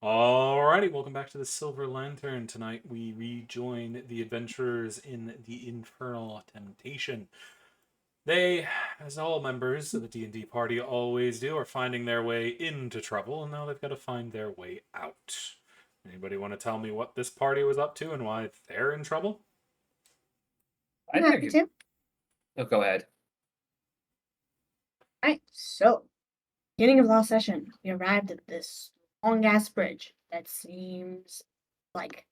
Alrighty, welcome back to the Silver Lantern. Tonight we rejoin the adventurers in the Infernal Temptation. They, as all members of the D&D party always do, are finding their way into trouble, and now they've got to find their way out. Anybody want to tell me what this party was up to and why they're in trouble? I I'm think I happy could. to. Oh, go ahead. Right, so beginning of last session, we arrived at this long ass bridge that seems like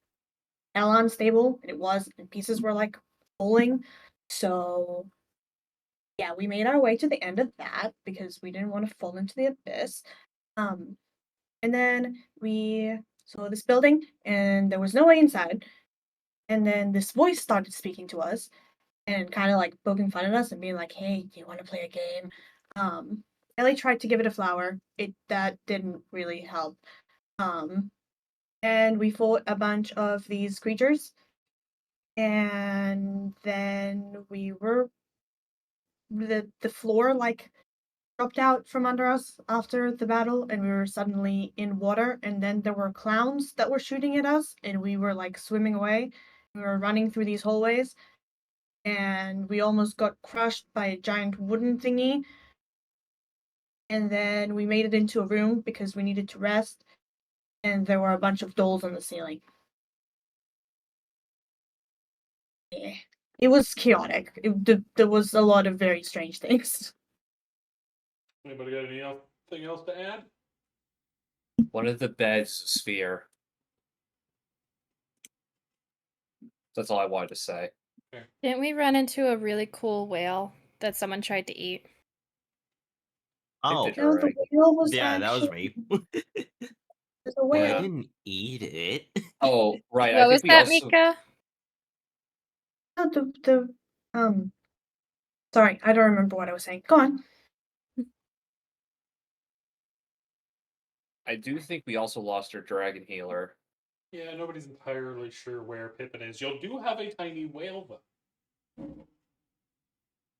hell unstable, and it was, and pieces were like falling. So yeah, we made our way to the end of that because we didn't want to fall into the abyss. Um, and then we saw this building, and there was no way inside. And then this voice started speaking to us and kind of like poking fun at us and being like, "Hey, do you want to play a game?" Ellie tried to give it a flower. That didn't really help. Um, and we fought a bunch of these creatures, and then the floor like dropped out from under us after the battle, and we were suddenly in water. And then there were clowns that were shooting at us, and we were like swimming away. We were running through these hallways, and we almost got crushed by a giant wooden thingy. And then we made it into a room because we needed to rest, and there were a bunch of dolls on the ceiling. Yeah. It was chaotic. There was a lot of very strange things. Anybody got anything else to add? One of the beds is a sphere. That's all I wanted to say. Didn't we run into a really cool whale that someone tried to eat? Oh, Did her The right. whale was yeah, that was actually me. there's a But I whale. didn't eat it. Oh, right. I What think was we that, also. Mika? No, sorry, I don't remember what I was saying. Go on. I do think we also lost our dragon healer. Yeah, nobody's entirely sure where Pippin is. You do have a tiny whale, though.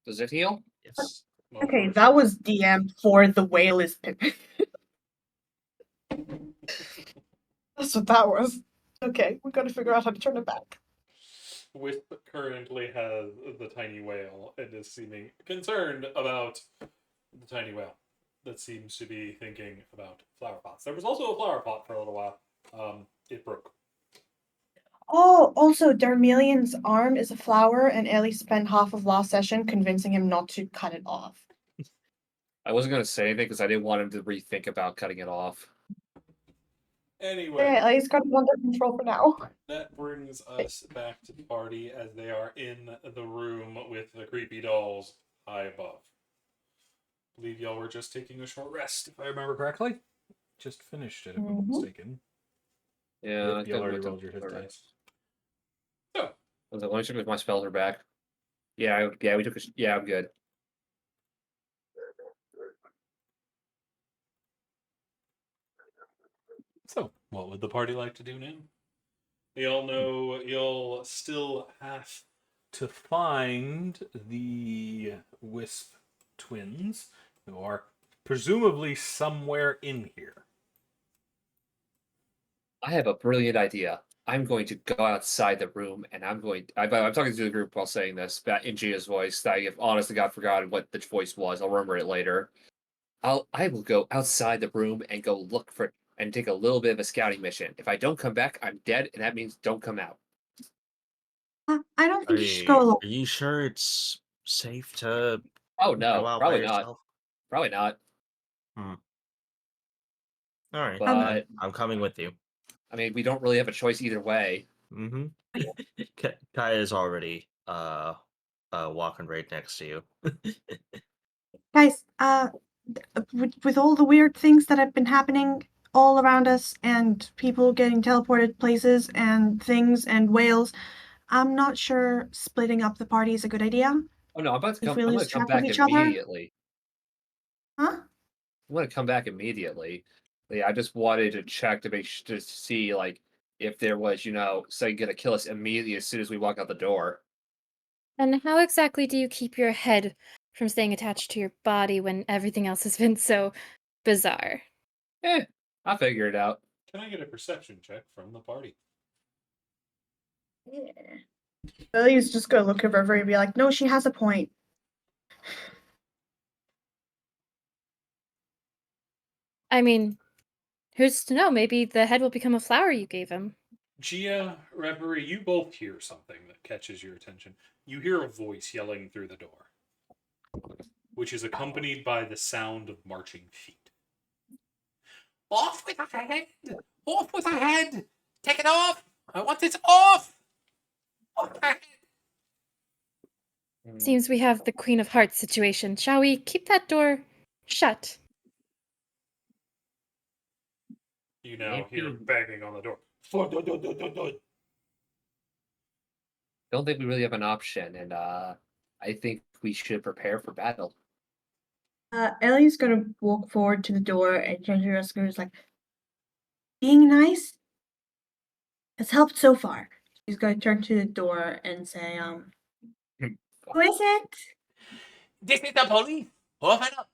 Does it heal? Yes. Okay, that was DM for the whale is Pippin. That's what that was. Okay, we gotta figure out how to turn it back. Wisp currently has the tiny whale and is seeming concerned about the tiny whale that seems to be thinking about flower pots. There was also a flower pot for a little while. It broke. Oh, also, Darmelian's arm is a flower, and Ellie spent half of last session convincing him not to cut it off. I wasn't going to say anything because I didn't want him to rethink about cutting it off. Anyway, Okay, Ellie's got it under control for now. that brings us back to the party as they are in the room with the creepy dolls high above. I believe y'all were just taking a short rest, if I remember correctly. Just finished it, if I'm not mistaken. Yeah, Yep, y'all already rolled your hit dice. So, let me check if my spells are back. Yeah, we took a. Yeah, I'm good. So, what would the party like to do now? Y'all know you'll still have to find the Wisp twins, who are presumably somewhere in here. I have a brilliant idea. I'm going to go outside the room, and I'm talking to the group while saying this, in Gia's voice. That I have honest to God forgotten what the voice was. I'll remember it later. I will go outside the room and go look for and take a little bit of a scouting mission. If I don't come back, I'm dead, and that means don't come out. I don't think you should go alone. Are you sure it's safe to Oh go no, out by probably not. yourself? Probably not. All right, But I'm coming with you. I mean, we don't really have a choice either way. Mm-hmm. Kaya's already walking right next to you. Guys, with all the weird things that have been happening all around us, and people getting teleported places and things and whales, I'm not sure splitting up the party is a good idea. Oh no, I'm about to If come. we I'm lose going to come track of back each other. immediately. Huh? I'm going to come back immediately. Yeah, I just wanted to check to see like if there was, something going to kill us immediately as soon as we walk out the door. And how exactly do you keep your head from staying attached to your body when everything else has been so bizarre? I'll figure it out. Can I get a perception check from the party? Yeah. Lily's just gonna look at River and be like, no, she has a point. I mean, who's to know? Maybe the head will become a flower you gave him. Gia, Reverie, you both hear something that catches your attention. You hear a voice yelling through the door, which is accompanied by the sound of marching feet. Off with the head! Off with the head! Take it off! I want it off! Off the head! Seems we have the Queen of Hearts situation. Shall we keep that door shut? You now Maybe. hear banging on the door. Don't think we really have an option, and I think we should prepare for battle. Ellie's gonna walk forward to the door and turn to Jessica and is like, being nice has helped so far. She's gonna turn to the door and say, who is it? This is the police! Open up!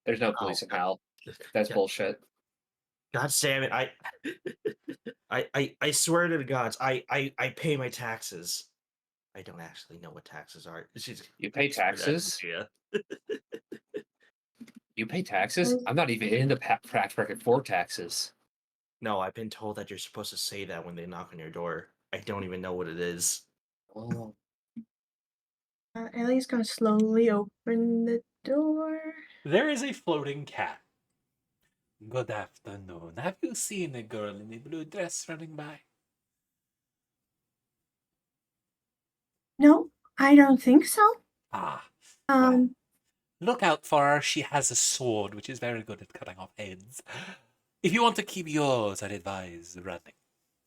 There's no police in hell. That's Yeah. bullshit. God damn it! I swear to the gods, I pay my taxes. I don't actually know what taxes are. You pay taxes? Yeah. You pay taxes? I'm not even in the track record for taxes. No, I've been told that you're supposed to say that when they knock on your door. I don't even know what it is. Oh, Ellie's gonna slowly open the door. There is a floating cat. Good afternoon. Have you seen a girl in a blue dress running by? No, I don't think so. Ah, Um, look out for her. She has a sword, which is very good at cutting off heads. If you want to keep yours, I'd advise running.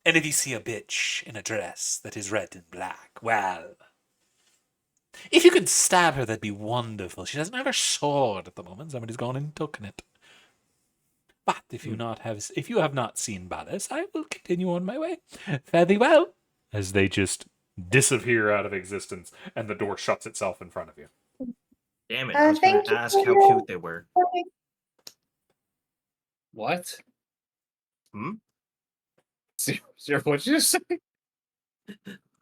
And if you see a bitch in a dress that is red and black, well, if you could stab her, that'd be wonderful. She doesn't have her sword at the moment. Somebody's gone and taken it. But if you have not seen Ballas, I will continue on my way. Fare thee well. As they just disappear out of existence, and the door shuts itself in front of you. Damn it! I was going thank to you ask for how your- cute they were. what? Hmm? Sir, what'd you say?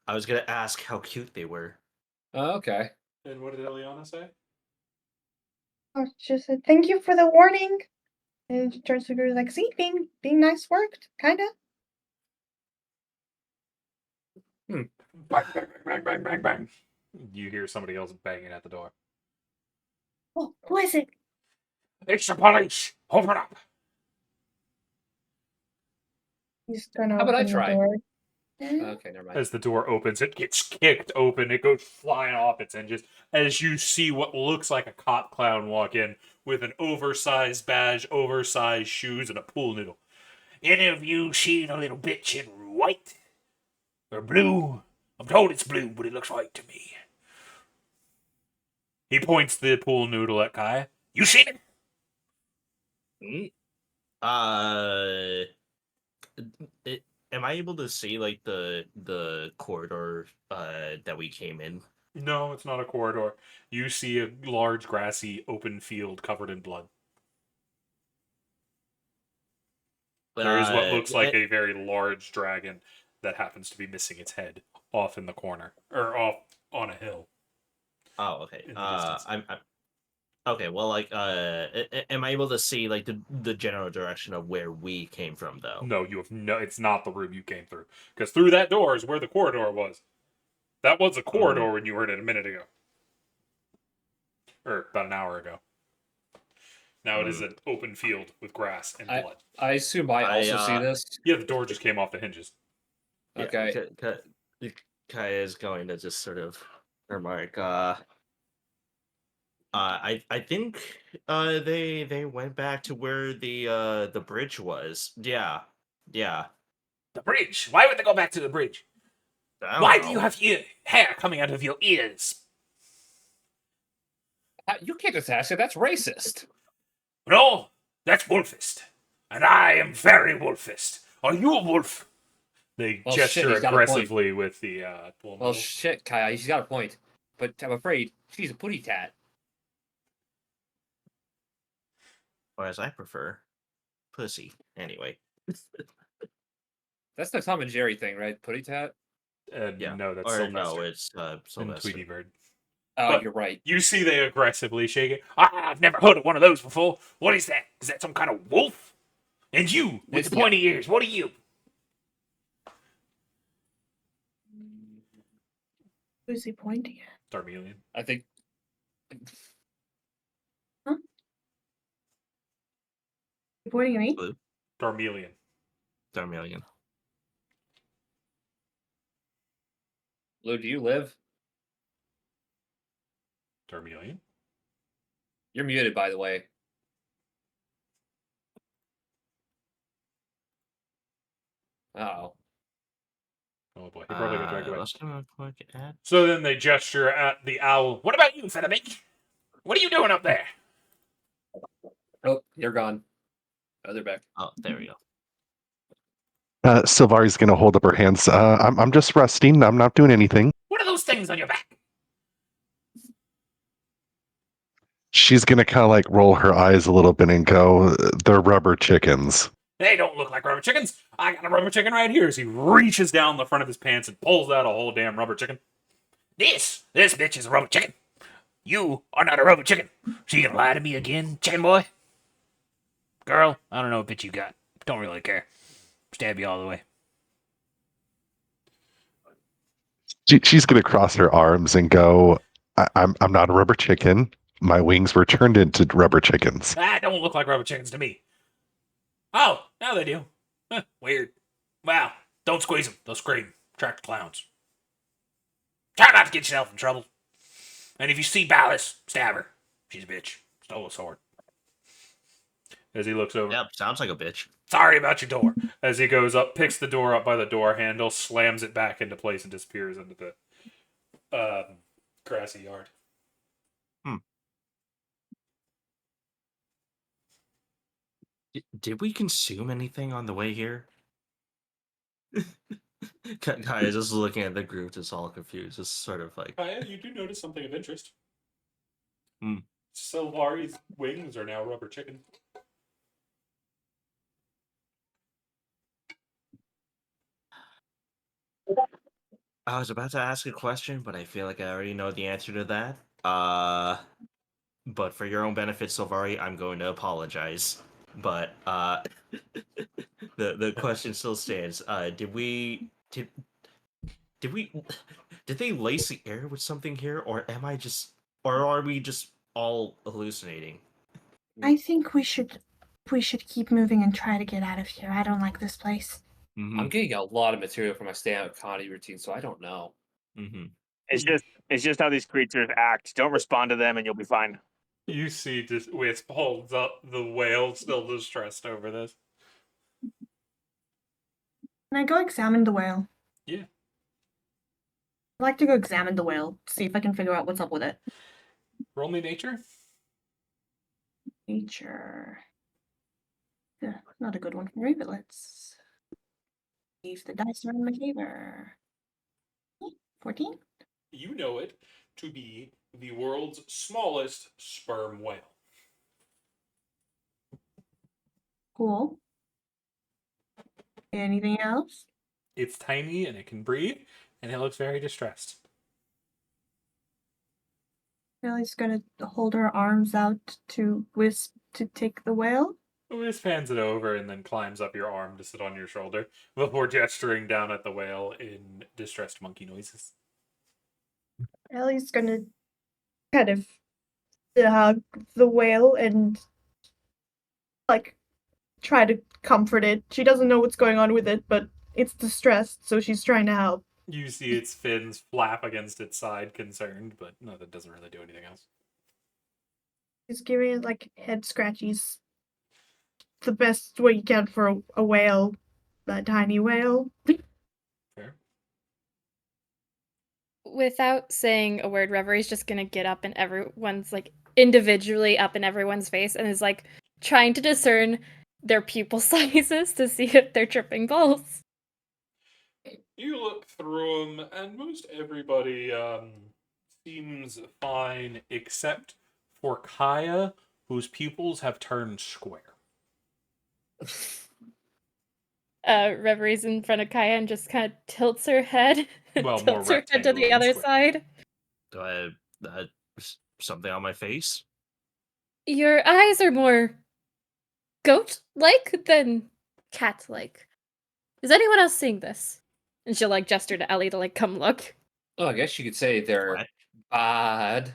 I was going to ask how cute they were. Oh, okay. And what did Eliana say? Oh, she just said, thank you for the warning. And she turns to her like, see, being nice worked, kinda. Bang, bang, bang, bang, bang, bang. You hear somebody else banging at the door. Oh, who is it? It's the police! Open up! He's gonna How about I open the try? door. Okay, never mind. As the door opens, it gets kicked open. It goes flying off its hinges as you see what looks like a cop clown walk in with an oversized badge, oversized shoes, and a pool noodle. Any of you seen a little bitch in white? Or blue? I'm told it's blue, but it looks white to me. He points the pool noodle at Kaya. You seen it? Am I able to see like the corridor that we came in? No, it's not a corridor. You see a large grassy open field covered in blood. There is what looks like a very large dragon that happens to be missing its head off in the corner or off on a hill. Oh, okay. In the distance. I'm okay. Well, like, am I able to see like the general direction of where we came from, though? No, you have no. It's not the room you came through because through that door is where the corridor was. That was a corridor when you heard it a minute ago, or about an hour ago. Now it is an open field with grass and blood. I assume I also see this. Yeah, the door just came off the hinges. Yeah, Okay. Kaya is going to just sort of remark. I think they went back to where the bridge was. Yeah. The bridge. Why would they go back to the bridge? I don't Why know. do you have hair coming out of your ears? You can't just ask it. That's racist. No, that's wolfist. And I am very wolfist. Are you a wolf? They Well, shit, gesture he's got a point. aggressively with the pool Well, noodle. shit, Kaya, she's got a point. But I'm afraid she's a putty tat. or as I prefer, pussy. Anyway. That's the Tom and Jerry thing, right? Putty tat? Yeah. No, that's Or Sylvester no, it's and Sylvester. Tweety Bird. Oh, But you're right. you see they aggressively shake it. I've never heard of one of those before. What is that? Is that some kind of wolf? And you, with the Yeah. pointy ears, what are you? Who's he pointing at? Darmelian. I think You pointing at me? Blue. Darmelian. Darmelian. Lou, do you live? Darmelian. You're muted, by the way. Uh-oh. Oh boy, he probably got dragged away. Let's go quick at. So then they gesture at the owl. What about you, Fenneman? What are you doing up there? Oh, you're gone. Oh, they're back. Oh, there we go. Sylvari's gonna hold up her hands. I'm just resting. I'm not doing anything. What are those things on your back? She's gonna kind of like roll her eyes a little bit and go, "They're rubber chickens." They don't look like rubber chickens. I got a rubber chicken right here. As he reaches down the front of his pants and pulls out a whole damn rubber chicken. This bitch is a rubber chicken. You are not a rubber chicken. So you gonna lie to me again, chicken boy? Girl, I don't know what bitch you got. Don't really care. Stab you all the way. She's gonna cross her arms and go, I'm not a rubber chicken. My wings were turned into rubber chickens." That don't look like rubber chickens to me. Oh, now they do. Huh, weird. Wow, don't squeeze them. They'll scream. Attract clowns. Try not to get yourself in trouble. And if you see Ballas, stab her. She's a bitch. Stole a sword. As he looks over. Yep, sounds like a bitch. Sorry about your door. As he goes up, picks the door up by the door handle, slams it back into place, and disappears into the grassy yard. Did we consume anything on the way here? Guys, just looking at the group, just all confused. Just sort of like. Kaya, you do notice something of interest. Hmm. Sylvari's wings are now rubber chicken. I was about to ask a question, but I feel like I already know the answer to that. But for your own benefit, Sylvari, I'm going to apologize. But the question still stands. Did they lace the air with something here, or are we just all hallucinating? I think we should keep moving and try to get out of here. I don't like this place. Mm-hmm. I'm getting a lot of material for my stand-up comedy routine, so I don't know. Mm-hmm. It's just how these creatures act. Don't respond to them, and you'll be fine. You see, Wisp holds up the whale, still distressed over this. Can I go examine the whale? Yeah. I'd like to go examine the whale, see if I can figure out what's up with it. Roll me nature. Nature. Yeah, not a good one for me, but let's see if the dice are in my favor. 14? You know it to be the world's smallest sperm whale. Cool. Anything else? It's tiny and it can breathe, and it looks very distressed. Ellie's gonna hold her arms out to Wisp to take the whale. Wisp hands it over and then climbs up your arm to sit on your shoulder before gesturing down at the whale in distressed monkey noises. Ellie's gonna kind of hug the whale and like try to comfort it. She doesn't know what's going on with it, but it's distressed, so she's trying to help. You see its fins flap against its side, concerned, but no, that doesn't really do anything else. She's giving it like head scratchies. The best way you can for a whale, a tiny whale. Fair. Without saying a word, Reverie's just gonna get up and everyone's like individually up in everyone's face and is like trying to discern their pupil sizes to see if they're tripping balls. You look through them, and most everybody seems fine except for Kaya, whose pupils have turned square. Reverie's in front of Kaya and just kind of tilts her head. Well, more tilts her head to rectangular the than other square. side. Do I have something on my face? Your eyes are more goat-like than cat-like. Is anyone else seeing this? And she'll like gesture to Ellie to like come look. Oh, I guess you could say they're What? bad.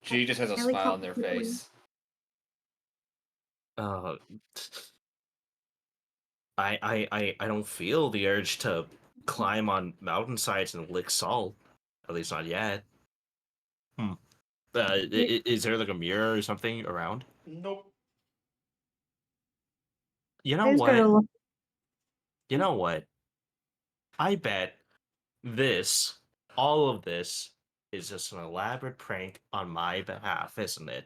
She just has a Ellie smile on their quickly. face. Uh, I don't feel the urge to climb on mountainsides and lick salt. At least not yet. Is there like a mirror or something around? Nope. You know I just gotta what? look. You know what? I bet all of this, is just an elaborate prank on my behalf, isn't it?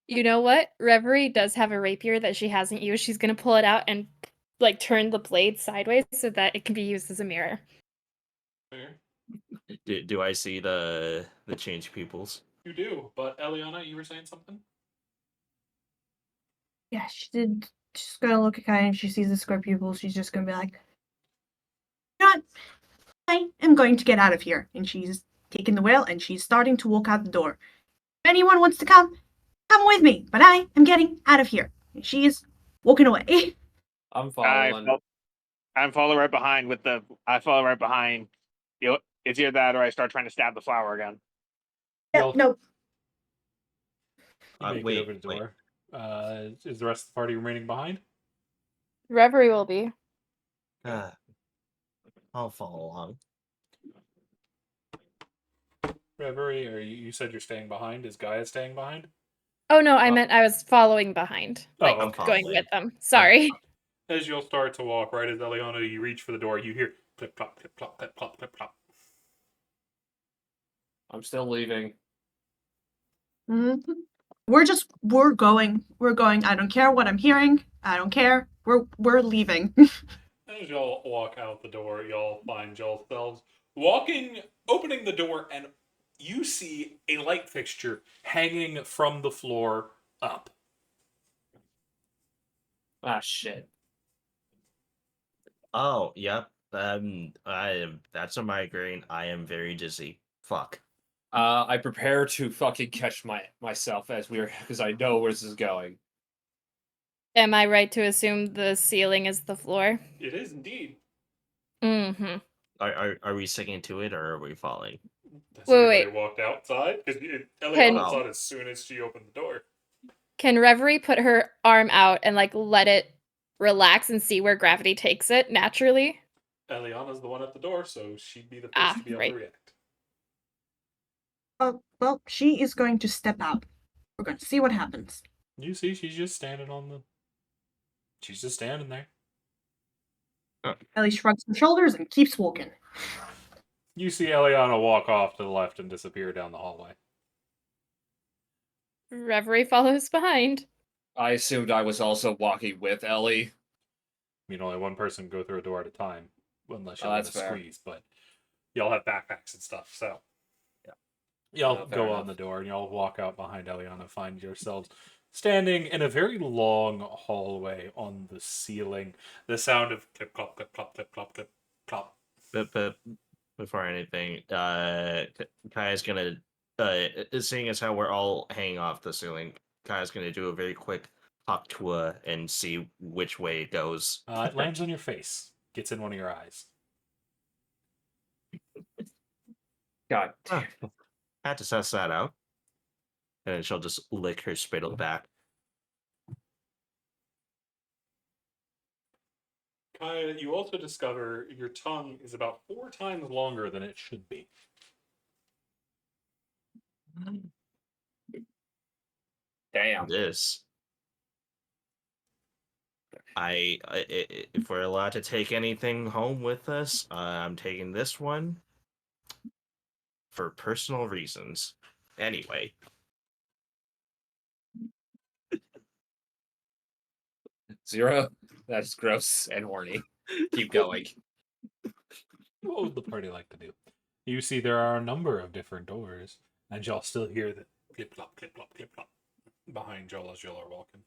You know what? Reverie does have a rapier that she hasn't used. She's gonna pull it out and like turn the blade sideways so that it can be used as a mirror. Fair. Do I see the change pupils? You do, but Eliana, you were saying something? Yeah, she did. She's gonna look at Kaya and she sees the square pupils. She's just gonna be like, "You know what? I am going to get out of here." And she's taking the wheel and she's starting to walk out the door. If anyone wants to come with me. But I am getting out of here. And she is walking away. I'm following. I'm following right behind with the. I follow right behind. It's either that or I start trying to stab the flower again. Yeah, no. You make it Wait, over the door. Is the rest of the party remaining behind? Reverie will be. I'll follow along. Reverie, or you said you're staying behind. Is Gaia staying behind? Oh no, I Oh. meant I was following behind. Oh, Like okay. going Following. with them. Sorry. As you'll start to walk, right as Eliana, you reach for the door, you hear clip clop, clip clop, clip clop, clip clop. I'm still leaving. Mhm. We're going. We're going. I don't care what I'm hearing. I don't care. We're leaving. As y'all walk out the door, y'all find yourselves opening the door, and you see a light fixture hanging from the floor up. Ah, shit. Oh, yep. That's a migraine. I am very dizzy. Fuck. I prepare to fucking catch myself as because I know where this is going. Am I right to assume the ceiling is the floor? It is indeed. Mm-hmm. Are we sticking to it or are we falling? Has Wait, anybody wait. walked outside? Because Eliana Can- thought as soon as she opened the door. Can Reverie put her arm out and like let it relax and see where gravity takes it naturally? Eliana's the one at the door, so she'd be the first to be able right. to react. Well, she is going to step out. We're going to see what happens. You see, she's just standing She's just standing there. Ellie shrugs her shoulders and keeps walking. You see Eliana walk off to the left and disappear down the hallway. Reverie follows behind. I assumed I was also walking with Ellie. I mean, only one person can go through a door at a time, unless you're Oh, in a that's fair. squeeze. But y'all have backpacks and stuff, so Yeah. y'all No, fair go enough. on the door and y'all walk out behind Eliana, find yourselves standing in a very long hallway on the ceiling. The sound of clip clop, clip clop, clip clop, clip clop. But before anything, Kaya's gonna, seeing as how we're all hanging off the ceiling, Kaya's gonna do a very quick hop tour and see which way it goes. It lands on your face, gets in one of your eyes. God. Had to suss that out. And then she'll just lick her spittle back. Kaya, you also discover your tongue is about 4 times longer than it should be. Damn. This. If we're allowed to take anything home with us, I'm taking this one for personal reasons. Anyway. Zero? That's gross and horny. Keep going. What would the party like to do? You see there are a number of different doors, and y'all still hear clip clop, clip clop, clip clop behind Joel as y'all are walking.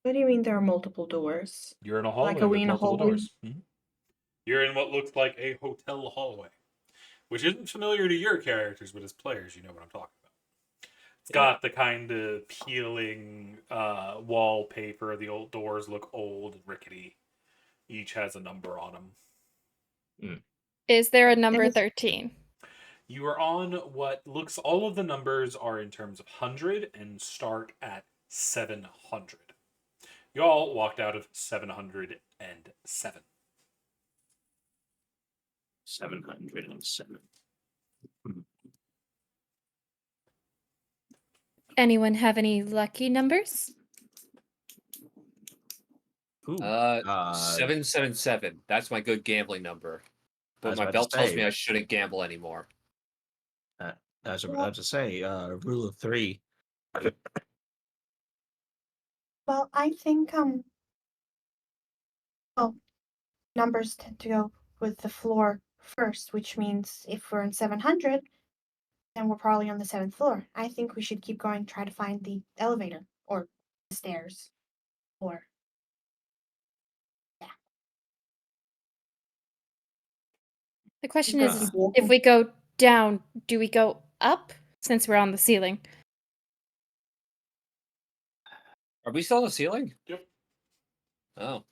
What do you mean there are multiple doors? You're in a hallway are we with in a multiple hallway? doors. You're in what looks like a hotel hallway, which isn't familiar to your characters, but as players, you know what I'm talking about. It's got the kind of peeling wallpaper. The old doors look old and rickety. Each has a number on them. Is there a number is- 13? You are on what looks, all of the numbers are in terms of 100 and start at 700. Y'all walked out of 707. 707. Anyone have any lucky numbers? Ooh, 777. That's my good gambling number. I But was my about to belt tells say- me I shouldn't gamble anymore. I was about to say, rule of 3. Well, I think numbers tend to go with the floor first, which means if we're in 700, then we're probably on the 7th floor. I think we should keep going, try to find the elevator or the stairs, or The question Keep is, going. Walking. if we go down, do we go up since we're on the ceiling? Are we still on the ceiling? Yep. Oh.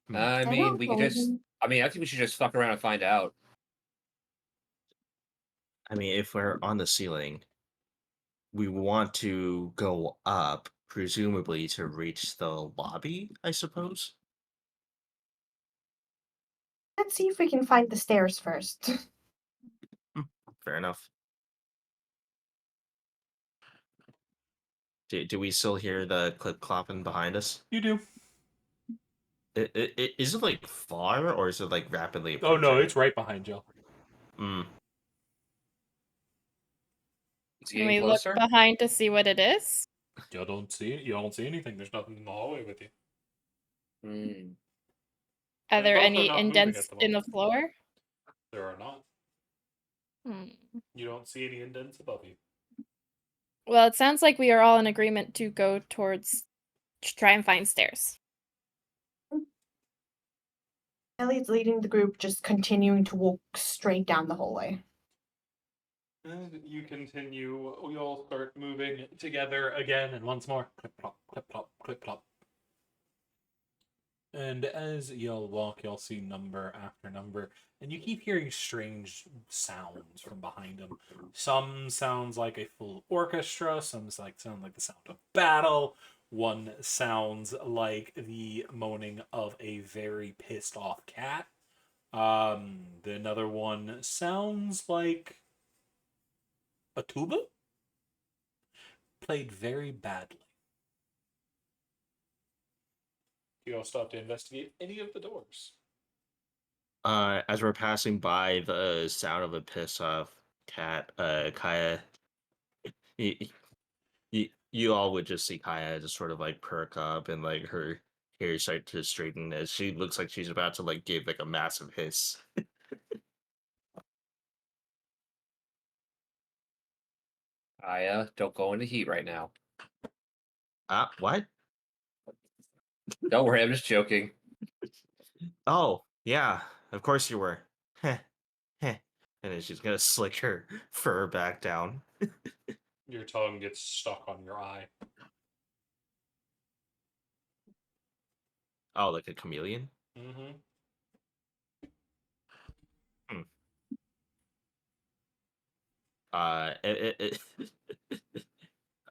Hmm. I mean, we could just. I mean, I think we should just fuck around and find out. I mean, if we're on the ceiling, we want to go up, presumably to reach the lobby, I suppose. Let's see if we can find the stairs first. Fair enough. Do we still hear the clip clopping behind us? You do. Is it like far or is it like rapidly Oh approaching? no, it's right behind you. It's Can getting we closer. look behind to see what it is? You don't see it. You don't see anything. There's nothing in the hallway with you. Hmm. Are And there both are any not moving indents at the in the moment. floor? There are not. You don't see any indents above you. Well, it sounds like we are all in agreement to go towards to try and find stairs. Ellie's leading the group, just continuing to walk straight down the hallway. And you continue. We all start moving together again, and once more, clip plop, clip plop, clip plop. And as y'all walk, y'all see number after number, and you keep hearing strange sounds from behind them. Some sounds like a full orchestra, some sound like the sound of battle. One sounds like the moaning of a very pissed off cat. Another one sounds like a tuba played very badly. You all stop to investigate any of the doors. As we're passing by the sound of a piss off cat, Kaya, you all would just see Kaya just sort of like perk up and like her hair start to straighten as she looks like she's about to like give like a massive hiss. Don't go into heat right now. What? Don't worry, I'm just joking. Oh, yeah, of course you were. Heh, heh. And then she's gonna slick her fur back down. Your tongue gets stuck on your eye. Oh, like a chameleon? Mm-hmm.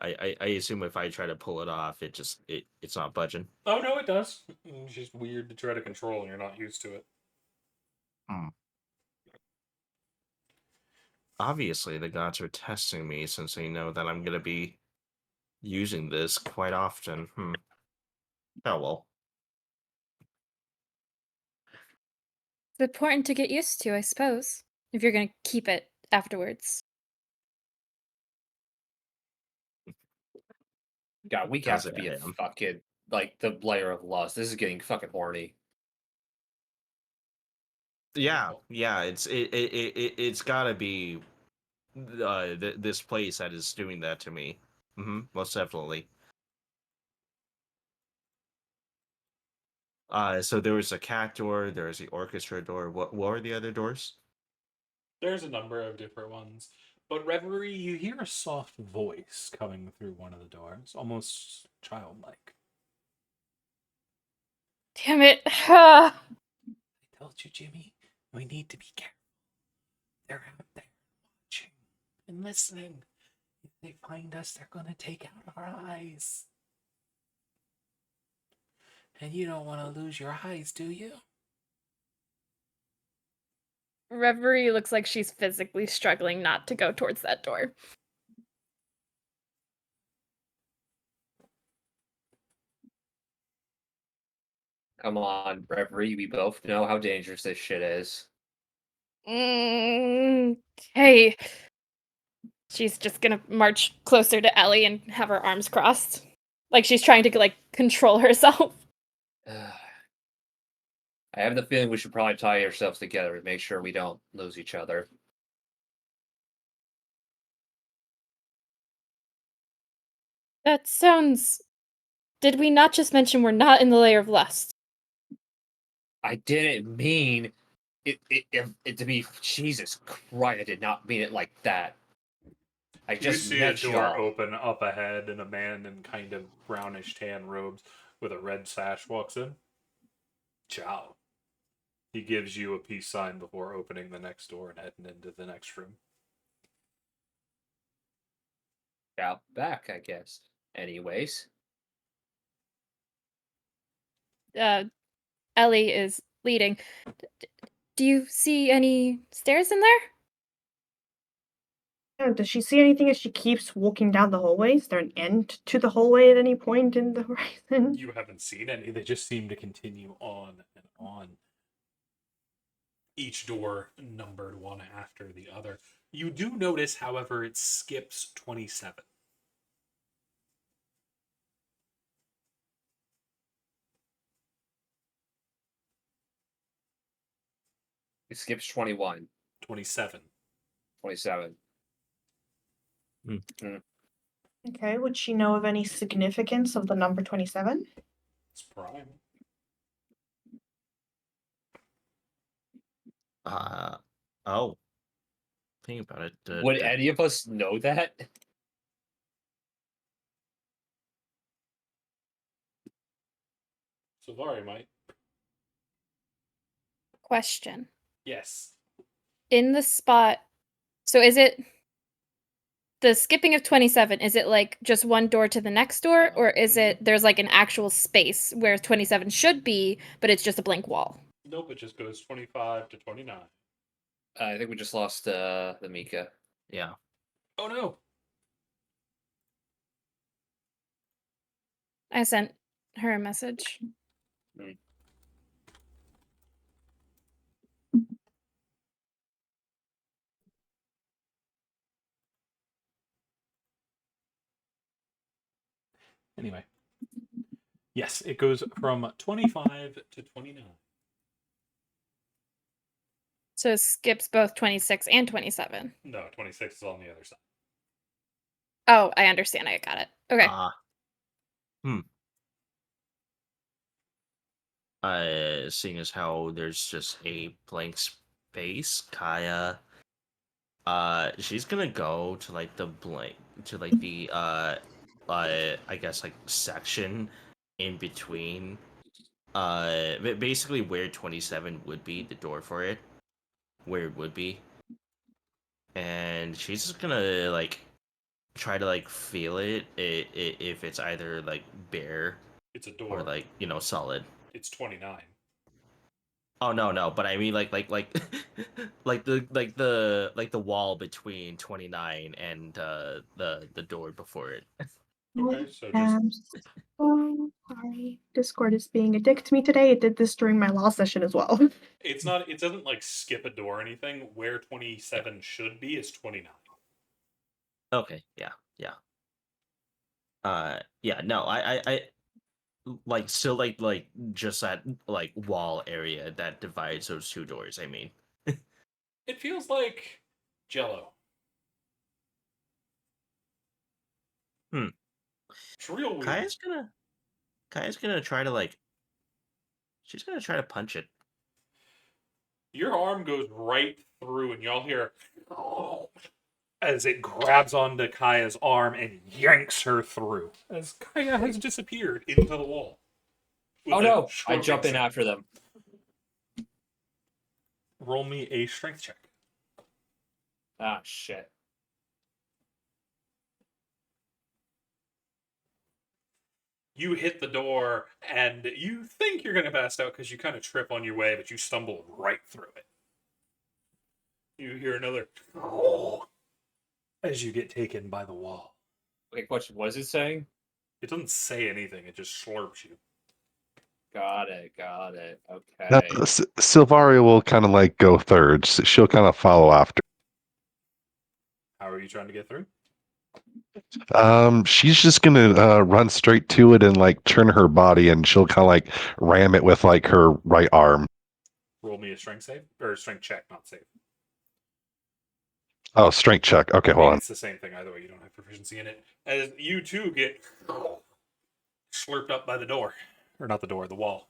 I assume if I try to pull it off, it's not budging. Oh no, it does. It's just weird to try to control, and you're not used to it. Obviously, the gods are testing me since they know that I'm gonna be using this quite often. Oh well. It's important to get used to, I suppose, if you're going to keep it afterwards. God, we Sounds have to like be I a am. fucking like the layer of lust. This is getting fucking horny. Yeah, it's gotta be this place that is doing that to me. Most definitely. So there was a cat door, there was the orchestra door. What were the other doors? There's a number of different ones. But Reverie, you hear a soft voice coming through one of the doors, almost childlike. Damn it. I told you, Jimmy, we need to be careful. They're out there watching and listening. If they find us, they're going to take out our eyes. And you don't want to lose your eyes, do you? Reverie looks like she's physically struggling not to go towards that door. Come on, Reverie. We both know how dangerous this shit is. Hey. She's just gonna march closer to Ellie and have her arms crossed. Like she's trying to, like, control herself. I have the feeling we should probably tie ourselves together to make sure we don't lose each other. That sounds... Did we not just mention we're not in the layer of lust? I didn't mean it to be. Jesus Christ! I did not mean it like that. I You just see a met door y'all. open up ahead, and a man in kind of brownish tan robes with a red sash walks in. Ciao. He gives you a peace sign before opening the next door and heading into the next room. Out back, I guess. Anyways, Ellie is leading. Do you see any stairs in there? Does she see anything as she keeps walking down the hallway? Is there an end to the hallway at any point in the horizon? You haven't seen any. They just seem to continue on and on. Each door numbered one after the other. You do notice, however, it skips 27. it skips 21, 27. 27. Okay, would she know of any significance of the number 27? It's prime. Oh. Think about it. Would any of us know that? Savari might. Question. Yes. In the spot... So is it... The skipping of 27, is it like just one door to the next door? Or is it there's like an actual space where 27 should be, but it's just a blank wall? Nope, it just goes 25 to 29. I think we just lost the Mika. Yeah. Oh no! I sent her a message. Anyway. Yes, it goes from 25 to 29. So it skips both 26 and 27. No, 26 is on the other side. Oh, I understand. I got it. Okay. Seeing as how there's just a blank space, Kaya, she's gonna go to like the I guess like section in between, basically where 27 would be, the door for it, where it would be, and she's just gonna like try to like feel it, if it's either like bare It's a door. or like solid. It's 29. Oh no, but I mean like like the wall between 29 and the door before it. Okay, so just Oh, sorry. Discord is being a dick to me today. It did this during my law session as well. it's not. It doesn't like skip a door or anything. Where 27 should be is 29. Okay, yeah. Yeah, no, I like still like just that like wall area that divides those two doors. I mean, It feels like Jello. It's real weird. Kaya's gonna try to she's gonna try to punch it. Your arm goes right through, and y'all hear as it grabs onto Kaya's arm and yanks her through, as Kaya has disappeared into the wall. Oh With a no! I stroking jump in sound. after them. Roll me a strength check. Ah, shit. You hit the door, and you think you're going to pass out because you kind of trip on your way, but you stumble right through it. You hear another as you get taken by the wall. Okay, question. What is it saying? It doesn't say anything, it just slurps you. Got it. Okay. Silvaria will kind of like go third. So she'll kind of follow after. How are you trying to get through? She's just gonna run straight to it and like turn her body, and she'll kind of like ram it with like her right arm. Roll me a strength save, or a strength check, not save. Oh, strength check. Okay, I hold mean, on. it's the same thing either way. You don't have proficiency in it. As you too get slurped up by the door, or not the door, the wall.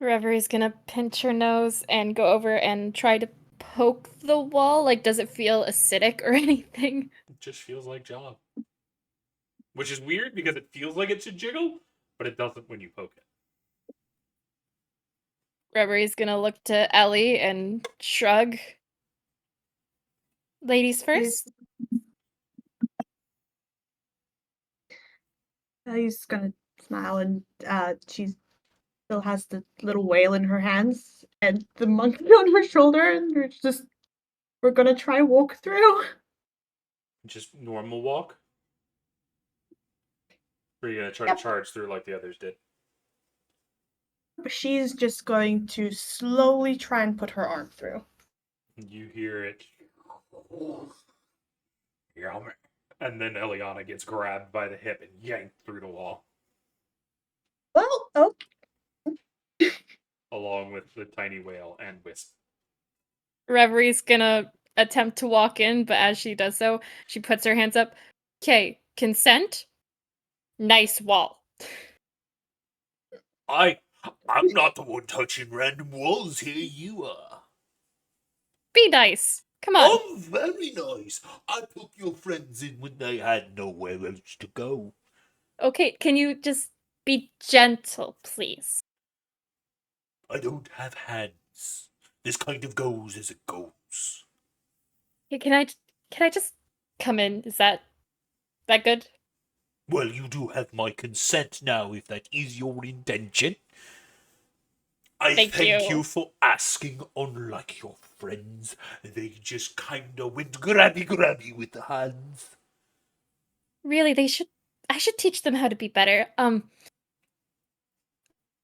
Reverie's gonna pinch her nose and go over and try to poke the wall. Like, does it feel acidic or anything? It just feels like Java. Which is weird because it feels like it should jiggle, but it doesn't when you poke it. Reverie's gonna look to Ellie and shrug. Ladies first. He's gonna smile, and she still has the little whale in her hands and the monkey on her shoulder, and we're gonna try walk through. Just normal walk? Or are you going to try Yep. to charge through like the others did? She's just going to slowly try and put her arm through. You hear it. And then Eliana gets grabbed by the hip and yanked through the wall, Well, okay. along with the tiny whale and Wisp. Reverie's gonna attempt to walk in, but as she does so, she puts her hands up. Okay, consent. Nice wall. I'm not the one touching random walls here, you are. Be nice. Come on. Oh, very nice. I took your friends in when they had nowhere else to go. Okay, can you just be gentle, please? I don't have hands. This kind of goes as it goes. Okay, can I just come in? Is that good? Well, you do have my consent now, if that is your intention. I Thank thank you. you for asking. Unlike your friends, they just kinda went grabby with the hands. Really, I should teach them how to be better. Are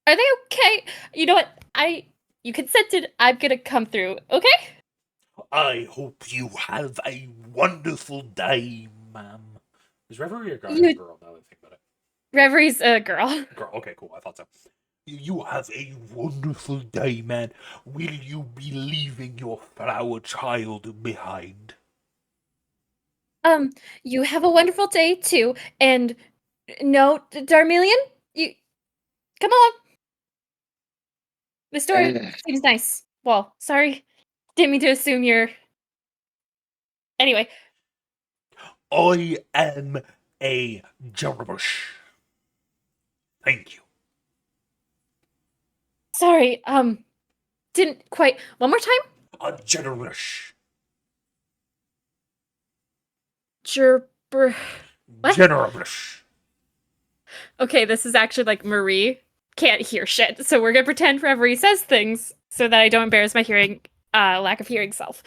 they okay? You know what? You consented. I'm gonna come through, okay? I hope you have a wonderful day, ma'am. Is Reverie a guy or You- a girl now that I think about it? Reverie's a girl. Girl, okay, cool. I thought so. You have a wonderful day, man. Will you be leaving your flower child behind? You have a wonderful day too. And no, Darmelian, you come along. The story seems nice. Well, sorry. Didn't mean to assume you're. Anyway, I am a Jerebush. Thank you. sorry. Didn't quite. One more time. A Jerebush. Gerber. What? Jerebush. Okay, this is actually like Marie can't hear shit, so we're gonna pretend Reverie says things so that I don't embarrass my lack of hearing self.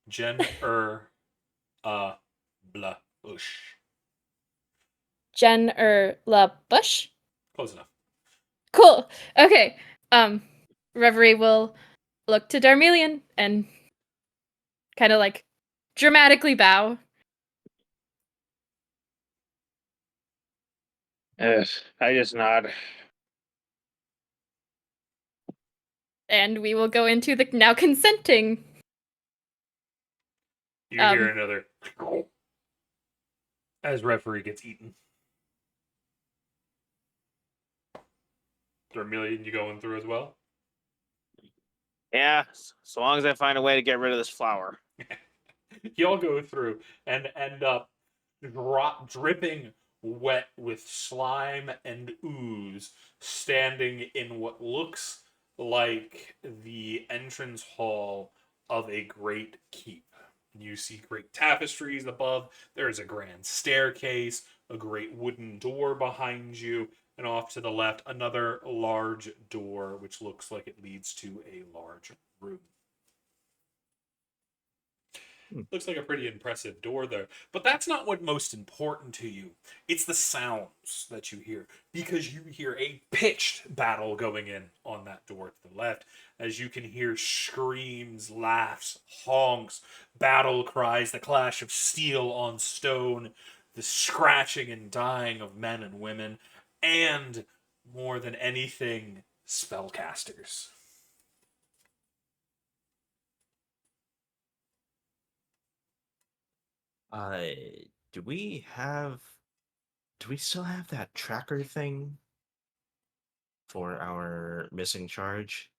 Blah Bush. La Bush. Close enough. Cool. Okay. Reverie will look to Darmelian and kind of like dramatically bow. Yes, I just nod. And we will go into the now consenting. You hear another as referee gets eaten. Vermilion, you going through as well? Yeah, so long as I find a way to get rid of this flower. Y'all go through and end up dripping wet with slime and ooze, standing in what looks like the entrance hall of a great keep. You see great tapestries above. There is a grand staircase, a great wooden door behind you, and off to the left, another large door, which looks like it leads to a large room. Looks like a pretty impressive door there. But that's not what's most important to you. It's the sounds that you hear. Because you hear a pitched battle going in on that door to the left. As you can hear screams, laughs, honks, battle cries, the clash of steel on stone, the scratching and dying of men and women, and, more than anything, spellcasters. Do we still have that tracker thing for our missing charge?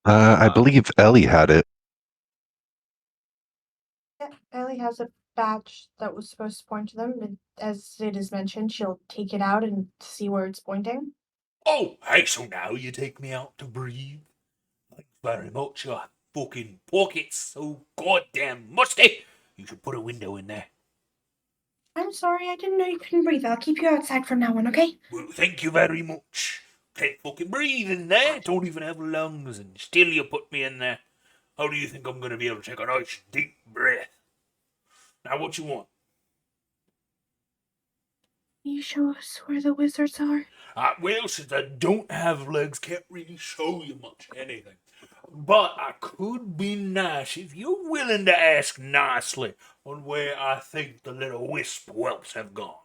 I believe Ellie had it. Yeah, Ellie has a badge that was supposed to point to them, and as it is mentioned, she'll take it out and see where it's pointing. Oh, hey, so now you take me out to breathe? Thanks very much. Your fucking pocket's so goddamn musty. You should put a window in there. I'm sorry, I didn't know you couldn't breathe. I'll keep you outside from now on, okay? Well, thank you very much. Can't fucking breathe in there. Don't even have lungs, and still you put me in there. How do you think I'm going to be able to take a nice deep breath? Now, what you want? Can you show us where the wizards are? Well, since I don't have legs, can't really show you much anything. But I could be nice if you're willing to ask nicely on where I think the little wisp whelps have gone.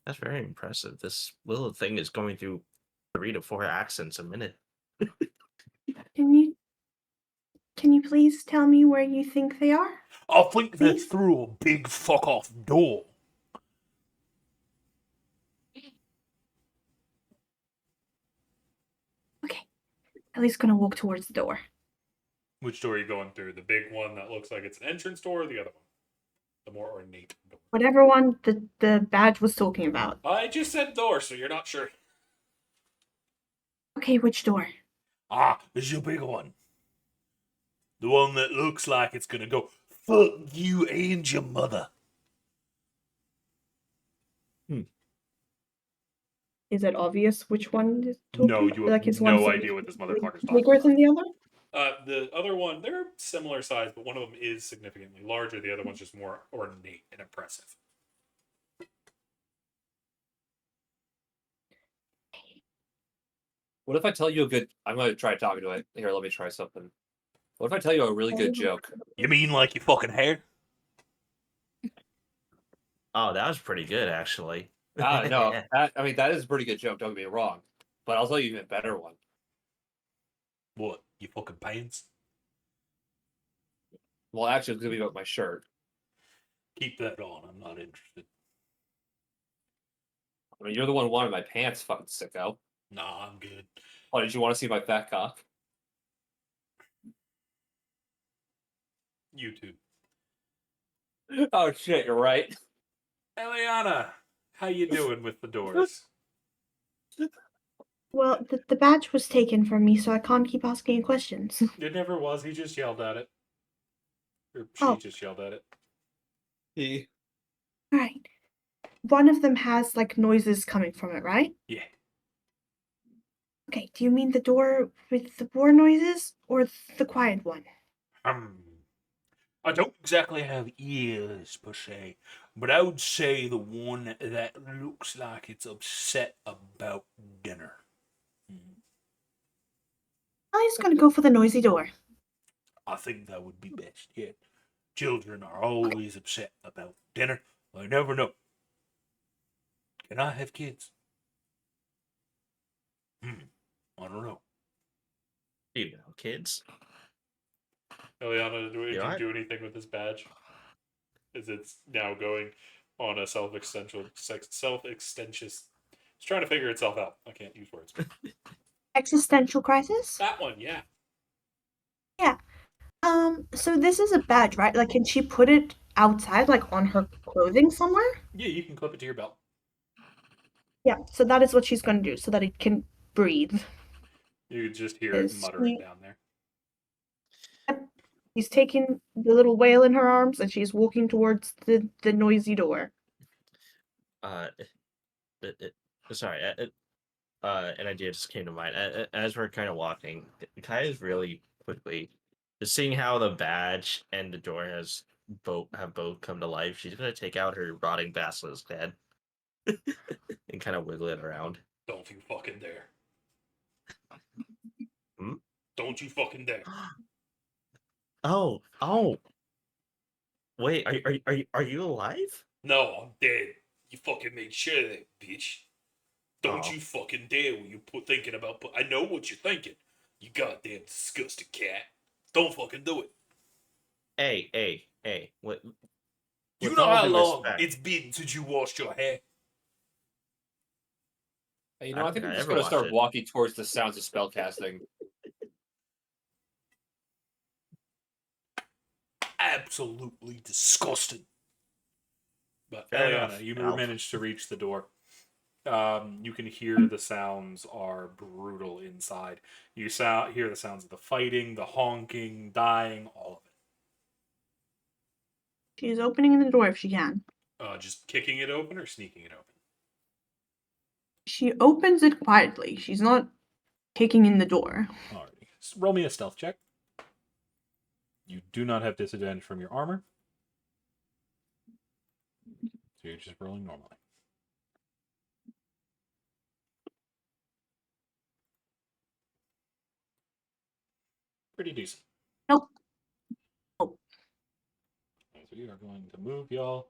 That's very impressive. This little thing is going through 3 to 4 accents a minute. Can you please tell me where you think they are? I think they're Please? through a big fuck-off door. Okay. Ellie's gonna walk towards the door. Which door are you going through? The big one that looks like it's an entrance door, or the other one? The more ornate door. Whatever one the badge was talking about. I just said door, so you're not sure. Okay, which door? There's your big one. The one that looks like it's gonna go, fuck you and your mother. Is it obvious which one is talking? No, you have like it's no one idea what this motherfucker's talking bigger about. than the other? The other one, they're similar size, but one of them is significantly larger. The other one's just more ornate and impressive. What if I tell you a good? I'm going to try talking to it. Here, let me try something. What if I tell you a really good joke? You mean like your fucking hair? Oh, that was pretty good, actually. No, that is a pretty good joke. Don't get me wrong, but I'll tell you an even better one. What, your fucking pants? Well, actually, it's gonna be about my shirt. Keep that on. I'm not interested. I mean, you're the one who wanted my pants, fucking sicko. Nah, I'm good. Oh, did you want to see my fat cock? YouTube. Oh shit, you're right. Eliana, how you doing with the doors? Well, the badge was taken from me, so I can't keep asking you questions. It never was. He just yelled at it. Or she Oh. just yelled at it. He. Alright. One of them has like noises coming from it, right? Yeah. Okay, do you mean the door with the more noises or the quiet one? I don't exactly have ears per se, but I would say the one that looks like it's upset about dinner. I'm just gonna go for the noisy door. I think that would be best, yeah. Children are always upset about dinner. I never know. Can I have kids? I don't know. You know, kids. Eliana, did You you alright? do anything with this badge? Is it's now going on a self-extension? It's trying to figure itself out. I can't use words. Existential crisis? That one, yeah. So this is a badge, right? Like, can she put it outside, like on her clothing somewhere? Yeah, you can clip it to your belt. Yeah, so that is what she's going to do so that it can breathe. You could just hear it Is muttering she- down there. He's taking the little whale in her arms and she's walking towards the noisy door. Uh, sorry. An idea just came to mind. As we're kind of walking, Kai is really quickly just seeing how the badge and the door have both come to life. She's gonna take out her rotting basilisk head and kind of wiggle it around. Don't you fucking dare. Hmm? Don't you fucking dare. Oh. Wait, are you alive? No, I'm dead. You fucking made sure of that, bitch. Don't Oh. you fucking dare when you thinking about I know what you're thinking. You goddamn disgusting cat. Don't fucking do it. Hey. What? You With know all how due long respect- it's been since you washed your hair? Hey, I I think don't I'm think I just ever gonna watched start it. walking towards the sounds of spellcasting. Absolutely disgusting. But Fair Eliana, enough. you I'll- managed to reach the door. You can hear the sounds are brutal inside. You hear the sounds of the fighting, the honking, dying, all of it. She's opening the door if she can. Just kicking it open or sneaking it open? She opens it quietly. She's not kicking in the door. Alrighty. Roll me a stealth check. You do not have disadvantage from your armor. So you're just rolling normally. Pretty decent. Nope. So we are going to move y'all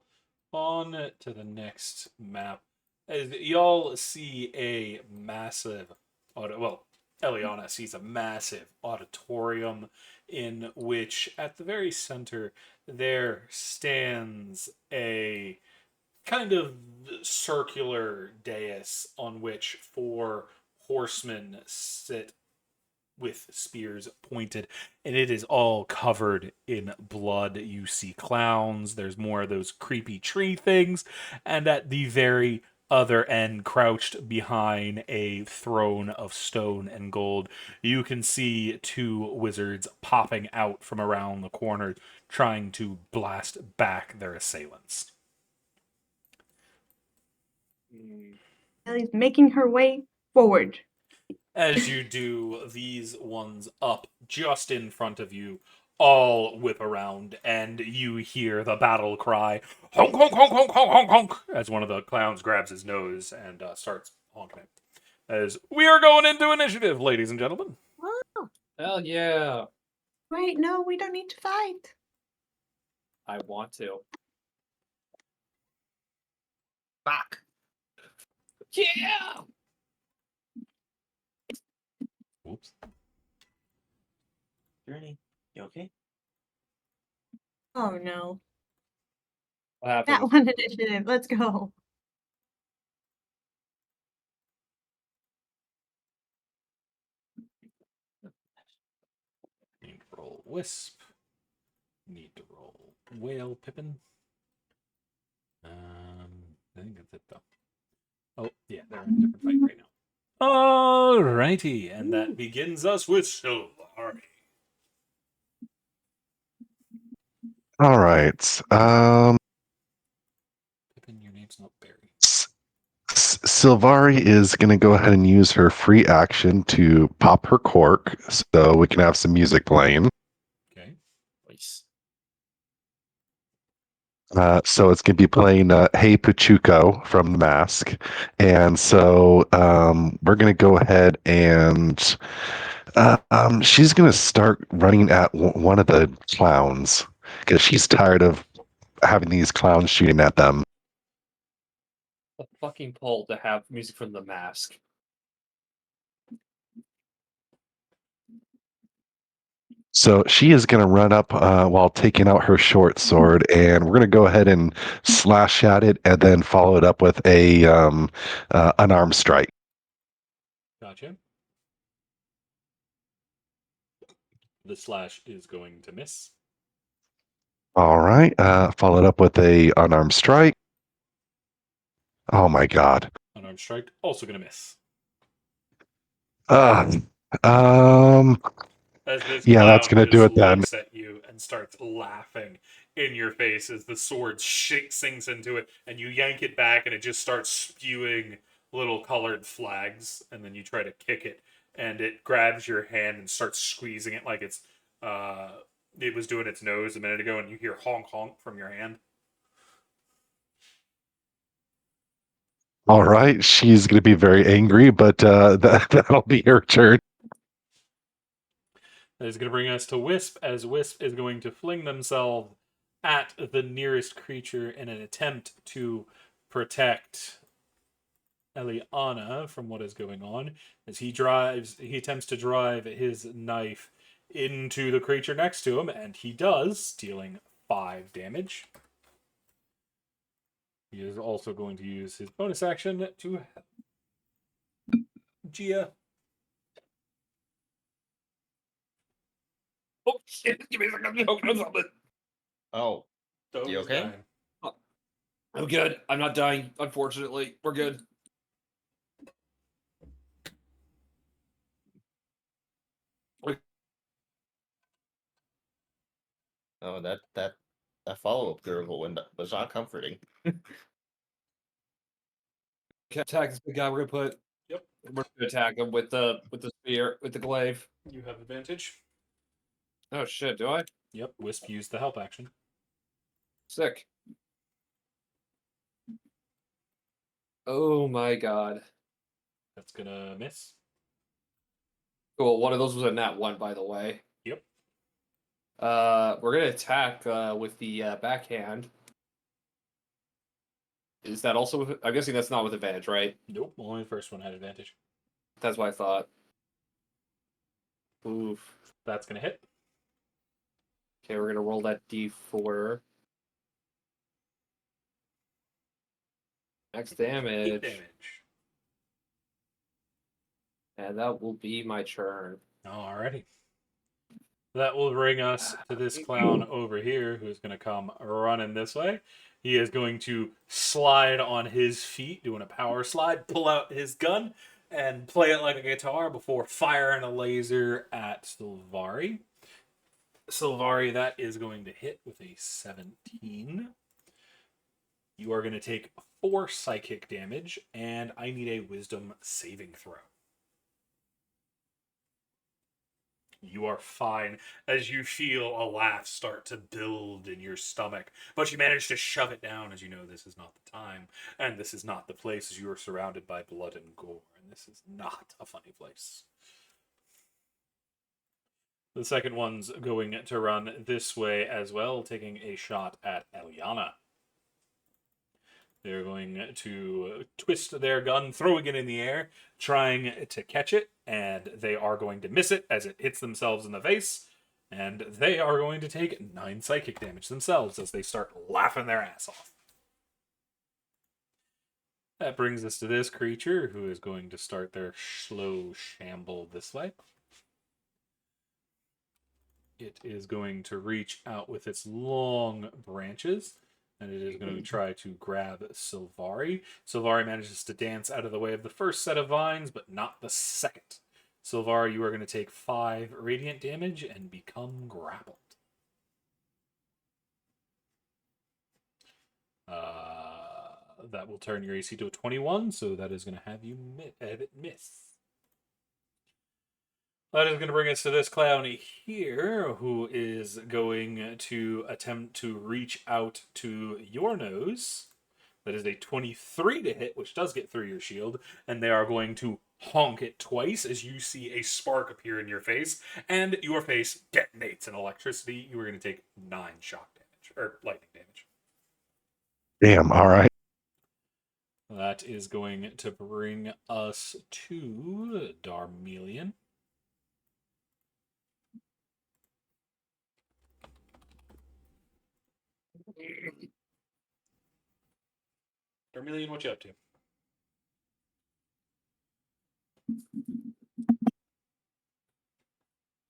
on to the next map. As y'all see a massive, Eliana sees a massive auditorium in which, at the very center, there stands a kind of circular dais on which 4 horsemen sit with spears pointed, and it is all covered in blood. You see clowns, there's more of those creepy tree things, and at the very other end, crouched behind a throne of stone and gold, you can see 2 wizards popping out from around the corner, trying to blast back their assailants. Ellie's making her way forward. As you do, these ones up just in front of you all whip around, and you hear the battle cry, honk, honk, honk, honk, honk, honk, honk, as one of the clowns grabs his nose and starts honking it. As we are going into initiative, ladies and gentlemen. Hell yeah. Wait, no, we don't need to fight. I want to. Fuck. Yeah! Whoops. Journey, you okay? Oh no. What happened? That one initiative. Let's go. Need to roll Wisp. Need to roll Whale Pippin. I think that's it though. Oh, yeah, they're in a different fight right now. Alrighty, and that begins us with Silvari. All right. Pippin, your name's not Barry. Silvari is going to go ahead and use her free action to pop her cork so we can have some music playing. Okay. Nice. So it's going to be playing Hey Pachuco from The Mask. And so we're going to go ahead and she's going to start running at one of the clowns because she's tired of having these clowns shooting at them. A fucking poll to have music from The Mask. So she is going to run up while taking out her short sword, and we're going to go ahead and slash at it, and then follow it up with a unarmed strike. Gotcha. The slash is going to miss. All right. Followed up with a unarmed strike. Oh my God. Unarmed strike also going to miss. Uh, um. As this Yeah, that's clown going to do just it then. looks at you and starts laughing in your face as the sword sinks into it, and you yank it back, and it just starts spewing little colored flags, and then you try to kick it, and it grabs your hand and starts squeezing it like it was doing its nose a minute ago, and you hear honk honk from your hand. All right. She's going to be very angry, but that'll be her turn. That is going to bring us to Wisp, as Wisp is going to fling themselves at the nearest creature in an attempt to protect Eliana from what is going on. As he attempts to drive his knife into the creature next to him, and he does, dealing 5 damage. He is also going to use his bonus action to Gia. Oh shit! Give me a second. I'm something. Oh, Doe You is okay? dying. I'm good. I'm not dying. Unfortunately, we're good. oh, that follow up gurgle was not comforting. Attack this big guy. We're gonna put. Yep. We're gonna attack him with the spear with the glaive. You have advantage. Oh shit! Do I? Yep, Wisp used the help action. Sick. Oh my god. That's gonna miss. Cool. One of those was a nat 1, by the way. Yep. We're gonna attack with the backhand. Is that also with? I'm guessing that's not with advantage, right? Nope, only the first one had advantage. That's what I thought. Oof. That's gonna hit. Okay, we're gonna roll that d4. Max 8 damage. damage. And that will be my turn. Alrighty. That will bring us to this clown over here who's going to come running this way. He is going to slide on his feet, doing a power slide, pull out his gun, and play it like a guitar before firing a laser at Sylvari. Sylvari, that is going to hit with a 17. You are going to take 4 psychic damage, and I need a wisdom saving throw. You are fine as you feel a laugh start to build in your stomach, but you manage to shove it down as you know this is not the time, and this is not the place as you are surrounded by blood and gore, and this is not a funny place. The second one's going to run this way as well, taking a shot at Eliana. They're going to twist their gun, throwing it in the air, trying to catch it, and they are going to miss it as it hits themselves in the face, and they are going to take 9 psychic damage themselves as they start laughing their ass off. That brings us to this creature, who is going to start their slow shamble this way. It is going to reach out with its long branches, and it is going to try to grab Sylvari. Sylvari manages to dance out of the way of the first set of vines, but not the second. Sylvari, you are going to take 5 radiant damage and become grappled. That will turn your AC to a 21, so that is going to have you miss. That is going to bring us to this clown here, who is going to attempt to reach out to your nose. That is a 23 to hit, which does get through your shield, and they are going to honk it twice as you see a spark appear in your face, and your face detonates in electricity. You are going to take 9 shock damage, or lightning damage. Damn. All right. That is going to bring us to Darmelian. Vermilion, what you up to?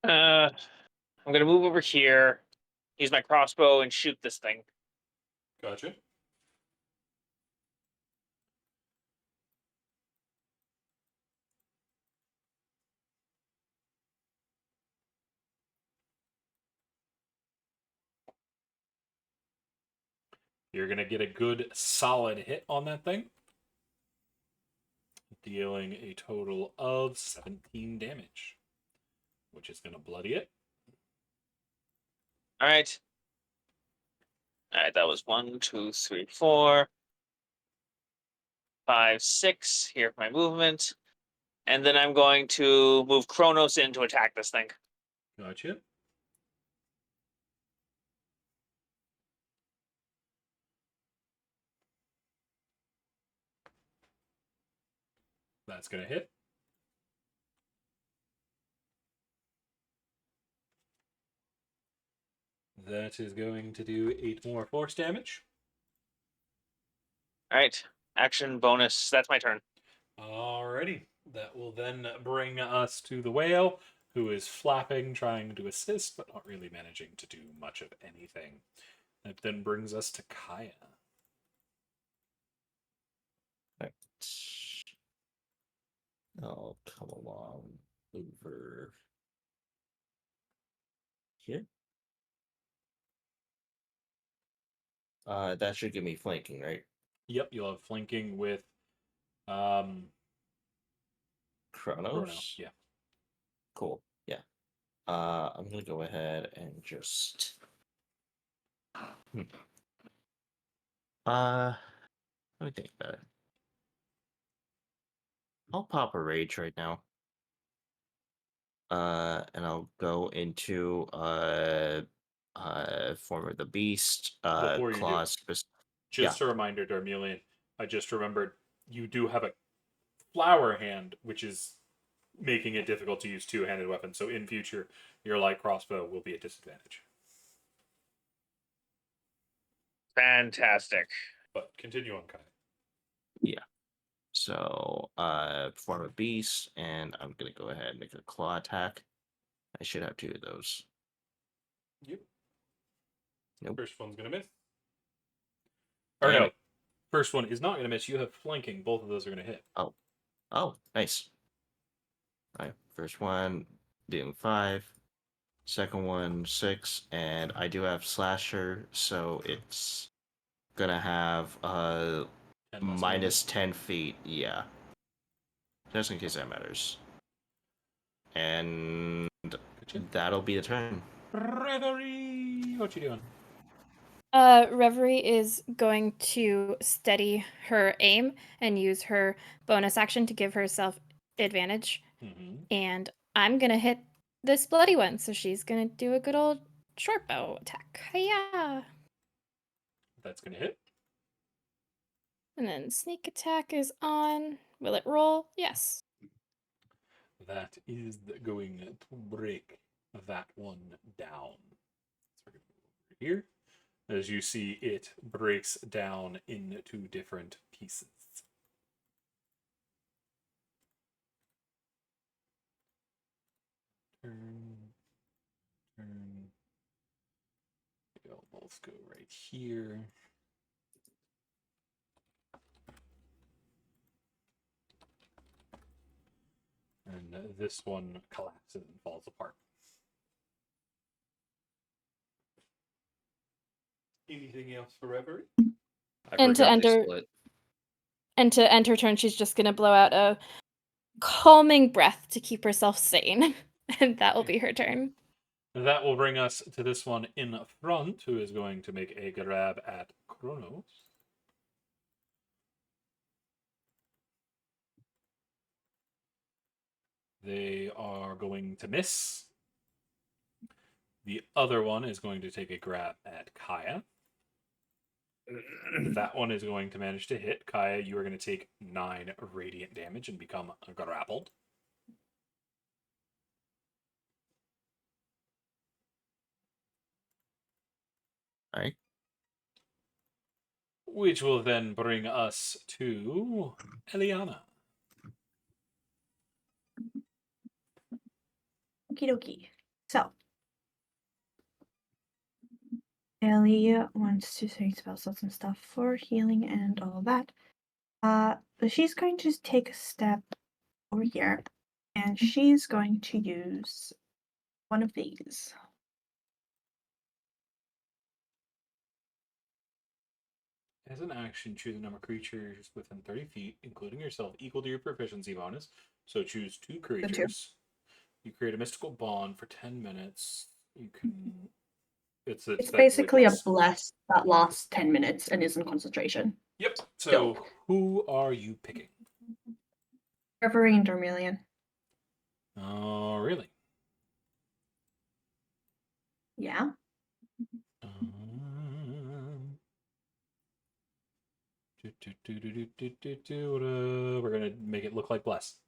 I'm gonna move over here, use my crossbow, and shoot this thing. Gotcha. You're going to get a good solid hit on that thing, dealing a total of 17 damage, which is going to bloody it. All right. All right, that was 1, 2, 3, 4, 5, 6. Here for my movement. And then I'm going to move Kronos in to attack this thing. Gotcha. That's going to hit. That is going to do 8 more force damage. All right. Action bonus. That's my turn. Alrighty. That will then bring us to the whale, who is flapping, trying to assist, but not really managing to do much of anything. That then brings us to Kaya. Right. I'll come along over here. That should give me flanking, right? Yep, you'll have flanking with Chronos. Chrono. Yeah. Cool. Yeah. I'm gonna go ahead and just. Let me think about it. I'll pop a rage right now. And I'll go into form of the beast. Before you do, Claws. just a reminder, Darmelian, I just remembered you do have a flower hand, which is making it difficult to use two-handed weapons. So in future, your light crossbow will be a disadvantage. Fantastic. But continue on, Kai. Yeah. So, form a beast, and I'm gonna go ahead and make a claw attack. I should have 2 of those. Yep. Nope. First one's gonna miss. Or Damn no, it. first one is not gonna miss. You have flanking. Both of those are gonna hit. Oh, nice. All right, first one doing 5, second one 6, and I do have slasher, so it's gonna have 10 less minus 10 feet. Yeah, just in case that matters. And Gotcha. that'll be the turn. Reverie, what you doing? Reverie is going to steady her aim and use her bonus action to give herself advantage. Mm-hmm. And I'm gonna hit this bloody one, so she's gonna do a good old short bow attack. Hiya! That's gonna hit. And then sneak attack is on. Will it roll? Yes. That is going to break that one down. So we're gonna move over here. As you see, it breaks down into different pieces. Turn. They'll both go right here. And this one collapses and falls apart. Anything else for Reverie? I And to forgot they enter- split. And to end her turn, she's just gonna blow out a calming breath to keep herself sane. And that will be her turn. That will bring us to this one in front, who is going to make a grab at Kronos. They are going to miss. The other one is going to take a grab at Kaya. That one is going to manage to hit. Kaya, you are going to take 9 radiant damage and become grappled. All right. Which will then bring us to Eliana. Okie dokie. So, Ellie wants to take spell slots and stuff for healing and all that. But she's going to take a step over here, and she's going to use one of these. As an action, choose a number of creatures within 30 feet, including yourself, equal to your proficiency bonus. So choose 2 creatures. You create a mystical bond for 10 minutes. You can. It's Basically a bless. bless that lasts 10 minutes and isn't concentration. Yep. So who are you picking? Reverie and Dormilion. Oh, really? Yeah. We're gonna make it look like bless.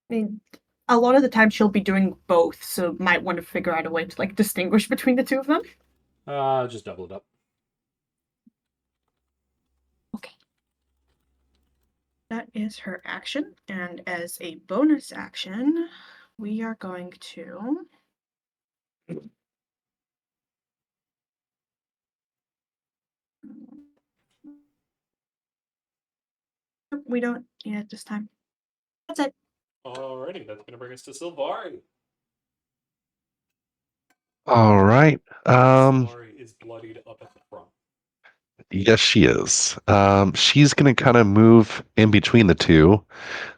I mean, a lot of the time she'll be doing both, so might want to figure out a way to like distinguish between the two of them. Just double it up. Okay. That is her action, and as a bonus action, we are going to we don't need it this time. That's it. Alrighty, that's gonna bring us to Sylvari. All right. Sylvari is bloodied up at the front. Yes, she is. She's going to kind of move in between the two.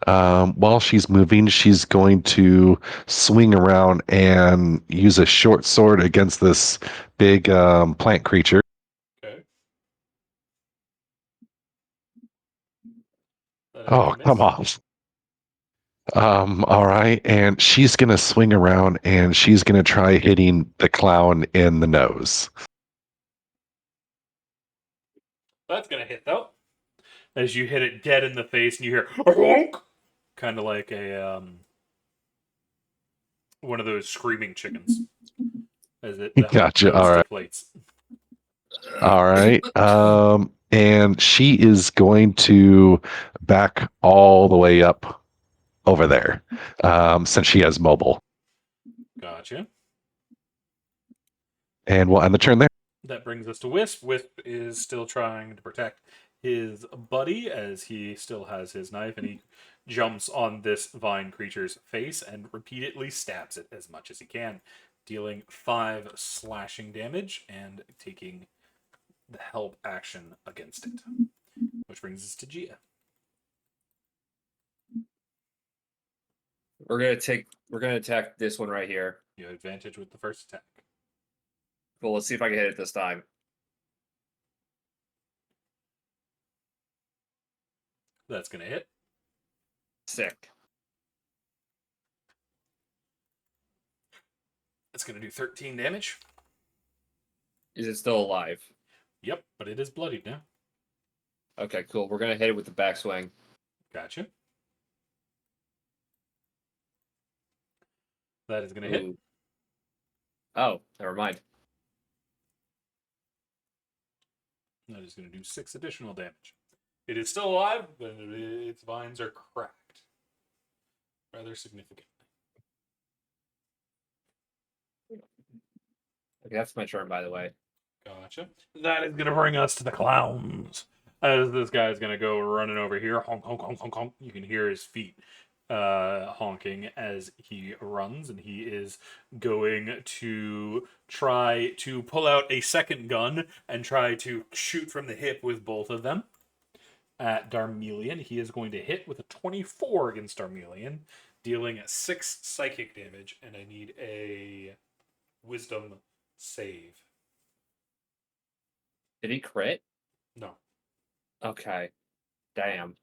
While she's moving, she's going to swing around and use a short sword against this big plant creature. Okay. Oh, come on. All right. And she's going to swing around and she's going to try hitting the clown in the nose. That's gonna hit though. As you hit it dead in the face, and you hear kind of like a one of those screaming chickens as the Gotcha. nose All right. deflates. All right. And she is going to back all the way up over there, since she has mobile. Gotcha. And we'll end the turn there. That brings us to Wisp. Wisp is still trying to protect his buddy as he still has his knife, and he jumps on this vine creature's face and repeatedly stabs it as much as he can, dealing 5 slashing damage and taking the help action against it. Which brings us to Gia. We're gonna attack this one right here. You have advantage with the first attack. Cool, let's see if I can hit it this time. That's going to hit. Sick. That's going to do 13 damage. Is it still alive? Yep, but it is bloodied now. Okay, cool. We're gonna hit it with the backswing. Gotcha. That is going to hit. Ooh. Oh, never mind. That is going to do 6 additional damage. It is still alive, but its vines are cracked rather significantly. Okay, that's my turn, by the way. Gotcha. That is going to bring us to the clowns. As this guy is going to go running over here, honk, honk, honk, honk, honk. You can hear his feet honking as he runs, and he is going to try to pull out a second gun and try to shoot from the hip with both of them at Darmelian. He is going to hit with a 24 against Darmelian, dealing 6 psychic damage, and I need a wisdom save. Did he crit? No. Okay. Damn.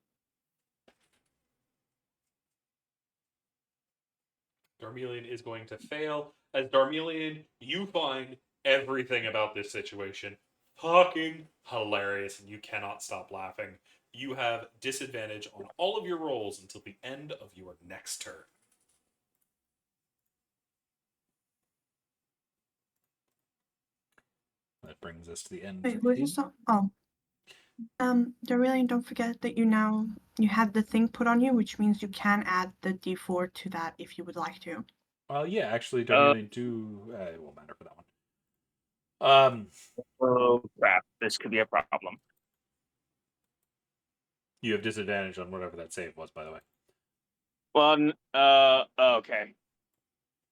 Darmelian is going to fail. As Darmelian, you find everything about this situation fucking hilarious, and you cannot stop laughing. You have disadvantage on all of your rolls until the end of your next turn. That brings us to the end. Wait, for who's Kate. this? Oh. Darelian, don't forget that you have the thing put on you, which means you can add the D4 to that if you would like to. Yeah, actually, Darelian it won't matter for that one. Oh crap! This could be a problem. You have disadvantage on whatever that save was, by the way. Well, okay.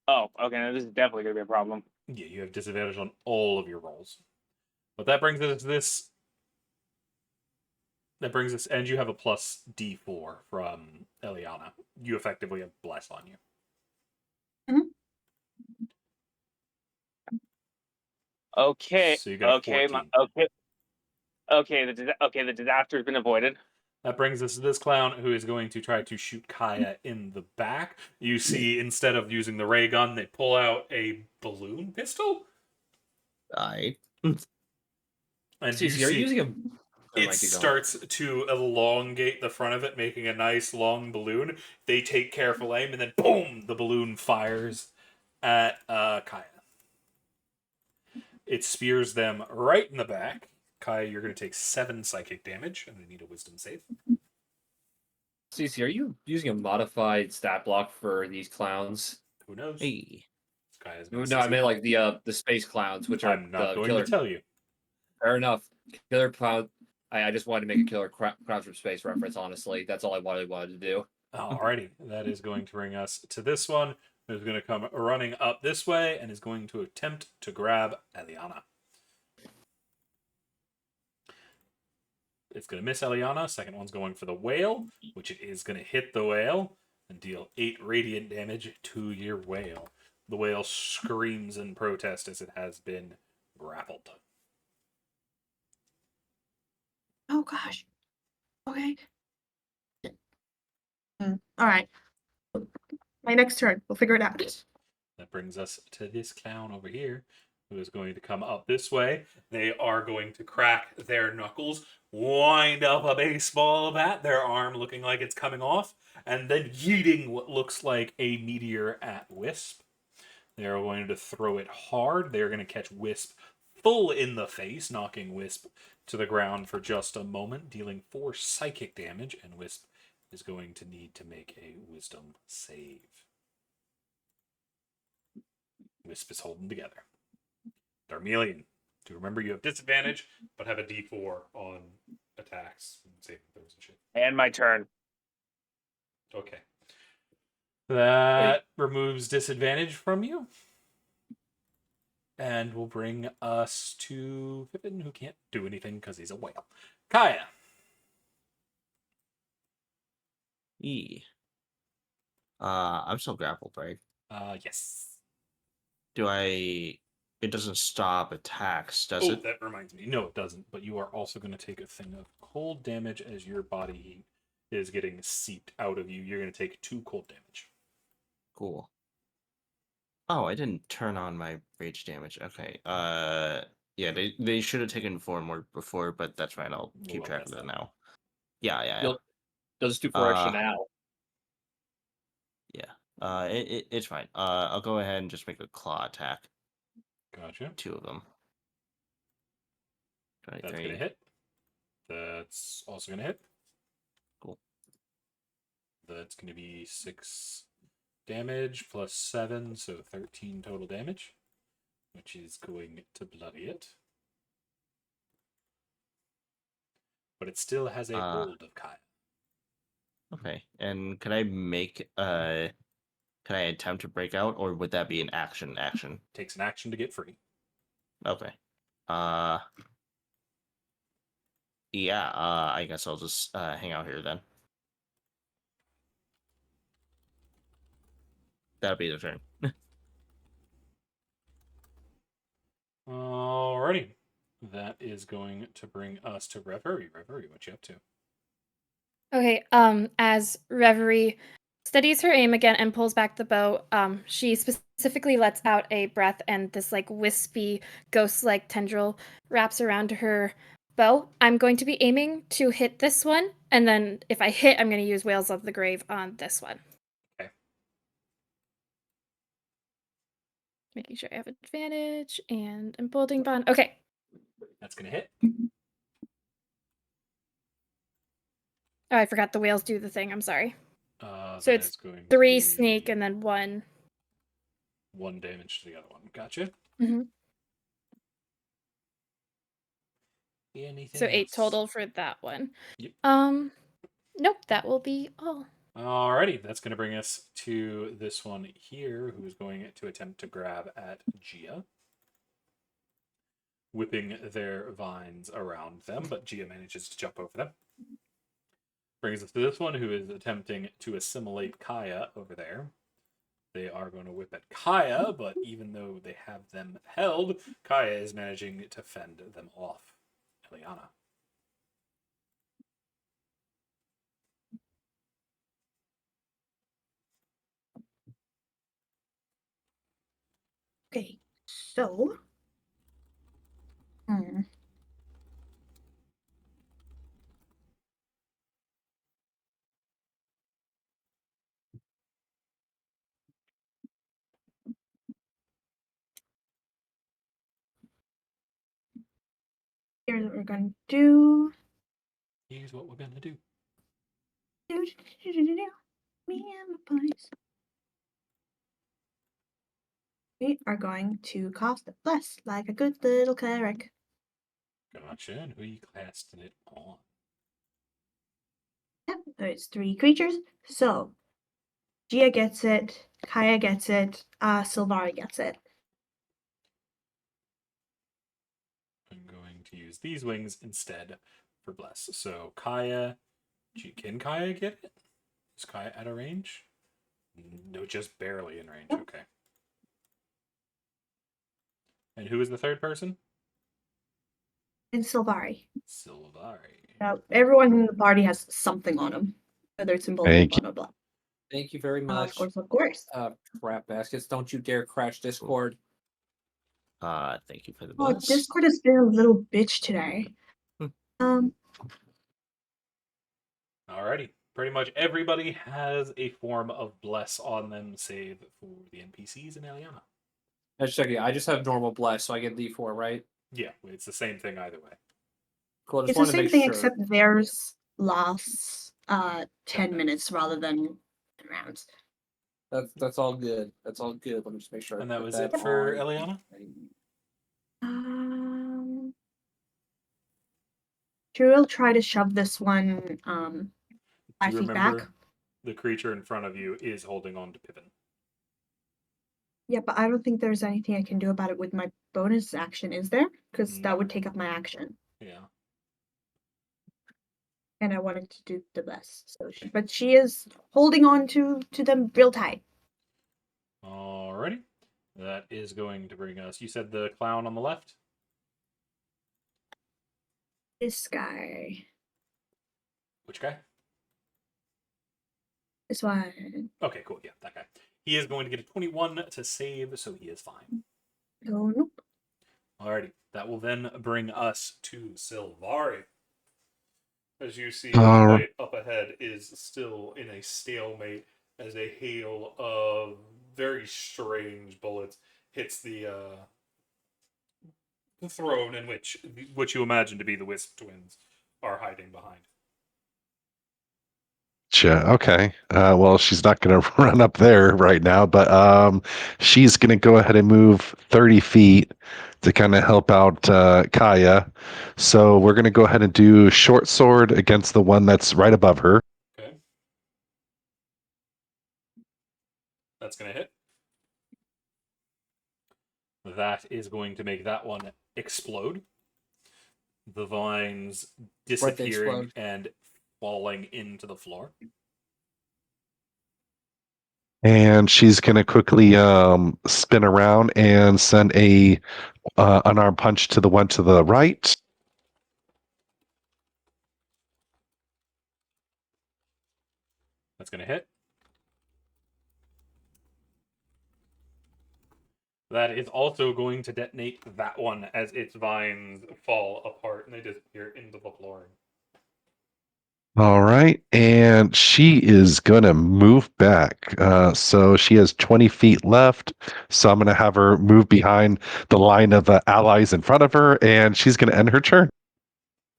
Oh, okay. Now this is definitely gonna be a problem. Yeah, you have disadvantage on all of your rolls. But that brings us to this. That brings us, and you have a plus D4 from Eliana. You effectively have bless on you. Okay. So you got a Okay. 14. The disaster has been avoided. That brings us to this clown who is going to try to shoot Kaya in the back. You see, instead of using the ray gun, they pull out a balloon pistol. I. And See, you are see you using a? Never it mind, keep going. starts to elongate the front of it, making a nice long balloon. They take careful aim, and then boom, the balloon fires at Kaya. It spears them right in the back. Kaya, you're going to take 7 psychic damage, and I need a wisdom save. Cece, are you using a modified stat block for these clowns? Who knows? Hey. Kaya's No, gonna I succeed. meant like the space clowns, which are I'm not the going killer. to tell you. Fair enough. Killer clown. I just wanted to make a killer clowns from space reference. Honestly, that's all I wanted to do. Alrighty, that is going to bring us to this one. Who's going to come running up this way and is going to attempt to grab Eliana. It's going to miss Eliana. Second one's going for the whale, which it is going to hit the whale and deal 8 radiant damage to your whale. The whale screams in protest as it has been grappled. Oh gosh. Okay. All right. My next turn. We'll figure it out. That brings us to this clown over here, who is going to come up this way. They are going to crack their knuckles, wind up a baseball bat, their arm looking like it's coming off, and then yeeting what looks like a meteor at Wisp. They are going to throw it hard. They are going to catch Wisp full in the face, knocking Wisp to the ground for just a moment, dealing 4 psychic damage, and Wisp is going to need to make a wisdom save. Wisp is holding together. Darmelian, do remember you have disadvantage, but have a D4 on attacks and saving throws and shit. And my turn. Okay. That removes disadvantage from you. And will bring us to Pippin, who can't do anything because he's a whale. Kaya. E. I'm still grappled, right? Yes. Do I? It doesn't stop attacks, does it? That reminds me. No, it doesn't. But you are also going to take a thing of cold damage as your body heat is getting seeped out of you. You're going to take 2 cold damage. Cool. Oh, I didn't turn on my rage damage. Okay. Yeah, they should have taken 4 more before, but that's fine. I'll keep track of that now. Yeah. They'll just do 4 extra Uh, now. Yeah. It's fine. I'll go ahead and just make a claw attack. Gotcha. 2 of them. That's going 23. to hit. That's also going to hit. Cool. That's going to be 6 damage plus 7, so 13 total damage, which is going to bloody it. But it still has a hold of Kaya. Okay. And can I make can I attempt to break out, or would that be an action? Takes an action to get free. Okay. Yeah, I guess I'll just hang out here then. That'll be the turn. Alrighty. That is going to bring us to Reverie. Reverie, what you up to? Okay, as Reverie steadies her aim again and pulls back the bow, she specifically lets out a breath, and this like wispy ghost-like tendril wraps around her bow. I'm going to be aiming to hit this one, and then if I hit, I'm going to use Wails of the Grave on this one. Okay. Making sure I have advantage, and I'm building bond. Okay. That's going to hit. Oh, I forgot the whales do the thing. I'm sorry. So That it's is going 3 to sneak be and then 1. 1 damage to the other one. Gotcha. Mm-hmm. Anything So 8 else? total for that one. Yep. Nope, that will be all. Alrighty, that's going to bring us to this one here, who is going to attempt to grab at Gia, whipping their vines around them, but Gia manages to jump over them. Brings us to this one, who is attempting to assimilate Kaya over there. They are going to whip at Kaya, but even though they have them held, Kaya is managing to fend them off. Eliana. Okay, so. Here's what we're going to do. Here's what we're going to do. Me and the ponies. We are going to cast a bless like a good little cleric. Gotcha. And who are you casting it on? Yep, there's 3 creatures. So, Gia gets it, Kaya gets it, Sylvari gets it. I'm going to use these wings instead for bless. So Kaya, can Kaya get it? Is Kaya at a range? No, just barely in range. Okay. And who is the third person? And Sylvari. Sylvari. Everyone in the party has something on them, whether it's symbolic Thank or blah, blah, Thank you very blah. much. Of course. Crap baskets, don't you dare crash Discord. Thank you for the Oh, bless. Discord has been a little bitch today. Alrighty. Pretty much everybody has a form of bless on them, save for the NPCs and Eliana. I just checking. I just have normal bless, so I get D4, right? Yeah, it's the same thing either way. Cool. I just It's the wanted to same make thing, sure. except theirs lasts 10 minutes rather than 10 rounds. That's all good. That's all good. Let me just make sure. And that I put was it for on. Eliana? Drew will try to shove this one 5 Do you feet remember back. the creature in front of you is holding on to Pippin? Yeah, but I don't think there's anything I can do about it with my bonus action, is there? Because No. that would take up my action. Yeah. And I wanted to do the best. So but she is holding on to them real tight. Alrighty. That is going to bring us. You said the clown on the left? This guy. Which guy? This one. Okay, cool. Yeah, that guy. He is going to get a 21 to save, so he is fine. Oh, nope. Alrighty. That will then bring us to Sylvari. As you see, the fight up ahead is still in a stalemate as a hail of very strange bullets hits the throne in which what you imagine to be the Wisp twins are hiding behind. Okay. Well, she's not going to run up there right now, but she's going to go ahead and move 30 feet to kind of help out Kaya. So we're going to go ahead and do short sword against the one that's right above her. Okay. That's going to hit. That is going to make that one explode. The vines disappearing and falling into the floor. And she's going to quickly spin around and send a unarmed punch to the one to the right. That's going to hit. That is also going to detonate that one as its vines fall apart and they disappear into the flooring. All right, and she is gonna move back. So she has 20 feet left. So I'm gonna have her move behind the line of allies in front of her, and she's gonna end her turn.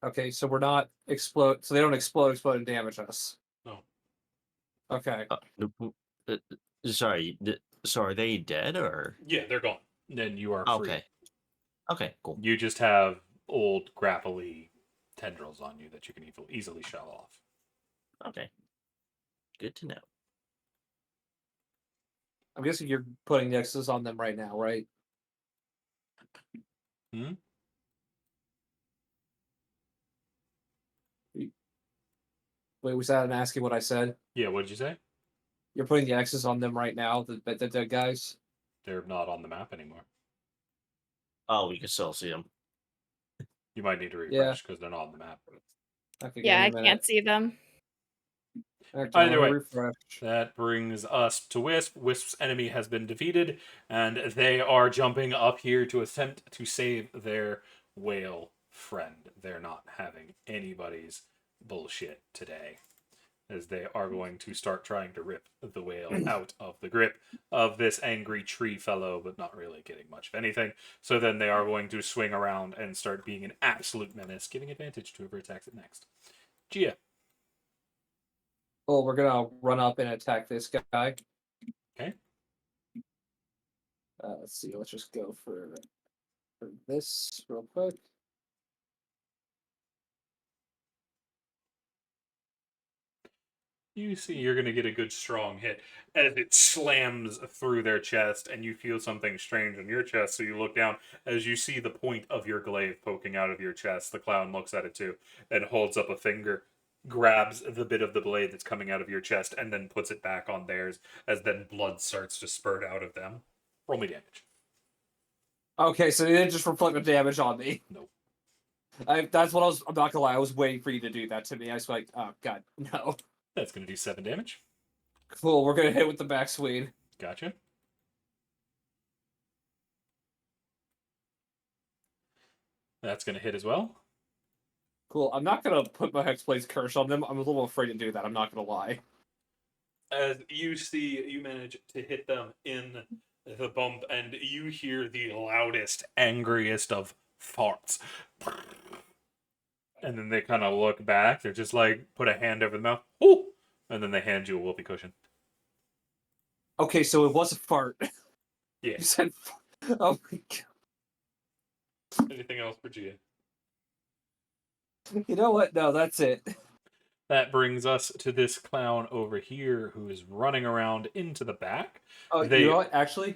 Okay, so we're not explode. So they don't explode and damage us. No. Okay. Uh, sorry, so are they dead or? Yeah, they're gone. Then you are free. Okay. Okay, cool. You just have old grapply tendrils on you that you can easily shove off. Okay. Good to know. I'm guessing you're putting nexus on them right now, right? Hmm? Wait, was that an asking what I said? Yeah, what did you say? You're putting the X's on them right now, the dead guys? They're not on the map anymore. Oh, we can still see them. You might need to Yeah. refresh because they're not on the map. Okay, Yeah, I give me a can't minute. see them. Okay, Either let me way. refresh. That brings us to Wisp. Wisp's enemy has been defeated, and they are jumping up here to attempt to save their whale friend. They're not having anybody's bullshit today, as they are going to start trying to rip the whale out of the grip of this angry tree fellow, but not really getting much of anything. So then they are going to swing around and start being an absolute menace, giving advantage to whoever attacks it next. Gia. Oh, we're gonna run up and attack this guy. Okay. Let's see. Let's just go for this real quick. You see, you're going to get a good strong hit as it slams through their chest, and you feel something strange in your chest. So you look down as you see the point of your glaive poking out of your chest. The clown looks at it too and holds up a finger, grabs the bit of the blade that's coming out of your chest, and then puts it back on theirs as then blood starts to spurt out of them. Roll me damage. Okay, so they didn't just reflect the damage on me. Nope. That's what I was. I'm not gonna lie. I was waiting for you to do that to me. I was like, oh god, no. That's going to do 7 damage. Cool. We're gonna hit with the back swing. Gotcha. That's going to hit as well. Cool. I'm not gonna put my Hexblade's curse on them. I'm a little afraid to do that. I'm not gonna lie. As you see, you manage to hit them in the bump, and you hear the loudest, angriest of farts. And then they kind of look back. They're just like, put a hand over the mouth. Oh! And then they hand you a whoopee cushion. Okay, so it was a fart. Yeah. You said, oh my god. Anything else for Gia? You know what? No, that's it. That brings us to this clown over here who is running around into the back. Oh, They- you know what? Actually,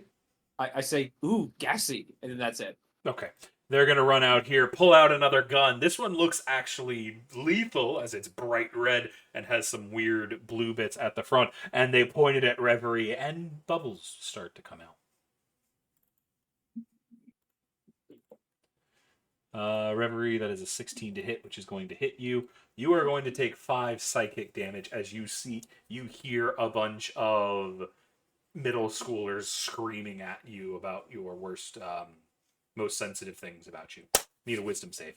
I say, ooh, gassy, and then that's it. Okay. They're going to run out here, pull out another gun. This one looks actually lethal as it's bright red and has some weird blue bits at the front. And they point it at Reverie, and bubbles start to come out. Reverie, that is a 16 to hit, which is going to hit you. You are going to take 5 psychic damage as you hear a bunch of middle schoolers screaming at you about your worst, most sensitive things about you. Need a wisdom save.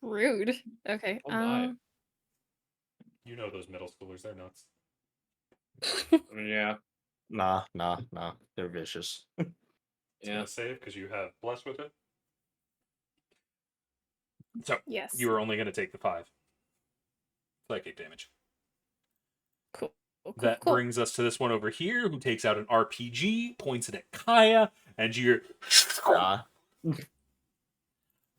Rude. Okay. Oh my. You know those middle schoolers, they're nuts. Yeah. Nah. They're vicious. It's Yeah. gonna save because you have blessed with it. So Yes. you are only going to take the 5 psychic damage. Cool. That brings us to this one over here, who takes out an RPG, points it at Kaya, and you hear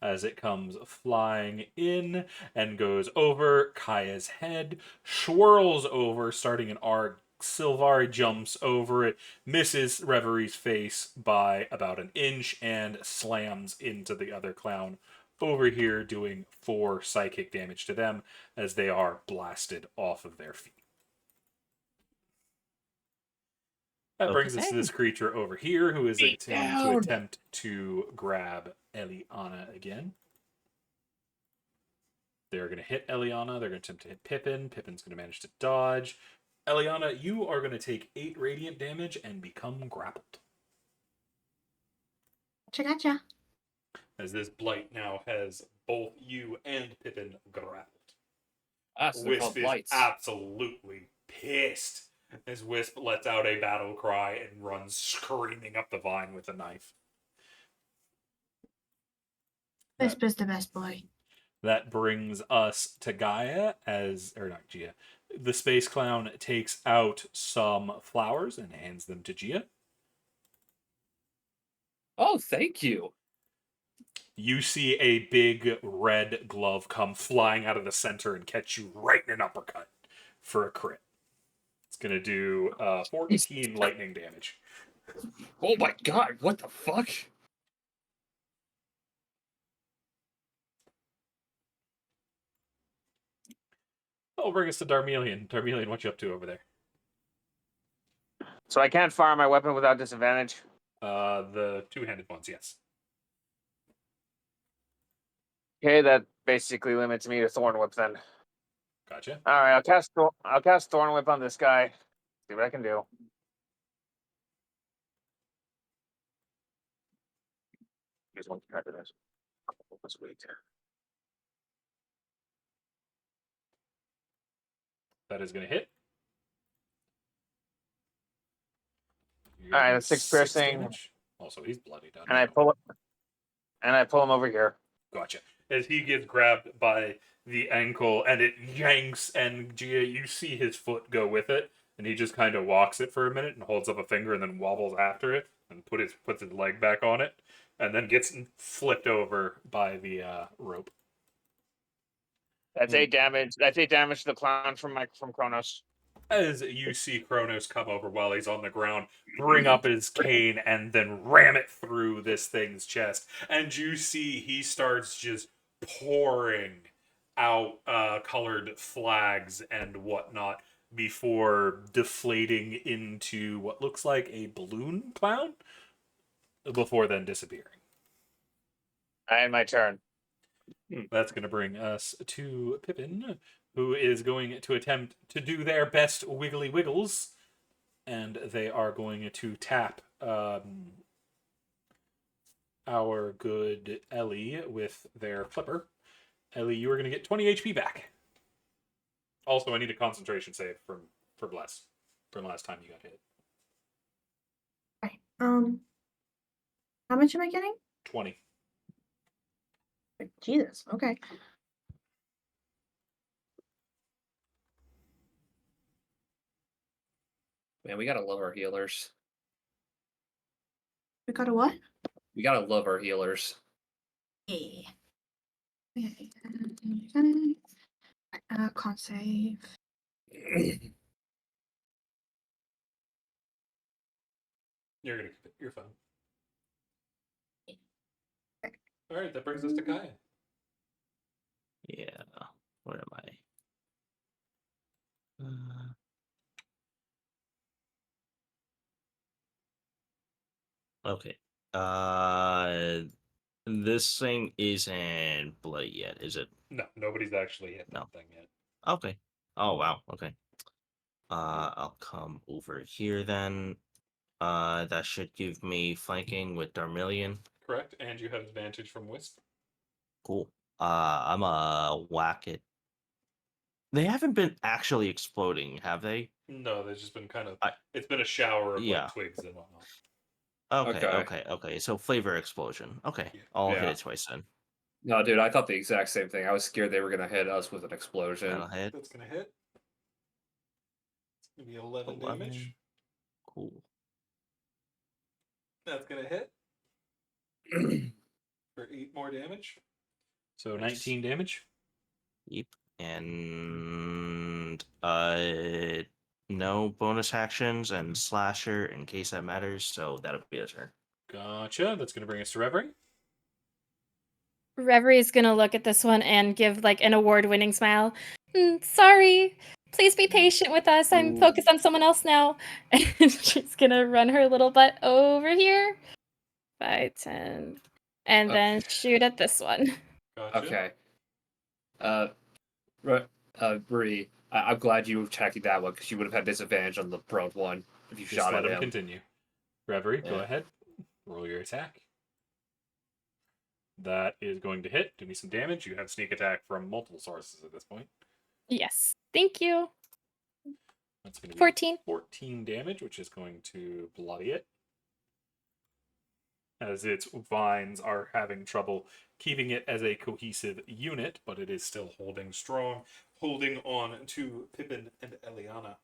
as it comes flying in and goes over Kaya's head, swirls over, starting an arc. Sylvari jumps over it, misses Reverie's face by about an inch, and slams into the other clown over here, doing 4 psychic damage to them as they are blasted off of their feet. That brings us to this creature over here, who is continuing to attempt to grab Eliana again. They're going to hit Eliana. They're going to attempt to hit Pippin. Pippin's going to manage to dodge. Eliana, you are going to take 8 radiant damage and become grappled. Gotcha. As this blight now has both you and Pippin grappled. So they're Wisp called is lights. absolutely pissed as Wisp lets out a battle cry and runs screaming up the vine with a knife. Wisp is the best boy. That brings us to Gaia or not Gia. The space clown takes out some flowers and hands them to Gia. Oh, thank you. You see a big red glove come flying out of the center and catch you right in an uppercut for a crit. It's going to do 14 lightning damage. Oh my god, what the fuck? That'll bring us to Darmelion. Darmelion, what you up to over there? So I can't fire my weapon without disadvantage. The two-handed ones, yes. Okay, that basically limits me to Thorn Whip then. Gotcha. All right, I'll cast Thorn Whip on this guy. See what I can do. Here's one card of this. Sweet. That is going to hit. All right, that's 6 piercing. Damage. Also, he's bloodied out. And I pull him over here. Gotcha. As he gets grabbed by the ankle and it yanks, and Gia, you see his foot go with it, and he just kind of walks it for a minute and holds up a finger and then wobbles after it and puts his leg back on it, and then gets flipped over by the rope. That's 8 damage. That's 8 damage to the clown from Kronos. As you see Kronos come over while he's on the ground, bring up his cane, and then ram it through this thing's chest. And you see he starts just pouring out colored flags and whatnot before deflating into what looks like a balloon clown before then disappearing. And my turn. That's going to bring us to Pippin, who is going to attempt to do their best wiggly wiggles, and they are going to tap our good Ellie with their flipper. Ellie, you are going to get 20 HP back. Also, I need a concentration save for Bless from last time you got hit. Okay. How much am I getting? 20. Jesus. Okay. Man, we gotta love our healers. We got a what? We gotta love our healers. Yeah. Okay. Con save. You're going to keep it. You're fine. All right, that brings us to Gaia. Yeah. Where am I? Okay. This thing isn't bloody yet, is it? No, nobody's actually hit No. that thing yet. Okay. Oh wow. Okay. I'll come over here then. That should give me flanking with Darmelion. Correct, and you have advantage from Wisp. Cool. I'm a whack it. They haven't been actually exploding, have they? No, there's just been kind of. It's been a shower of like twigs and whatnot. Okay. So flavor explosion. Okay, Yeah. I'll hit Yeah. it twice then. No, dude, I thought the exact same thing. I was scared they were gonna hit us with an explosion. That'll hit. That's gonna hit. It's gonna be 11 11. damage. Cool. That's gonna hit for 8 more damage. So Nice. 19 damage. Yep. And no bonus actions and slasher in case that matters. So that'll be a turn. Gotcha. That's gonna bring us to Reverie. Reverie is gonna look at this one and give like an award-winning smile. Sorry, please be patient with us. I'm Ooh. focused on someone else now. And she's gonna run her little butt over here. 5, 10, and then shoot at this one. Gotcha. Okay. Bree, I'm glad you attacked that one because you would have had disadvantage on the prone one if you Just shot let at him him. continue. Reverie, go Yeah. ahead. Roll your attack. That is going to hit. Do me some damage. You have sneak attack from multiple sources at this point. Yes. Thank you. That's going to be 14. 14 damage, which is going to bloody it. As its vines are having trouble keeping it as a cohesive unit, but it is still holding strong, holding on to Pippin and Eliana.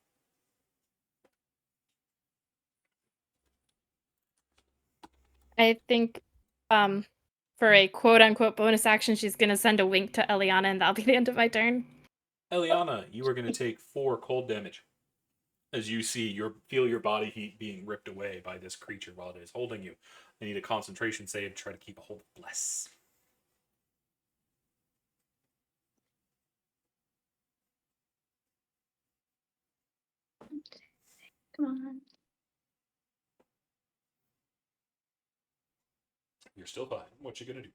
I think for a quote unquote bonus action, she's gonna send a wink to Eliana, and that'll be the end of my turn. Eliana, you are going to take 4 cold damage as you feel your body heat being ripped away by this creature while it is holding you. I need a concentration save to try to keep a hold of Bless. Come on. You're still fine. What you gonna do?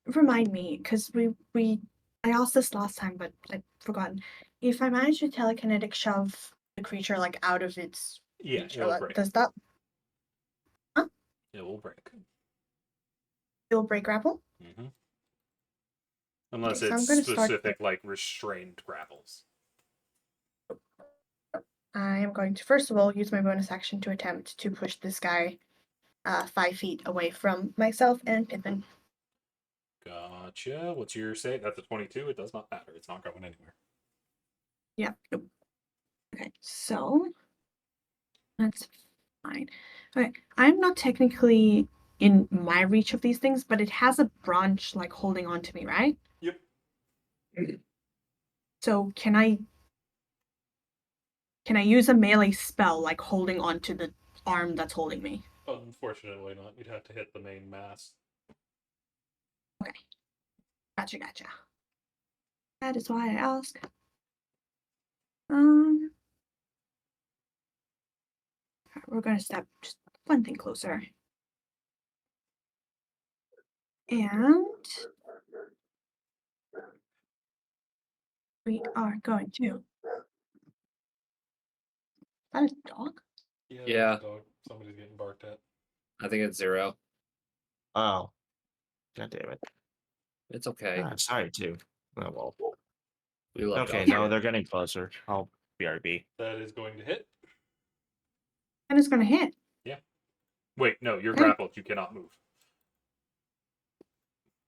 Remind me, because I asked this last time, but I've forgotten. If I manage to telekinetic shove the creature like out of its Yeah, reach, it'll break. does that It will break. still break grapple? Mm-hmm. Unless Okay, so I'm it's gonna start specific, like restrained grapples. I am going to first of all use my bonus action to attempt to push this guy 5 feet away from myself and Pippin. Gotcha. What's your say? That's a 22. It does not matter. It's not going anywhere. Yeah. Nope. Okay, so that's fine. Okay, I'm not technically in my reach of these things, but it has a branch like holding on to me, right? Yep. So can I use a melee spell like holding on to the arm that's holding me? Unfortunately not. You'd have to hit the main mass. Okay. Gotcha. That is why I ask. We're gonna step just one thing closer. And we are going to. Is that a dog? Yeah. That's a dog. Somebody's getting barked at. I think it's 0. Oh. God damn it. It's okay. Ah, sorry, too. Oh, well. We love Okay, dogs no, here. they're getting closer. I'll BRB. That is going to hit. And it's gonna hit. Wait, no, you're Okay. grappled. You cannot move.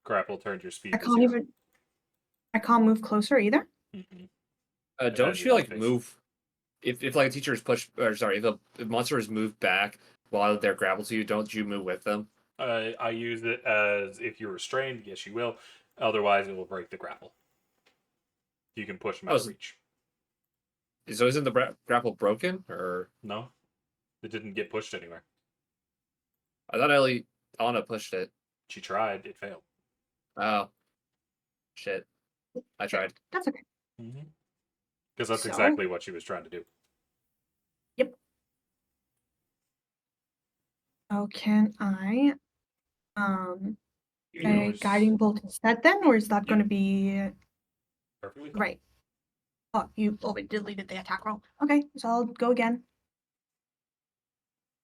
Grapple turned your speed I to can't 0. even. I can't move closer either. Mm-hmm. Don't you you have like face. move if like a teacher is pushed, or sorry, if monster is moved back while they're grappled to you? Don't you move with them? I use it as if you're restrained. Yes, you will. Otherwise, it will break the grapple. You can push them out of reach. So isn't the grapple broken, or No, it didn't get pushed anywhere. I thought Anna pushed it. She tried. It failed. Oh, shit! I tried. That's okay. Because that's So- exactly what she was trying to do. Yep. Oh, can I a guiding bolt instead then, or is that Yep. going to be Perfectly fine. right? Oh, you deleted the attack roll. Okay, so I'll go again.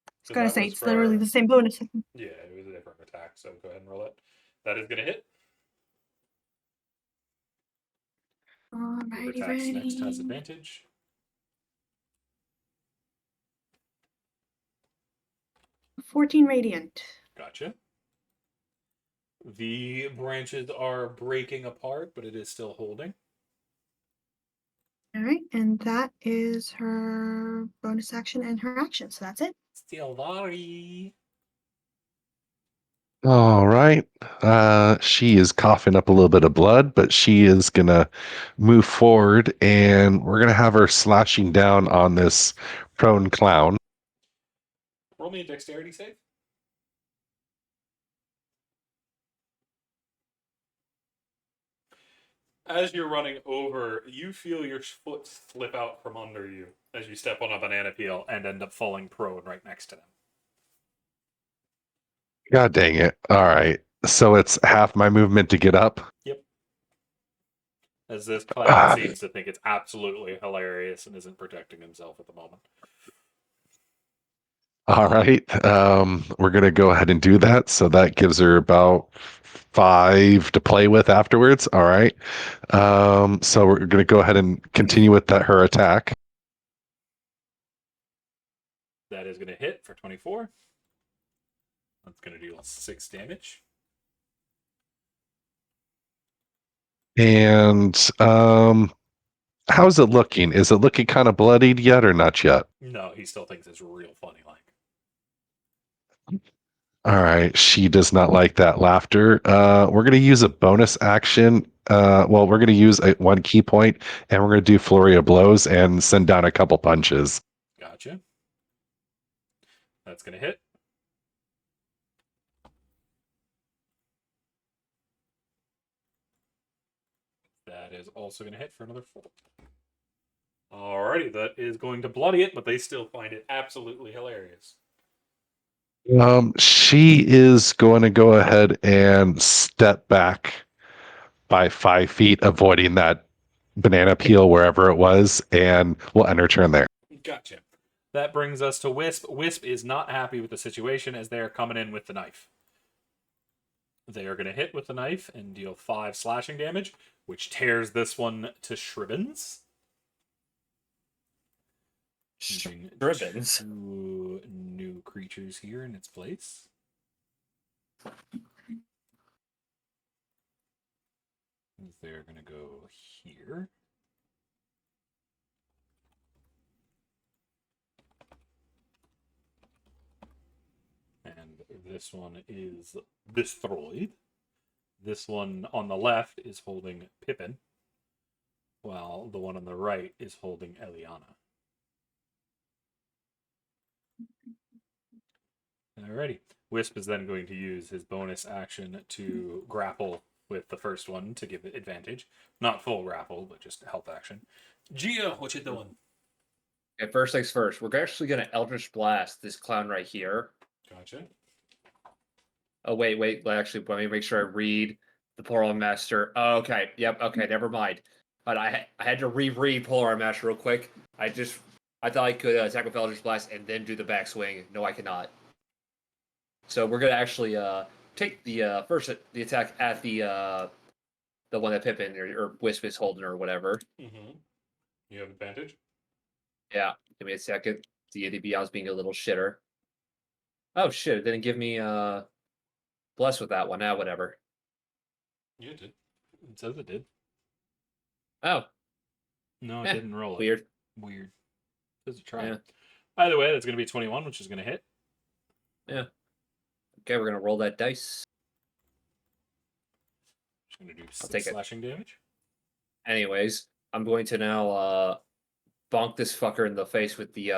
I was So gonna that say was it's for- literally the same bonus. Yeah, it was a different attack, so go ahead and roll it. That is going to hit. Whoever Alrighty, attacks next has ready. advantage. 14 radiant. Gotcha. The branches are breaking apart, but it is still holding. All right, and that is her bonus action and her action. So that's it. Still Lari. All right. She is coughing up a little bit of blood, but she is gonna move forward, and we're gonna have her slashing down on this prone clown. Roll me a dexterity save. As you're running over, you feel your foot slip out from under you as you step on a banana peel and end up falling prone right next to them. God dang it. All right. So it's half my movement to get up. Yep. As this clown seems to think it's absolutely hilarious and isn't protecting himself at the moment. All right. We're gonna go ahead and do that. So that gives her about 5 to play with afterwards. All right. So we're gonna go ahead and continue with her attack. That is going to hit for 24. That's going to deal 6 damage. And how's it looking? Is it looking kind of bloodied yet or not yet? No, he still thinks it's real funny. Like, All right, she does not like that laughter. We're going to use a bonus action. Well, we're going to use one key point, and we're going to do flurry of blows and send down a couple punches. gotcha. That's going to hit. That is also going to hit for another 4. Alrighty, that is going to bloody it, but they still find it absolutely hilarious. She is going to go ahead and step back by 5 feet, avoiding that banana peel wherever it was, and we'll end her turn there. Gotcha. That brings us to Wisp. Wisp is not happy with the situation as they are coming in with the knife. They are going to hit with the knife and deal 5 slashing damage, which tears this one to shribbins. Ribbons. 2 new creatures here in its place. They're going to go here. And this one is destroyed. This one on the left is holding Pippin, while the one on the right is holding Eliana. Alrighty. Wisp is then going to use his bonus action to grapple with the first one to give it advantage. Not full grapple, but just help action. Gia, what you doing? Okay, first things first. We're actually going to Eldritch Blast this clown right here. Gotcha. Oh, wait. Actually, let me make sure I read the Polar Master. Oh, okay. Yep. Okay. Never mind. But I had to reread Polar Master real quick. I thought I could attack with Eldritch Blast and then do the backswing. No, I cannot. So we're gonna actually take the first the attack at the one that Pippin or Wisp is holding or whatever. Mm-hmm. You have advantage? Yeah. Give me a second. The ADB, I was being a little shitter. Oh shit! It didn't give me bless with that one. Now whatever. Yeah, it did. It says it did. Oh. No, it didn't roll it. Weird. Weird. Says it tried. Yeah. Either way, that's going to be 21, which is going to hit. Yeah. Okay, we're gonna roll that dice. Just going to do I'll 6 take it. slashing damage. Anyways, I'm going to now bonk this fucker in the face with the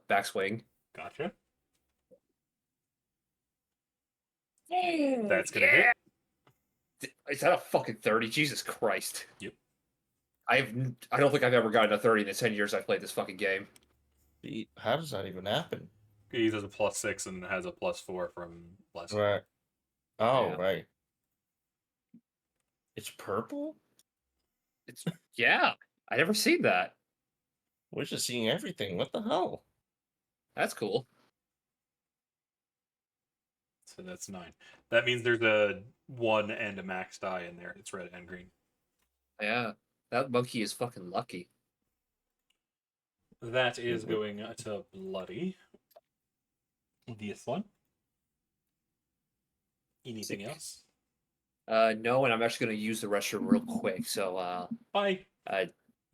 backswing. Gotcha. That's going to hit. Is that a fucking 30? Jesus Christ. Yep. I don't think I've ever gotten a 30 in the 10 years I've played this fucking game. How does that even happen? He uses a +6 and has a +4 from blessing. Right. Oh, Yeah. right. It's purple? Yeah, I never seen that. We're just seeing everything. What the hell? That's cool. So that's 9. That means there's a 1 and a max die in there. It's red and green. Yeah, that monkey is fucking lucky. That is going to bloody this one. Anything else? No, and I'm actually going to use the restroom real quick. So, Bye.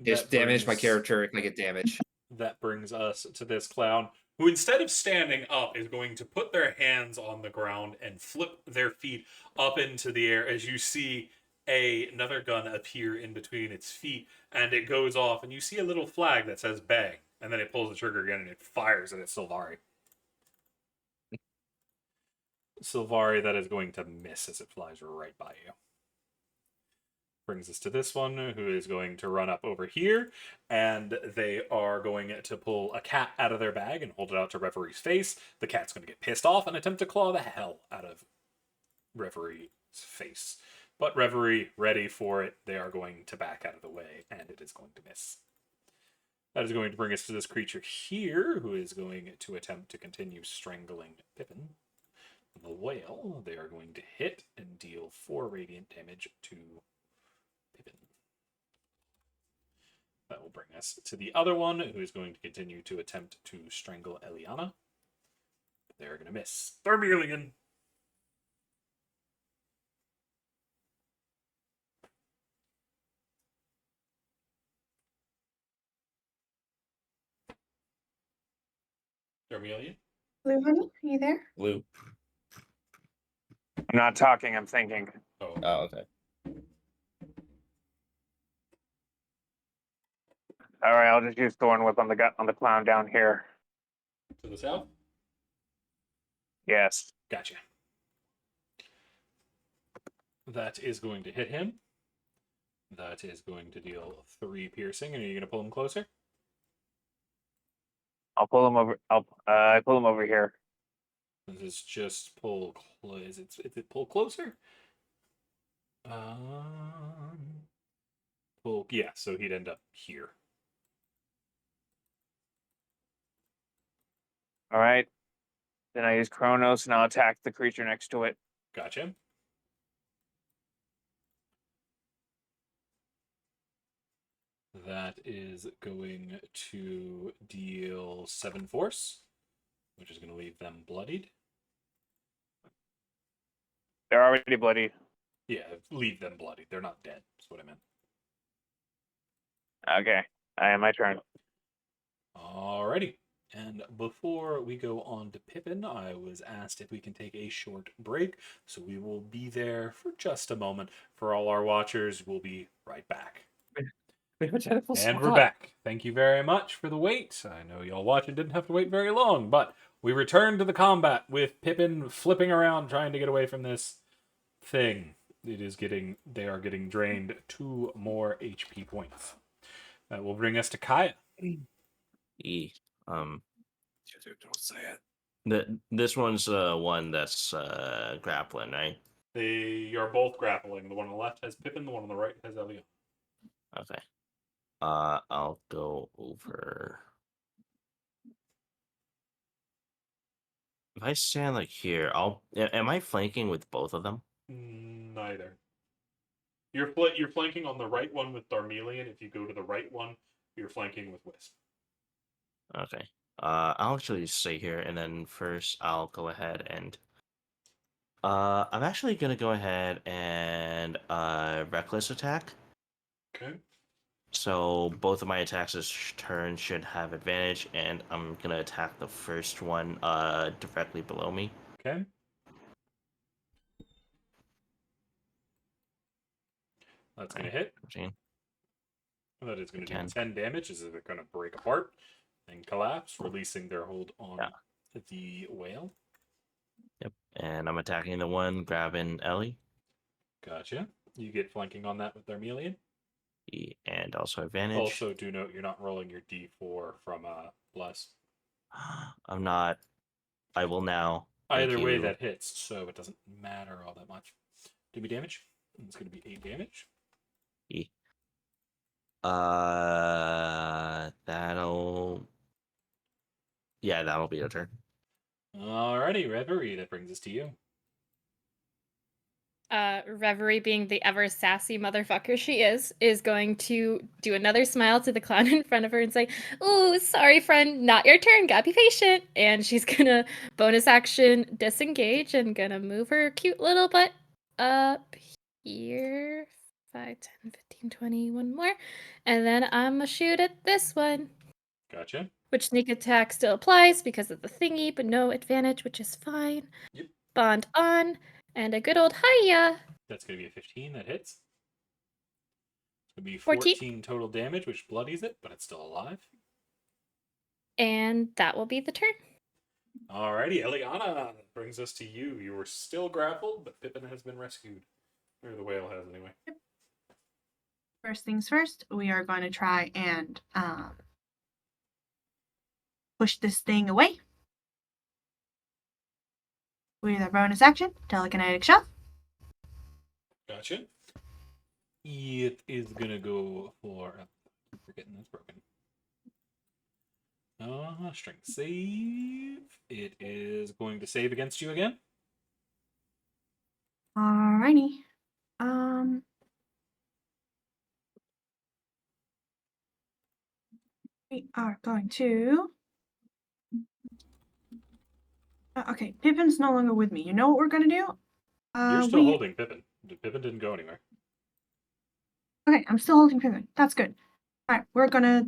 just damage my character if I get damage. That brings us to this clown, who instead of standing up is going to put their hands on the ground and flip their feet up into the air as you see another gun appear in between its feet, and it goes off, and you see a little flag that says bang, and then it pulls the trigger again and it fires at Sylvari. Sylvari, that is going to miss as it flies right by you. Brings us to this one, who is going to run up over here, and they are going to pull a cat out of their bag and hold it out to Referee's face. The cat's going to get pissed off and attempt to claw the hell out of Referee's face. But Referee, ready for it, they are going to back out of the way, and it is going to miss. That is going to bring us to this creature here, who is going to attempt to continue strangling Pippin. The whale, they are going to hit and deal 4 radiant damage to Pippin. That will bring us to the other one, who is going to continue to attempt to strangle Eliana. They're going to miss. Thermelian! Thermelian? Blue honey, are you there? Blue. I'm not talking. I'm thinking. Oh, Oh, okay. All right, I'll just use Thorn Whip on the clown down here. to the south? Yes. Gotcha. That is going to hit him. That is going to deal 3 piercing. And are you going to pull him closer? I'll pull him over. I pull him over here. This is just pull. Is it pull closer? Pull. Yeah. So he'd end up here. All right. Then I use Kronos and I'll attack the creature next to it. Gotcha. That is going to deal 7 force, which is going to leave them bloodied. They're already bloody. Yeah, leave them bloodied. They're not dead. That's what I meant. Okay. My turn. Alrighty. And before we go on to Pippin, I was asked if we can take a short break. So we will be there for just a moment. For all our watchers, we'll be right back. And we're back. Thank you very much for the wait. I know y'all watching didn't have to wait very long, but we returned to the combat with Pippin flipping around trying to get away from this thing. They are getting drained 2 more HP points. That will bring us to Kaya. Don't say it. This one's one that's grappling, right? They are both grappling. The one on the left has Pippin, the one on the right has Elio. Okay. I'll go over. If I stand like here, am I flanking with both of them? Neither. You're flanking on the right one with Darmelian. If you go to the right one, you're flanking with Wisp. Okay. I'll actually stay here, and then first I'll go ahead and I'm actually gonna go ahead and reckless attack. Okay. So both of my attacks this turn should have advantage, and I'm gonna attack the first one directly below me. Okay. That's going to hit. 14. That is going to do 10. 10 damage as they're going to break apart and collapse, releasing their hold on the whale. Yep. And I'm attacking the one grabbing Ellie. Gotcha. You get flanking on that with Darmelian. And also advantage. Also, do note you're not rolling your D4 from Bless. I'm not. I will now. Either way, that hits, so it doesn't matter all that much. Do me damage. It's going to be 8 damage. That'll be your turn. Alrighty, Reverie, that brings us to you. Reverie, being the ever sassy motherfucker she is going to do another smile to the clown in front of her and say, "Ooh, sorry, friend, not your turn. Gotta be patient." And she's gonna bonus action disengage and gonna move her cute little butt up here. 5, 10, 15, 20, one more. And then I'm gonna shoot at this one. Gotcha. Which sneak attack still applies because of the thingy, but no advantage, which is fine. Yep. Bond on. And a good old hiya. That's going to be a 15. That hits. It's going to be 14. 14 total damage, which bloodies it, but it's still alive. And that will be the turn. Alrighty, Eliana, that brings us to you. You were still grappled, but Pippin has been rescued. Or the whale has, anyway. Yep. First things first, we are going to try and push this thing away. With our bonus action, telekinetic shove. Gotcha. It is gonna go for. I'm forgetting that's broken. Strength save. It is going to save against you again. Alrighty. We are going to. Okay, Pippin's no longer with me. You know what we're gonna do? You're still holding Pippin. Pippin didn't go anywhere. Okay, I'm still holding Pippin. That's good. All right, we're gonna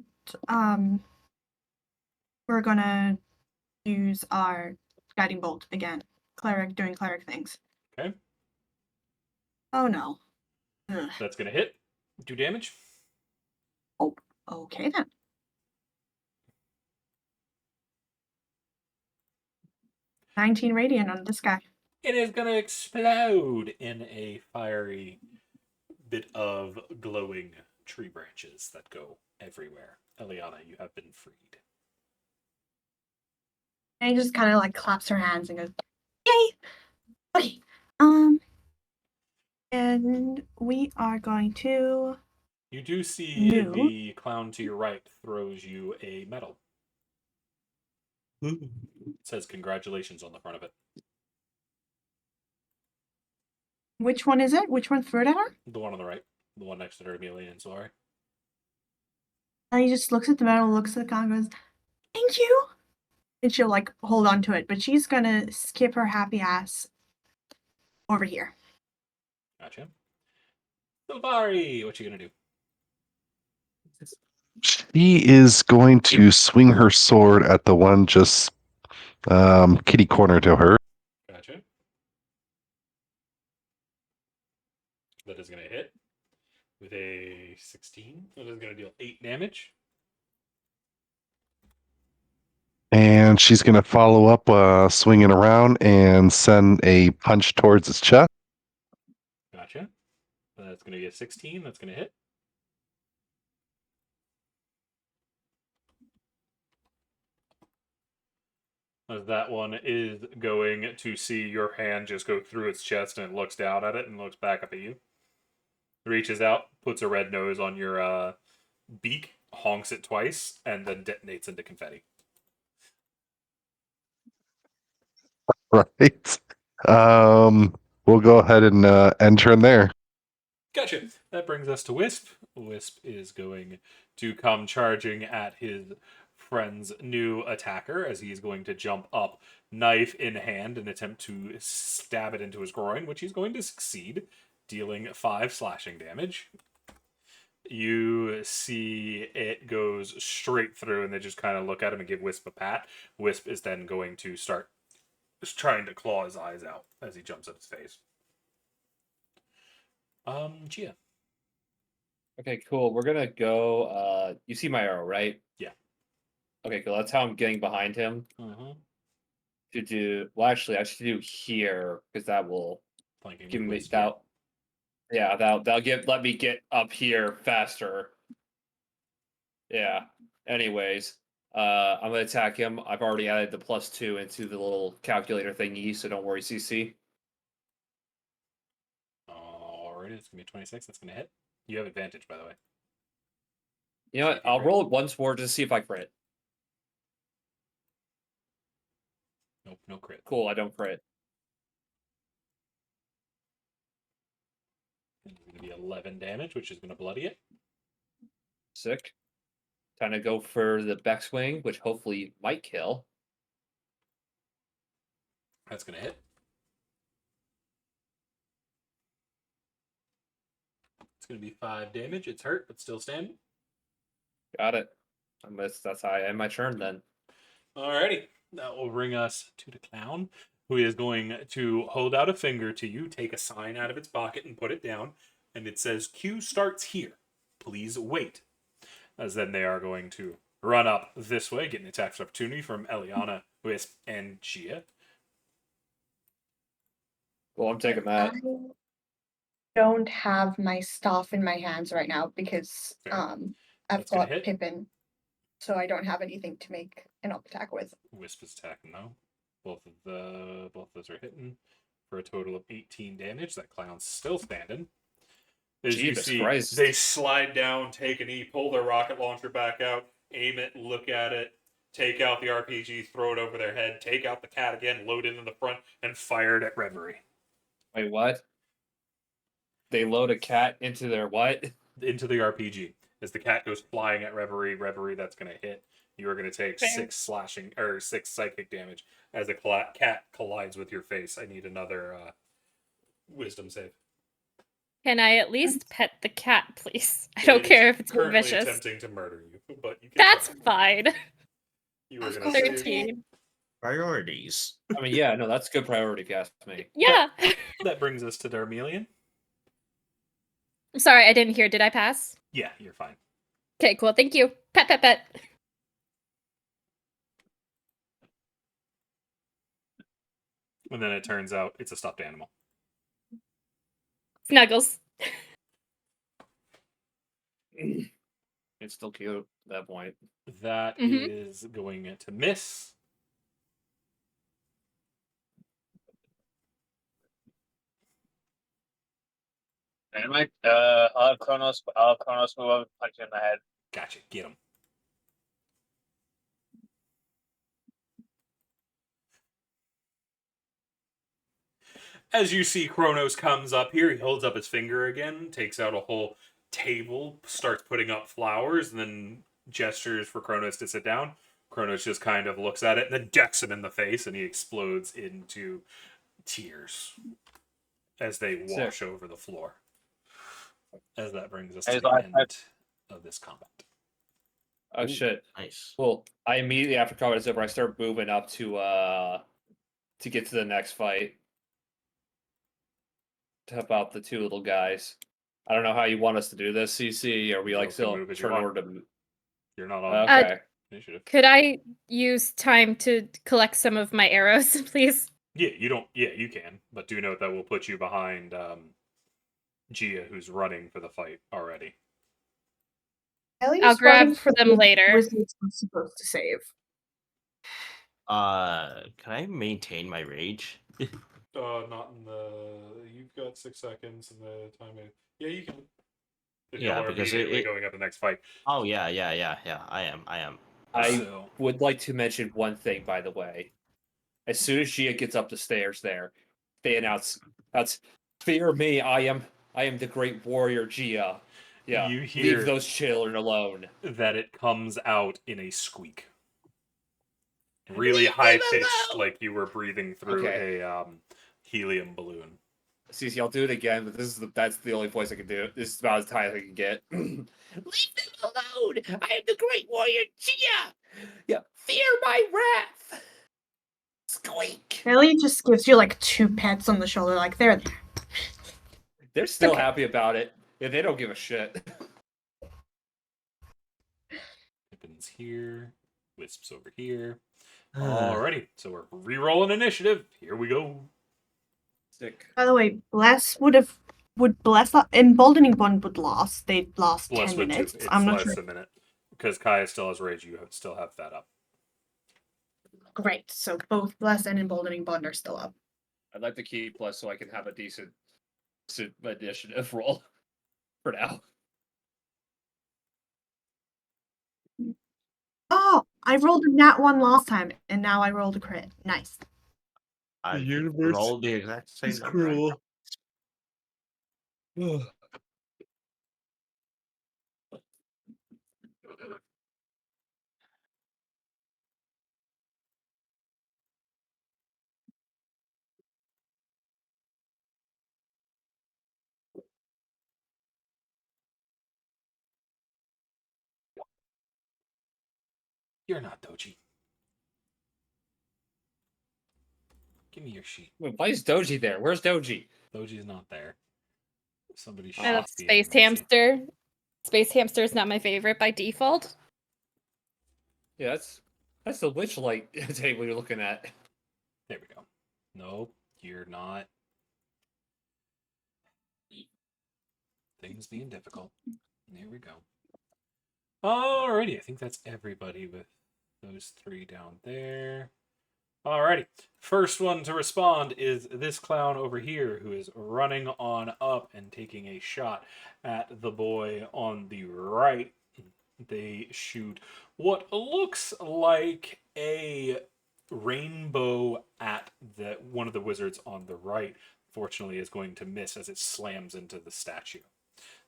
use our guiding bolt again. Cleric doing cleric things. Okay. Oh no. Ugh. That's going to hit. Do damage. Oh, okay then. $19 radiant on this guy. It is going to explode in a fiery bit of glowing tree branches that go everywhere. Eliana, you have been freed. And he just kind of like claps her hands and goes, "Yay!" Okay. And we are going to. You do see No. the clown to your right throws you a medal. It says congratulations on the front of it. Which one is it? Which one threw it at her? The one on the right. The one next to her, Amelia and Solari. And he just looks at the medal, looks at the con, goes, "Thank you." And she'll like hold on to it, but she's gonna skip her happy ass over here. Gotcha. Solari, what you gonna do? She is going to swing her sword at the one just kitty corner to her. Gotcha. That is going to hit with a 16. That is going to deal 8 damage. And she's going to follow up swinging around and send a punch towards its chest. Gotcha. That's going to be a 16. That's going to hit. As that one is going to see your hand just go through its chest, and it looks down at it and looks back up at you. Reaches out, puts a red nose on your beak, honks it twice, and then detonates into confetti. Right. We'll go ahead and end turn there. Gotcha. That brings us to Wisp. Wisp is going to come charging at his friend's new attacker as he's going to jump up, knife in hand, and attempt to stab it into his groin, which he's going to succeed, dealing 5 slashing damage. You see it goes straight through, and they just kind of look at him and give Wisp a pat. Wisp is then going to start trying to claw his eyes out as he jumps at his face. Gia. Okay, cool. We're gonna go. You see my arrow, right? Yeah. Okay, cool. That's how I'm getting behind him. To do. Well, actually, I should do here because that will give me that. Yeah, that'll let me get up here faster. Yeah. Anyways, I'm gonna attack him. I've already added the +2 into the little calculator thingy, so don't worry, CC. Alright, it's gonna be 26. That's gonna hit. You have advantage, by the way. You know what? I'll roll it once more just to see if I crit. Nope, no crit. Cool, I don't crit. It's gonna be 11 damage, which is gonna bloody it. Sick. Time to go for the back swing, which hopefully might kill. That's gonna hit. It's gonna be 5 damage. It's hurt, but still standing. Got it. That's how I end my turn then. Alrighty. That will bring us to the clown, who is going to hold out a finger to you, take a sign out of its pocket, and put it down. And it says, Q starts here. Please wait. As then they are going to run up this way, getting attack of opportunity from Eliana, Wisp, and Gia. Well, I'm taking that. I don't have my staff in my hands right now because Fair. I've That's gonna got hit. Pippin, so I don't have anything to make an up attack with. Wisp is attacking though. Both of those are hitting for a total of 18 damage. That clown's still standing. As you Jesus see, Christ. they slide down, take an E, pull their rocket launcher back out, aim it, look at it, take out the RPG, throw it over their head, take out the cat again, load it in the front, and fire it at Reverie. Wait, what? They load a cat into their what? Into the RPG. As the cat goes flying at Reverie, that's going to hit. You are going to take Fair. 6 slashing or 6 psychic damage as the cat collides with your face. I need another wisdom save. Can I at least pet the cat, please? I don't care if it's currently vicious. attempting to murder you, but you can That's try. fine. You were Of going course to you save. 13. Priorities. I mean, yeah, no, that's good priority if you ask me. Yeah. That brings us to Darmelion. I'm sorry, I didn't hear. Did I pass? Yeah, you're fine. Okay, cool. Thank you. Pet, pet, pet. And then it turns out it's a stuffed animal. Snuggles. It's still cute at that point. That Mhm. is going to miss. Dynamite. I'll have Kronos move up and punch you in the head. Gotcha. Get him. As you see, Kronos comes up here. He holds up his finger again, takes out a whole table, starts putting up flowers, and then gestures for Kronos to sit down. Kronos just kind of looks at it and then decks him in the face, and he explodes into tears as they wash over the floor. As that brings us to the end of this combat. Oh Ooh, shit. Nice. Well, I immediately after combat is over, I start moving up to get to the next fight. To help out the two little guys. I don't know how you want us to do this, CC. Are we You like can still move as you turn want. over to You're not on okay. initiative. Could I use time to collect some of my arrows, please? Yeah, you don't. Yeah, you can, but do note that will put you behind Gia, who's running for the fight already. I'll grab them later. Was supposed to save? Can I maintain my rage? Not in the. You've got 6 seconds in the time. Yeah, you can. If Yeah, y'all are because immediately it- going up the next fight. Oh yeah. I am. I So would like to mention one thing, by the way. As soon as Gia gets up the stairs there, they announce that's fear me, I am the great warrior Gia. Yeah. you hear Leave those children alone. that it comes out in a squeak. Really high pitched, like you were breathing through a helium balloon. Cece, I'll do it again, but that's the only voice I can do. This is about as high as I can get. Leave them alone! I am the great warrior Gia! Yeah, fear my wrath! Squeak! Ellie just gives you like 2 pats on the shoulder, like there. They're still Okay. happy about it. Yeah, they don't give a shit. Pippin's here. Wisp's over here. Alrighty, so we're re-rolling initiative. Here we go. Stick. By the way, Bless would Bless emboldening bond would last. They'd last Bless 10 with minutes. 2. It's I'm not less sure. a minute. Because Kaya still has rage, you still have that up. Great. So both Bless and emboldening bond are still up. I'd like to keep Bless so I can have a decent initiative roll for now. Oh, I rolled a nat 1 last time, and now I rolled a crit. Nice. I universe rolled the exact same It's number. cruel. You're not Doji. Give me your sheet. Wait, why is Doji there? Where's Doji? Doji's not there. Somebody should I love be Space messy. Hamster. Space Hamster is not my favorite by default. Yeah, that's the witch light table you're looking at. There we go. Nope, you're not. Things being difficult. There we go. Alrighty, I think that's everybody with those 3 down there. Alrighty. First one to respond is this clown over here who is running on up and taking a shot at the boy on the right. they shoot what looks like a rainbow at one of the wizards on the right. Fortunately, is going to miss as it slams into the statue.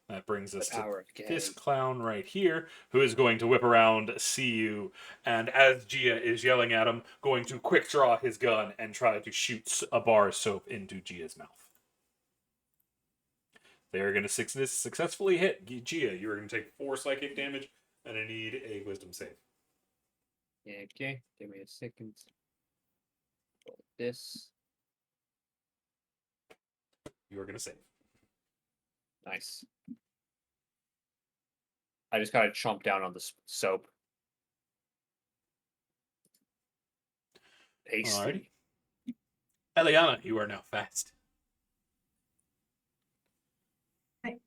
That brings us to Power of this gay. clown right here, who is going to whip around, see you, and as Gia is yelling at him, going to quick draw his gun and try to shoot a bar of soap into Gia's mouth. They are going to successfully hit Gia. You are going to take 4 psychic damage, and I need a wisdom save. Okay, give me a second. Roll this. You are going to save. Nice. I just gotta chomp down on the soap. Hasty. Alrighty. Eliana, you are now fast.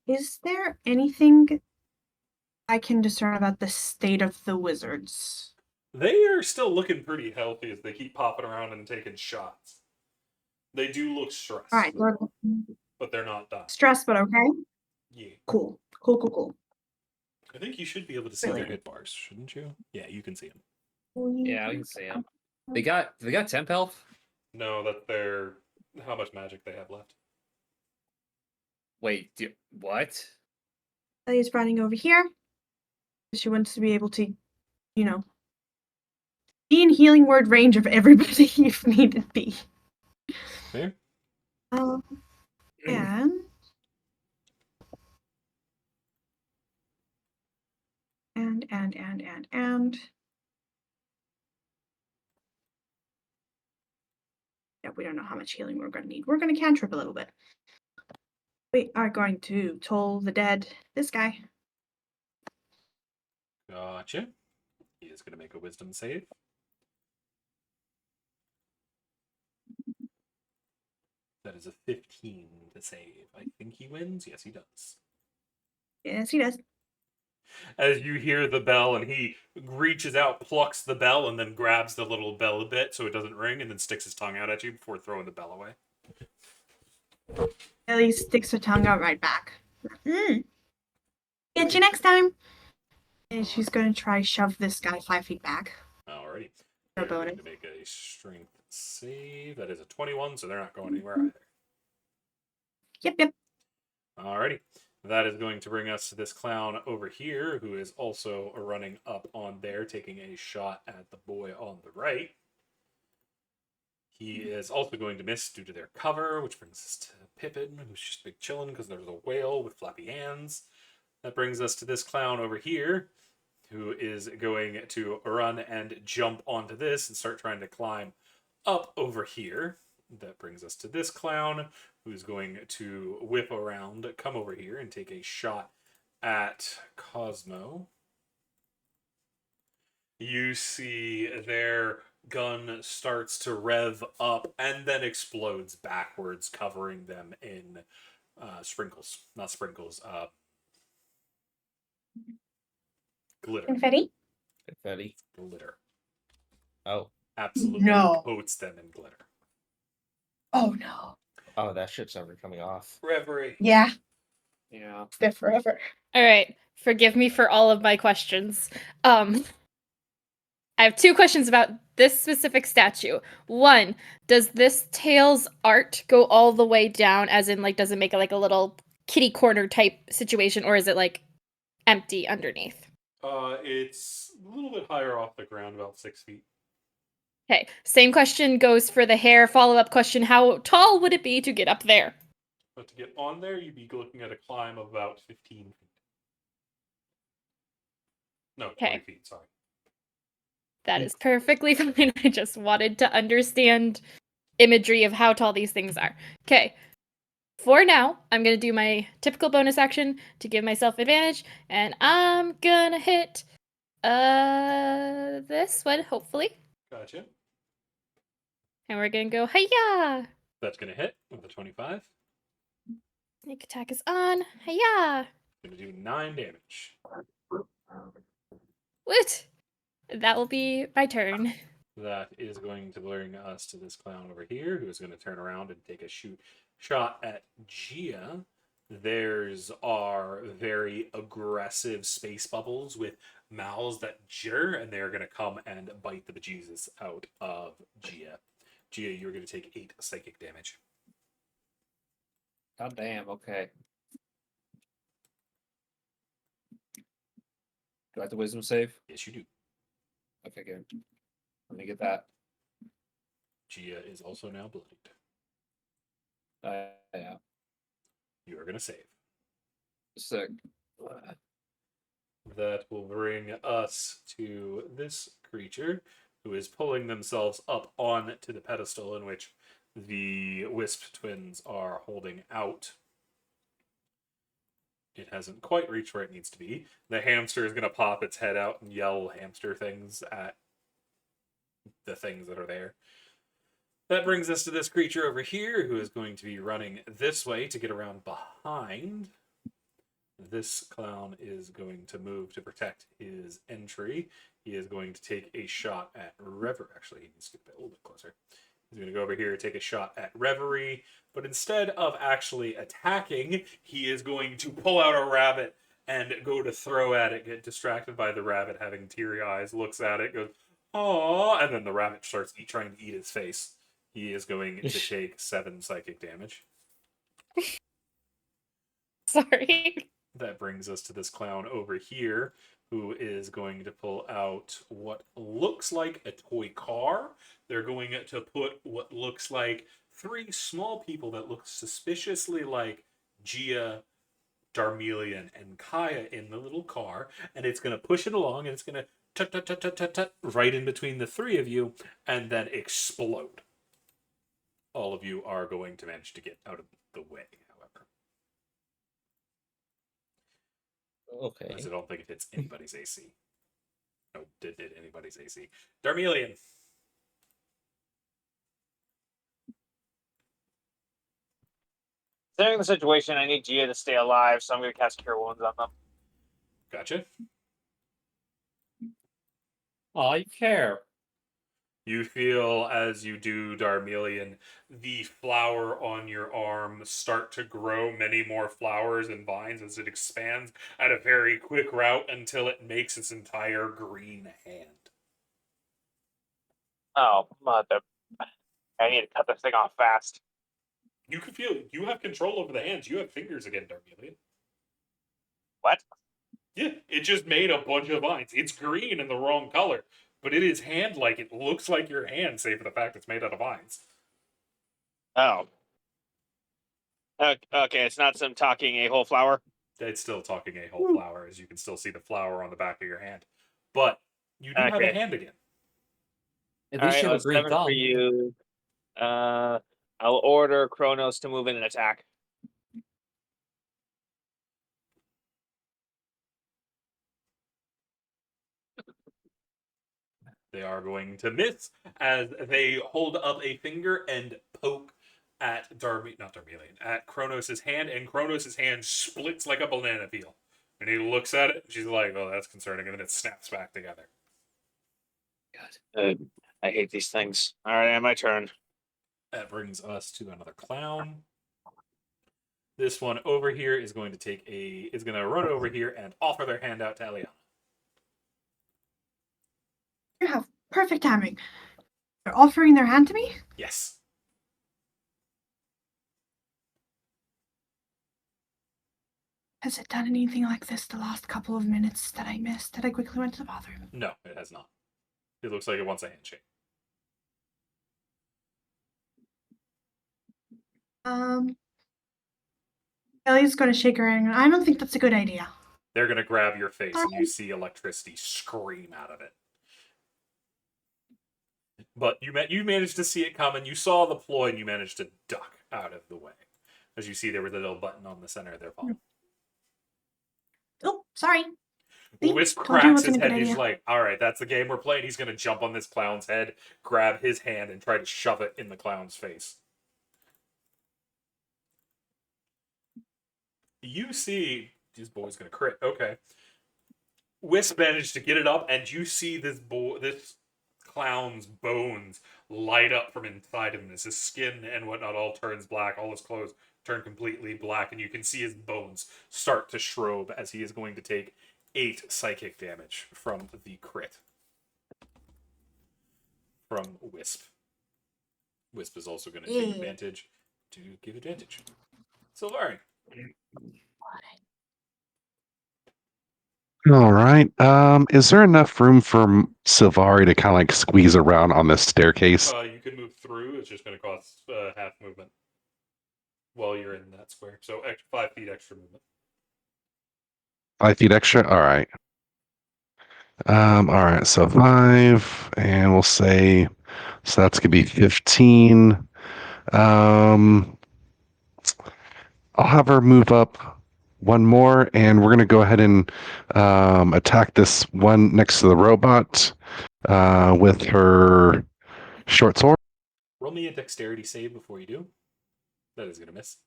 Is there anything I can discern about the state of the wizards? They are still looking pretty healthy as they keep popping around and taking shots. They do look stressed. All right, they're But they're not dying. stressed, but okay. Yeah. Cool. I think you should be able to see their Brilliant. hit bars, shouldn't you? Yeah, you can see them. Yeah, I can see them. They got temp health? No, that they're how much magic they have left. Wait, what? Ellie's running over here. She wants to be able to, be in healing word range of everybody if needed be. There. And yeah, we don't know how much healing we're going to need. We're going to cantrip a little bit. We are going to toll the dead. This guy. Gotcha. He is going to make a wisdom save. That is a 15 to save. I think he wins. Yes, he does. Yes, he does. As you hear the bell, and he reaches out, plucks the bell, and then grabs the little bell a bit so it doesn't ring, and then sticks his tongue out at you before throwing the bell away. Ellie sticks her tongue out right back. Get you next time. And she's going to try shove this guy 5 feet back. Alrighty. No They're going bonus. to make a strength save. That is a 21, so they're not going anywhere either. Yep. Alrighty. That is going to bring us to this clown over here, who is also running up on there, taking a shot at the boy on the right. He is also going to miss due to their cover, which brings us to Pippin, who's just big chilling because there's a whale with flappy hands. That brings us to this clown over here, who is going to run and jump onto this and start trying to climb up over here. That brings us to this clown, who's going to whip around, come over here, and take a shot at Cosmo. You see their gun starts to rev up and then explodes backwards, covering them in sprinkles. Not sprinkles, glitter. Confetti? Confetti. Glitter. Oh. Absolutely No. coats them in glitter. Oh no. Oh, that shit's never coming off. Reverie. Yeah. Yeah. It's there forever. All right. Forgive me for all of my questions. I have 2 questions about this specific statue. 1, does this tail's art go all the way down, as in, like, does it make it like a little kitty corner type situation, or is it like empty underneath? It's a little bit higher off the ground, about 6 feet. Okay. Same question goes for the hair. Follow-up question: how tall would it be to get up there? But to get on there, you'd be looking at a climb of about 15 feet. No, 20 Okay. feet, sorry. That is perfectly fine. I just wanted to understand imagery of how tall these things are. Okay. For now, I'm going to do my typical bonus action to give myself advantage, and I'm going to hit this one, hopefully. Gotcha. And we're going to go, hiya! That's going to hit with a 25. Sneak attack is on. Hiya! Going to do 9 damage. Woot! That will be my turn. That is going to bring us to this clown over here, who is going to turn around and take a shot at Gia, Theirs are very aggressive space bubbles with mouths that jitter, and they're going to come and bite the bejesus out of Gia. Gia, you're going to take 8 psychic damage. God damn, okay. Do I have the wisdom save? Yes, you do. Okay, good. Let me get that. Gia is also now bloodied. Yeah. You are going to save. Sick. That will bring us to this creature, who is pulling themselves up onto the pedestal in which the Wisp twins are holding out. It hasn't quite reached where it needs to be. The hamster is going to pop its head out and yell hamster things at the things that are there. That brings us to this creature over here, who is going to be running this way to get around behind. This clown is going to move to protect his entry. He is going to take a shot at Reverie. Actually, he needs to get a little bit closer. He's going to go over here, take a shot at Reverie, but instead of actually attacking, he is going to pull out a rabbit and go to throw at it, get distracted by the rabbit having teary eyes, looks at it, goes, "Aww," and then the rabbit starts trying to eat his face. He is going to take 7 psychic damage. Sorry. That brings us to this clown over here, who is going to pull out what looks like a toy car. They're going to put what looks like 3 small people that look suspiciously like Gia, Darmelian, and Kaya in the little car, and it's going to push it along, and it's going to tut tut tut tut tut tut right in between the 3 of you, and then explode. All of you are going to manage to get out of the way, however. Okay. Because I don't think it hits anybody's AC. No, did anybody's AC. Darmelian. Considering the situation, I need Gia to stay alive, so I'm going to cast Cure Wounds on them. Gotcha. Oh, you care. You feel, as you do, Darmelian, the flower on your arm start to grow many more flowers and vines as it expands at a very quick route until it makes its entire green hand. Oh, mother. I need to cut this thing off fast. You can feel you have control over the hands. You have fingers again, Darmelian. What? Yeah, it just made a bunch of vines. It's green and the wrong color, but it is hand-like. It looks like your hand, save for the fact it's made out of vines. Oh. Okay, it's not some talking a-hole flower. It's still talking a whole flower, as you can still see the flower on the back of your hand. But you do have a Okay. hand again. At All least right, you have a that's green 7 thumb. for you. I'll order Kronos to move in and attack. They are going to miss as they hold up a finger and poke at at Kronos' hand, and Kronos' hand splits like a banana peel. And he looks at it, and she's like, "Oh, that's concerning," and then it snaps back together. God. I hate these things. All right, my turn. That brings us to another clown. This one over here is going to run over here and offer their hand out to Eliana. You have perfect timing. They're offering their hand to me? Yes. Has it done anything like this the last couple of minutes that I missed that I quickly went to the bathroom? No, it has not. It looks like it wants a handshake. Ellie's gonna shake her hand. I don't think that's a good idea. They're going to grab your face, and you see electricity scream out of it. But you managed to see it coming. You saw the ploy, and you managed to duck out of the way. As you see, there was a little button on the center of their palm. Oh, sorry. Wisp Told you it cracks his wasn't a head. good He's idea. like, "All right, that's the game we're playing." He's going to jump on this clown's head, grab his hand, and try to shove it in the clown's face. You see, this boy's going to crit. Okay. Wisp managed to get it up, and you see this clown's bones light up from inside him as his skin and whatnot all turns black, all his clothes turn completely black, and you can see his bones start to shrobe as he is going to take 8 psychic damage from the crit from Wisp. Wisp is also going to take advantage to give advantage. Sylvari. All right. Is there enough room for Sylvari to kind of like squeeze around on this staircase? You can move through. It's just going to cost half movement while you're in that square. So 5 feet extra movement. 5 feet extra? All right. All right. So 5, and we'll say, so that's going to be 15. I'll have her move up one more, and we're going to go ahead and attack this one next to the robot with her short sword. Roll me a dexterity save before you do. That is going to miss.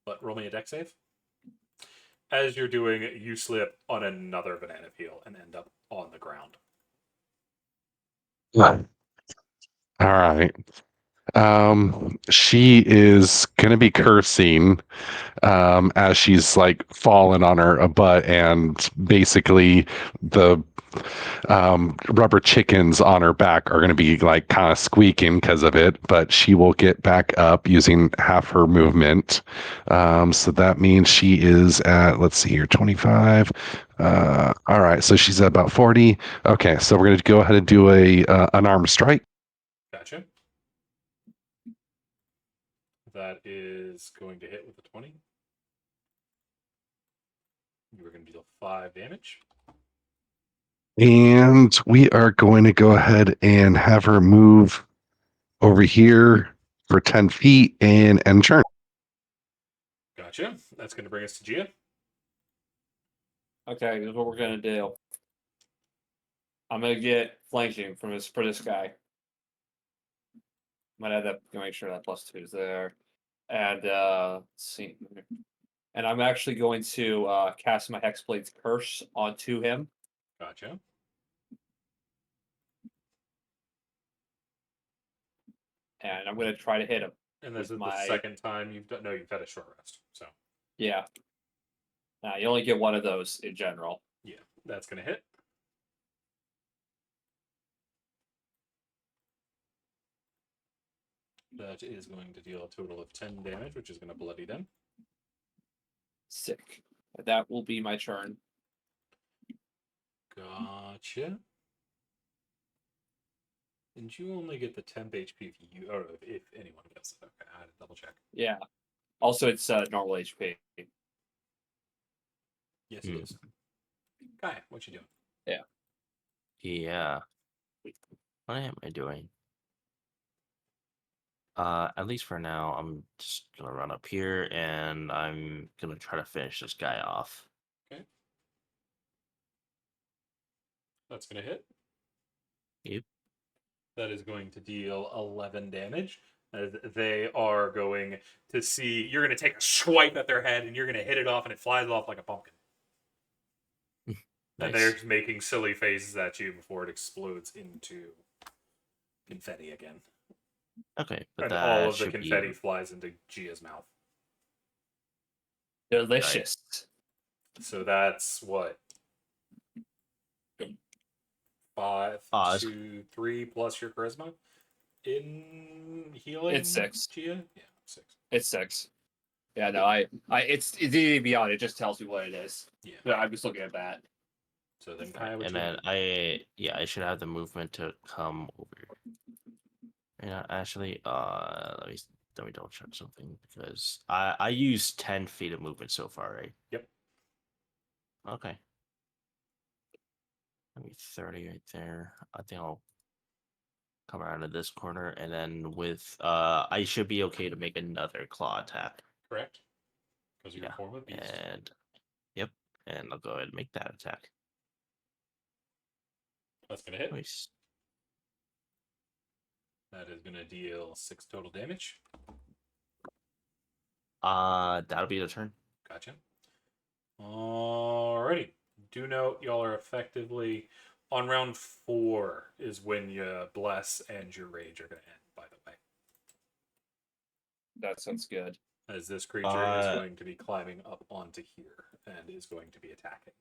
But roll me a dex save. As you're doing it, you slip on another banana peel and end up on the ground. All right. She is going to be cursing as she's like falling on her butt, and basically the rubber chickens on her back are going to be like kind of squeaking because of it, but she will get back up using half her movement. So that means she is at, let's see here, 25. All right, so she's at about 40. Okay, so we're going to go ahead and do a unarmed strike. Gotcha. That is going to hit with a 20. You are going to deal 5 damage. And we are going to go ahead and have her move over here for 10 feet and end turn. Gotcha. That's going to bring us to Gia. Okay, here's what we're gonna do. I'm gonna get flanking for this guy. Might have that. Make sure that +2 is there, and let's see. And I'm actually going to cast my Hexblade's Curse onto him. Gotcha. And I'm going to try to hit him. And this with is my... the second time you've done. No, you've had a short rest. So Yeah. You only get one of those in general. yeah, that's going to hit. That is going to deal a total of 10 damage, which is going to bloody them. Sick. That will be my turn. Gotcha. And you only get the temp HP if you, or if anyone gets it. Okay, I had to double check. Yeah. Also, it's normal HP. Yes, it is. Kai, what you doing? Yeah. What am I doing? At least for now, I'm just gonna run up here and I'm gonna try to finish this guy off. Okay. That's going to hit. Yep. That is going to deal 11 damage. They are going to see. You're going to take a swipe at their head and you're going to hit it off, and it flies off like a pumpkin. Nice. And they're just making silly faces at you before it explodes into confetti again. Okay, but And that all of the should confetti be flies into Gia's mouth. Delicious. So that's what? 5, Pause. 2, 3 plus your charisma in healing. It's 6. Gia? Yeah, 6. It's 6. Yeah, no, it's beyond. It just tells me what it is. Yeah. But I'm just looking at that. So then, Kai, what and you then doing? I should have the movement to come over. And actually, let me double check something because I used 10 feet of movement so far, right? Yep. Okay. Let me 30 right there. I think I'll come around to this corner, and then with I should be okay to make another claw attack. Correct? Because you're Yeah. form of beast. And yep, and I'll go ahead and make that attack. That's going to hit. Nice. That is going to deal 6 total damage. That'll be the turn. Gotcha. Alrighty. Do note y'all are effectively on round 4 is when your bless and your rage are going to end, by the way. That sounds good. as this creature is going to be climbing up onto here and is going to be attacking.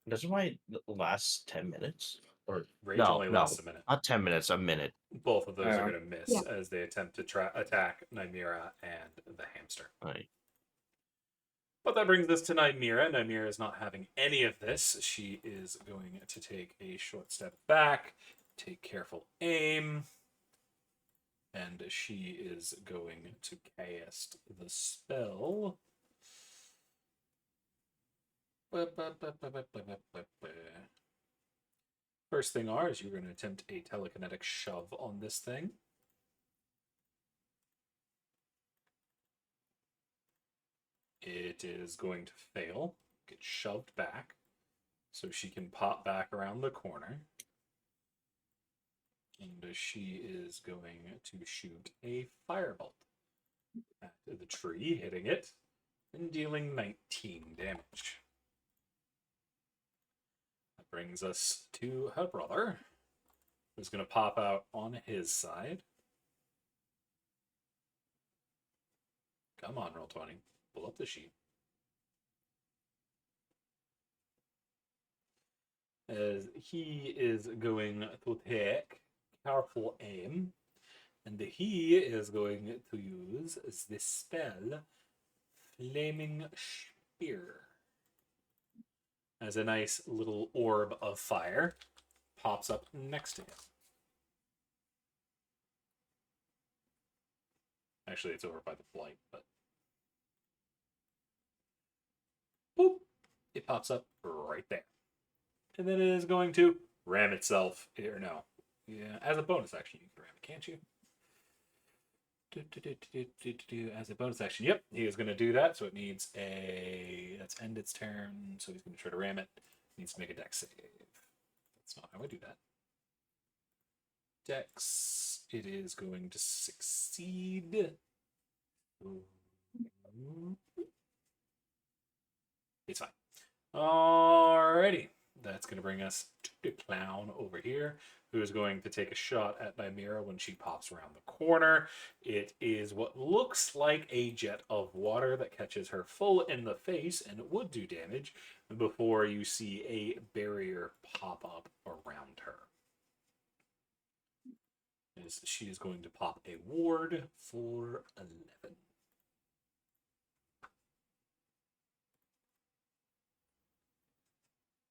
Doesn't my last 10 minutes? Or Rage no, only no, lasts a minute. not 10 minutes, a minute. Both of those Yeah. are going to miss Yeah. as they attempt to attack Nymira and the hamster. Right. But that brings us to Nymira. Nymira is not having any of this. She is going to take a short step back, take careful aim, and she is going to cast the spell. First thing is you're going to attempt a telekinetic shove on this thing. It is going to fail, get shoved back, so she can pop back around the corner. And she is going to shoot a firebolt at the tree, hitting it, and dealing 19 damage. That brings us to her brother, who's going to pop out on his side. Come on, roll 20. Pull up the sheet. As he is going to take careful aim, and he is going to use the spell Flaming Spear. As a nice little orb of fire pops up next to him. Actually, it's over by the flight, but boop, it pops up right there. And then it is going to ram itself, or no, yeah, as a bonus action, you can ram it, can't you? As a bonus action, yep, he is going to do that, so it needs let's end its turn, so he's going to try to ram it. It needs to make a dex save. That's not how I do that. Dex, it is going to succeed. It's fine. Alrighty. That's going to bring us to the clown over here, who is going to take a shot at Nymira when she pops around the corner. It is what looks like a jet of water that catches her full in the face, and it would do damage before you see a barrier pop up around her. As she is going to pop a ward for 11.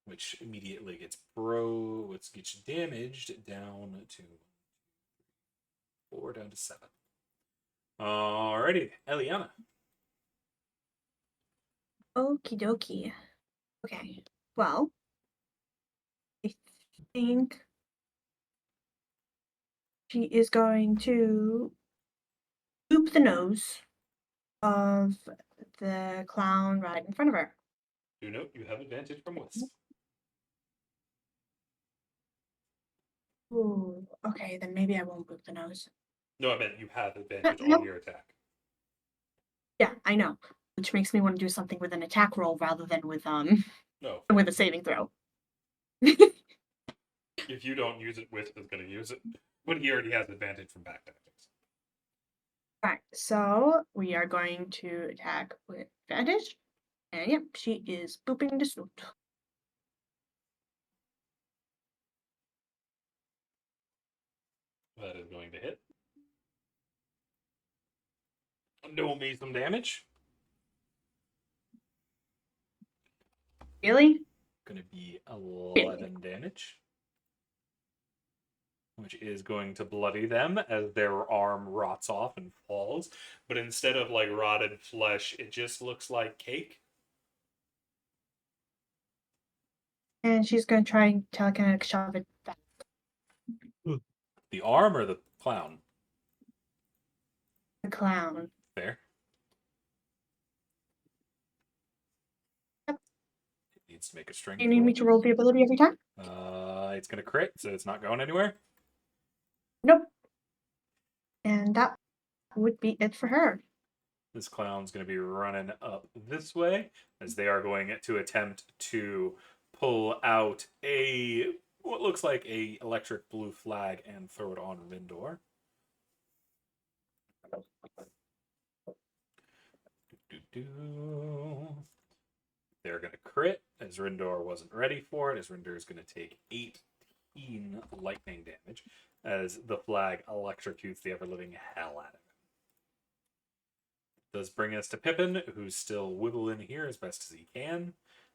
Which immediately gets gets damaged down to 4, down to 7. Alrighty, Eliana. Okie dokie. Okay. Well, I think she is going to loop the nose of the clown right in front of her. Do note you have advantage from Wisp. Ooh, okay, then maybe I won't loop the nose. No, I meant you have advantage No. on your attack. Yeah, I know. Which makes me want to do something with an attack roll rather than with No, with a saving throw. if you don't use it, Wisp is going to use it. But he already has advantage from back damage. Alright, so we are going to attack with advantage. And yep, she is booping the snoot. That is going to hit. Do me some damage. Really? Going to be 11 damage. Which is going to bloody them as their arm rots off and falls. But instead of like rotted flesh, it just looks like cake. And she's going to try and telekinetic shove it back. The arm or the clown? The clown. Fair. Yep. It needs to make a strength Do you need me roll. to roll the ability every time? It's going to crit, so it's not going anywhere. Nope. And that would be it for her. This clown's going to be running up this way as they are going to attempt to pull out what looks like a electric blue flag and throw it on Rindor. They're going to crit, as Rindor wasn't ready for it, as Rindor is going to take 18 lightning damage, as the flag electrocutes the ever-living hell out of him. Does bring us to Pippin, who's still wiggling here as best as he can,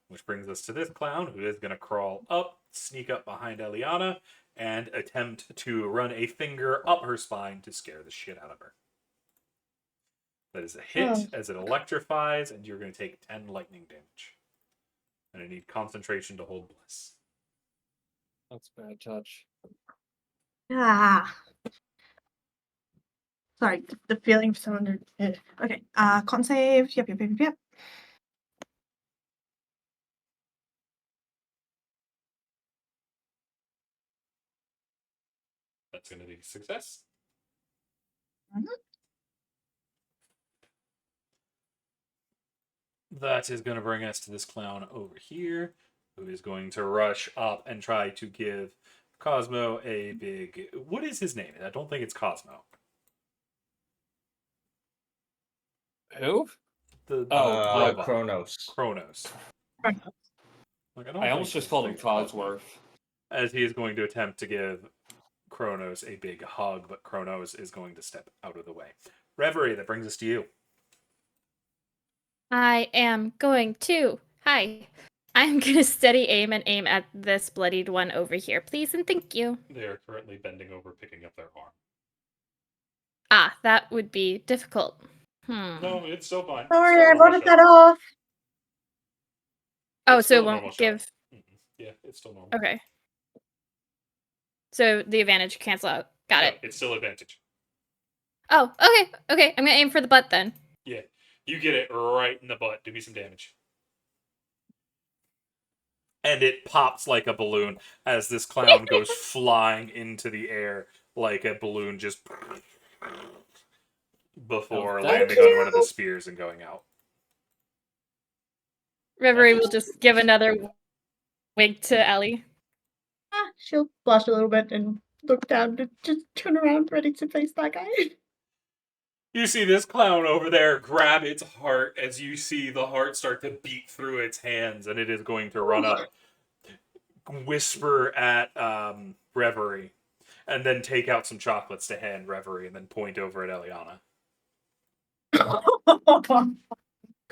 which brings us to this clown, who is going to crawl up, sneak up behind Eliana, and attempt to run a finger up her spine to scare the shit out of her. That is a hit, Oh. as it electrifies, and you're going to take 10 lightning damage. And I need concentration to hold bliss. That's a bad touch. Ah. Sorry, the feeling sounded. Okay. Con save. Yep. That's going to be a success. Mhm. That is going to bring us to this clown over here, who is going to rush up and try to give Cosmo a big... What is his name? I don't think it's Cosmo. Who? The Oh, robot. Kronos. Kronos. Like, I almost just called him Codsworth. As he is going to attempt to give Kronos a big hug, but Kronos is going to step out of the way. Reverie, that brings us to you. I am going to. Hi. I'm going to steady aim and aim at this bloodied one over here, please, and thank you. They are currently bending over, picking up their arm. Ah, that would be difficult. No, it's still fine. Sorry, Still I normal voted shot. that off. Oh, It's so still it a normal won't shot. give. Yeah, it's still normal. Okay. So the advantage cancel out. Got No, it. it's still advantage. Oh, okay. I'm gonna aim for the butt then. Yeah, you get it right in the butt. Do me some damage. And it pops like a balloon as this clown goes flying into the air like a balloon just before Oh, landing thank on one of the you. spears and going out. Reverie That's will just give another wink to Ellie. She'll blush a little bit and look down to just turn around, ready to face that guy. You see this clown over there grab its heart as you see the heart start to beat through its hands, and it is going to run up, whisper at Reverie, and then take out some chocolates to hand Reverie, and then point over at Eliana. Oh my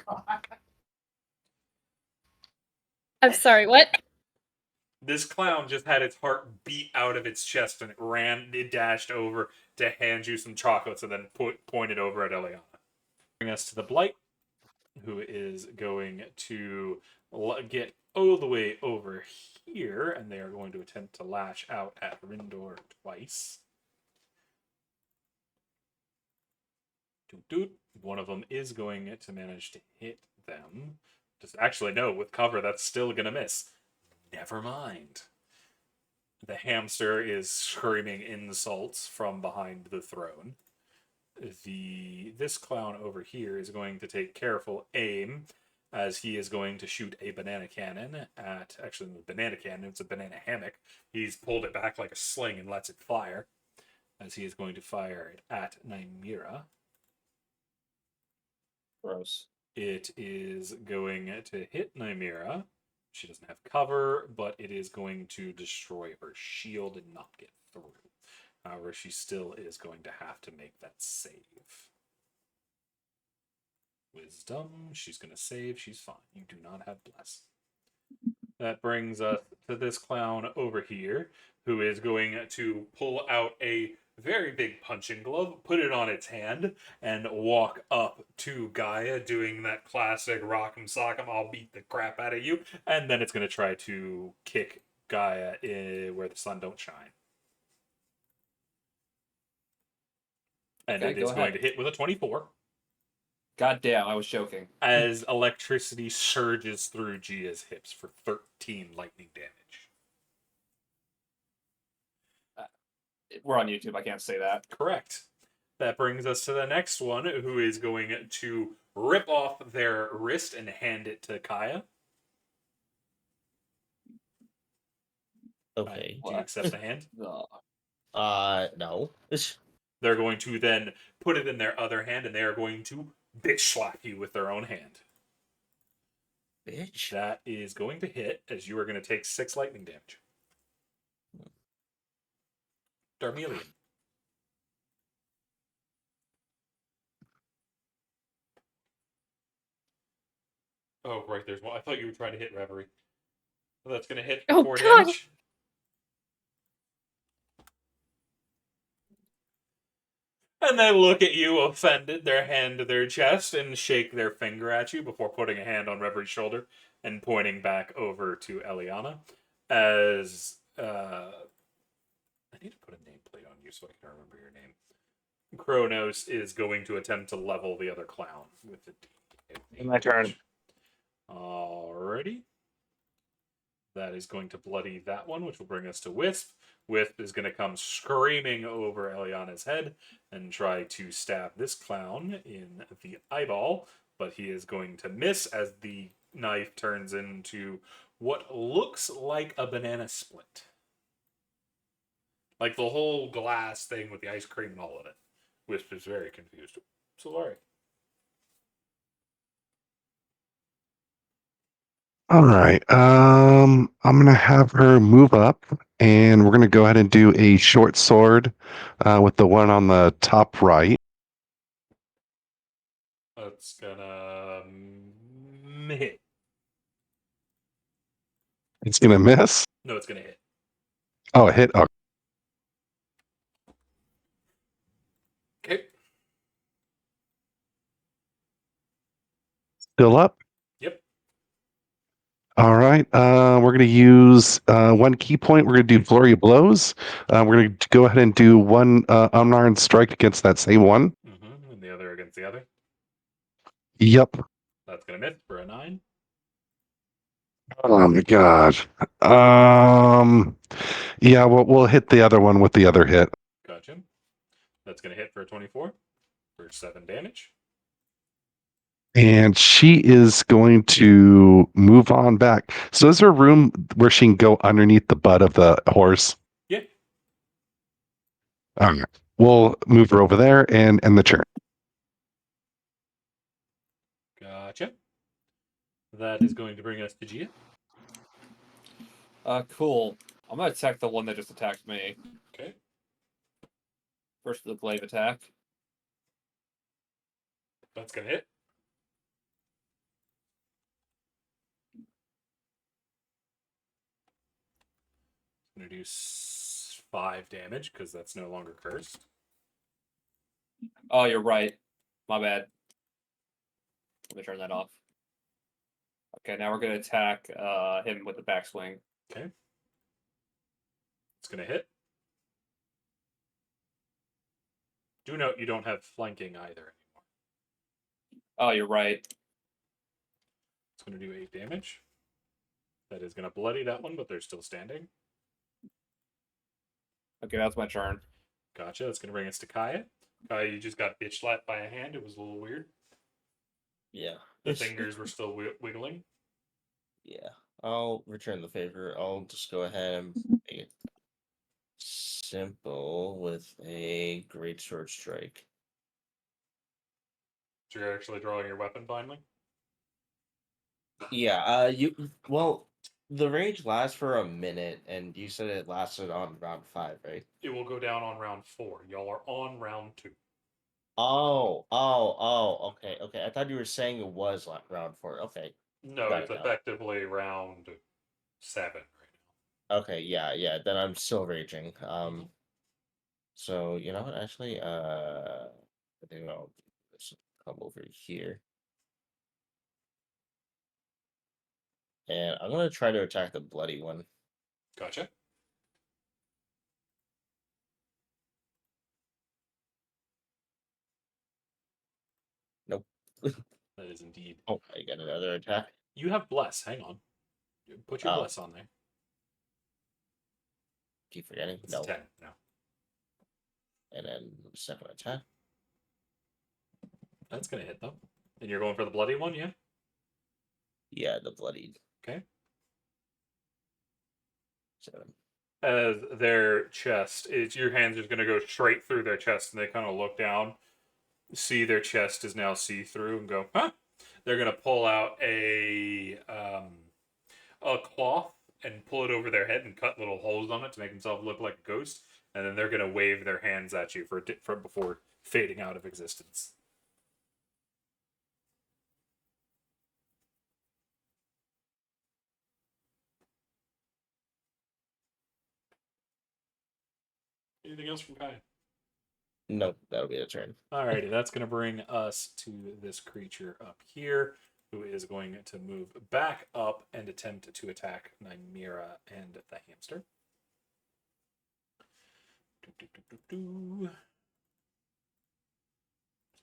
god. I'm sorry, what? This clown just had its heart beat out of its chest, and it dashed over to hand you some chocolates, and then pointed over at Eliana. Bring us to the Blight, who is going to get all the way over here, and they are going to attempt to lash out at Rindor twice. One of them is going to manage to hit them. Actually, no, with cover, that's still going to miss. Never mind. The hamster is screaming insults from behind the throne. This clown over here is going to take careful aim, as he is going to shoot a banana cannon at... Actually, the banana cannon, it's a banana hammock. He's pulled it back like a sling and lets it fire, as he is going to fire it at Nymira. Gross. It is going to hit Nymira. She doesn't have cover, but it is going to destroy her shield and not get through. However, she still is going to have to make that save. Wisdom. She's going to save. She's fine. You do not have bless. That brings us to this clown over here, who is going to pull out a very big punching glove, put it on its hand, and walk up to Gaia, doing that classic rock'em sock'em, I'll beat the crap out of you, and then it's going to try to kick Gaia where the sun don't shine. And Okay, it is go going ahead. to hit with a 24. God damn, I was joking. As electricity surges through Gia's hips for 13 lightning damage. We're on YouTube, I can't say that. Correct. That brings us to the next one, who is going to rip off their wrist and hand it to Kaya. Okay. Do you accept the hand? No. No. They're going to then put it in their other hand, and they are going to bitch slap you with their own hand. Bitch. That is going to hit, as you are going to take 6 lightning damage. Darmelian. Oh, right, there's one. I thought you were trying to hit Reverie. So that's going to hit for Oh, 4 God. damage. And they look at you, offended, their hand to their chest, and shake their finger at you before putting a hand on Reverie's shoulder and pointing back over to Eliana. As I need to put a nameplate on you so I can remember your name. Kronos is going to attempt to level the other clown with the My turn. Alrighty. That is going to bloody that one, which will bring us to Wisp. Wisp is going to come screaming over Eliana's head and try to stab this clown in the eyeball, but he is going to miss as the knife turns into what looks like a banana split. Like the whole glass thing with the ice cream and all of it. Wisp is very confused. Solari. All right. I'm gonna have her move up, and we're gonna go ahead and do a short sword with the one on the top right. That's gonna hit. It's gonna miss. No, it's gonna hit. Oh, it hit. Oh, Okay. still up. Yep. All right. We're gonna use one key point. We're gonna do flurry of blows. We're gonna go ahead and do one unarmed strike against that same one. Mm-hmm. And the other against the other. Yep. That's gonna miss for a 9. Oh my god. Yeah, we'll hit the other one with the other hit. Gotcha. That's gonna hit for a 24 for 7 damage. And she is going to move on back. So is there room where she can go underneath the butt of the horse? Yeah. All right. We'll move her over there and end the turn. Gotcha. That is going to bring us to Gia. Cool. I'm gonna attack the one that just attacked me. Okay. First, the glaive attack. That's gonna hit. Gonna do 5 damage because that's no longer cursed. Oh, you're right. My bad. Let me turn that off. Okay, now we're gonna attack him with the backswing. Okay. It's gonna hit. Do note you don't have flanking either anymore. Oh, you're right. It's gonna do 8 damage. That is gonna bloody that one, but they're still standing. Okay, that's my turn. Gotcha. That's gonna bring us to Kaya. Kaya, you just got bitch slapped by a hand. It was a little weird. Yeah. The fingers were still wiggling. Yeah. I'll return the favor. I'll just go ahead and make it simple with a great sword strike. So you're actually drawing your weapon finally? Yeah, the rage lasts for a minute, and you said it lasted on round 5, right? It will go down on round 4. Y'all are on round 2. Okay. I thought you were saying it was like round 4. Okay. No, Got it's it now. effectively round 7 right now. Okay, yeah. Then I'm still raging. So you know what? Actually, I think I'll just come over here, and I'm gonna try to attack the bloody one. Gotcha. Nope. That is indeed. Oh, I got another attack. You have bless. Hang on. Put your Oh. bless on there. Keep forgetting. It's No. 10 now. And then second attack. That's gonna hit though. And you're going for the bloody one, yeah? Yeah, the bloodied. Okay. 7. As their chest, your hands are gonna go straight through their chest, and they kind of look down, see their chest is now see-through and go, huh? They're gonna pull out a cloth and pull it over their head and cut little holes on it to make themselves look like a ghost, and then they're gonna wave their hands at you for before fading out of existence. Anything else from Kai? No, that'll be a turn. Alrighty, that's going to bring us to this creature up here, who is going to move back up and attempt to attack Nymera and the hamster. It's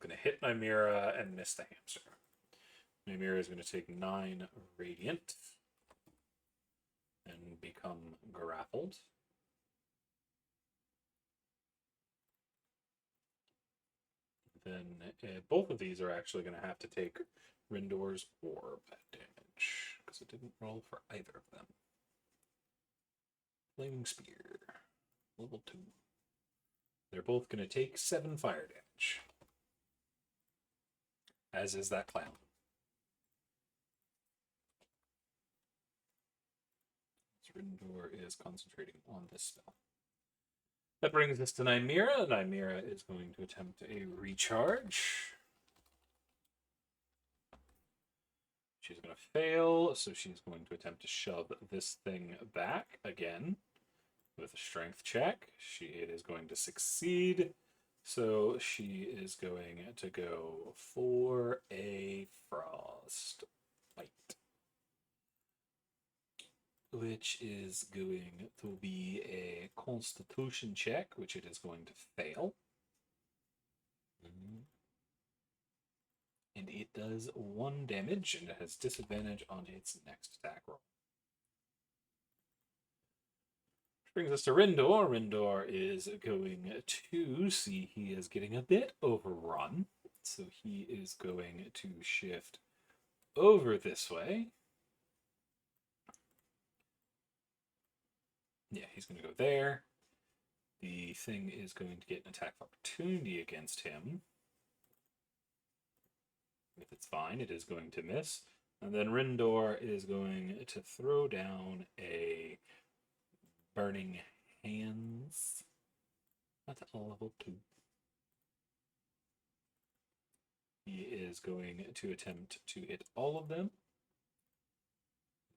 going to hit Nymera and miss the hamster. Nymera is going to take 9 radiant and become grappled. Then both of these are actually going to have to take Rindor's orb damage, because it didn't roll for either of them. Flaming Spear, level 2. They're both going to take 7 fire damage. As is that clown. Rindor is concentrating on this spell. That brings us to Nymera. Nymera is going to attempt a recharge. She's going to fail, so she's going to attempt to shove this thing back again with a strength check. It is going to succeed, so she is going to go for a frost bite, which is going to be a constitution check, which it is going to fail. And it does 1 damage, and it has disadvantage on its next attack roll. Which brings us to Rindor. Rindor is going to see he is getting a bit overrun, so he is going to shift over this way. Yeah, he's going to go there. The thing is going to get an attack of opportunity against him. If it's fine, it is going to miss. And then Rindor is going to throw down a Burning Hands. That's a level 2. He is going to attempt to hit all of them.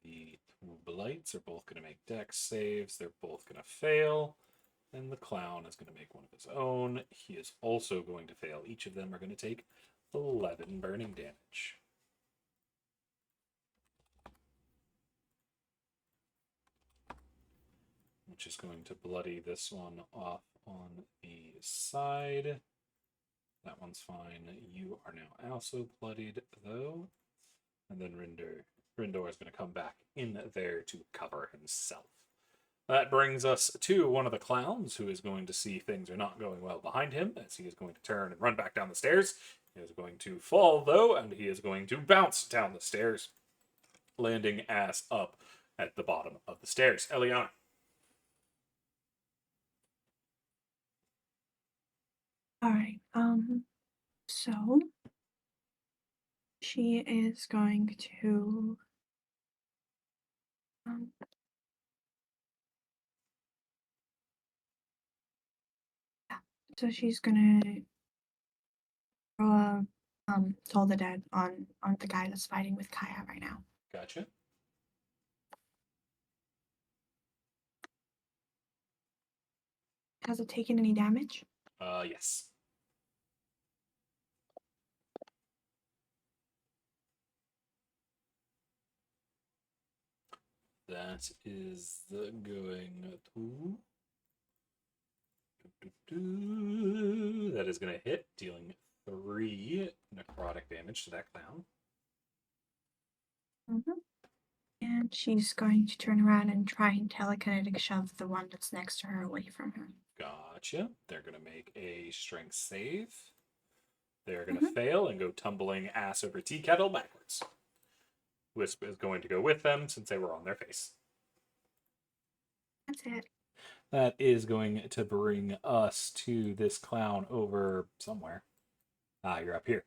The 2 blights are both going to make dex saves. They're both going to fail. And the clown is going to make one of his own. He is also going to fail. Each of them are going to take 11 burning damage. Which is going to bloody this one off on the side. That one's fine. You are now also bloodied, though. And then Rindor is going to come back in there to cover himself. That brings us to one of the clowns, who is going to see things are not going well behind him, as he is going to turn and run back down the stairs. He is going to fall, though, and he is going to bounce down the stairs, landing ass up at the bottom of the stairs. Eliana. All right. So she is going to so she's gonna throw Soul of the Dead on the guy that's fighting with Kaya right now. Gotcha. Has it taken any damage? Yes. That is going to... That is going to hit, dealing 3 necrotic damage to that clown. And she's going to turn around and try and telekinetic shove the one that's next to her away from her. Gotcha. They're going to make a strength save. They're going to fail and go tumbling ass over tea kettle backwards. Wisp is going to go with them since they were on their face. That's it. That is going to bring us to this clown over somewhere. You're up here.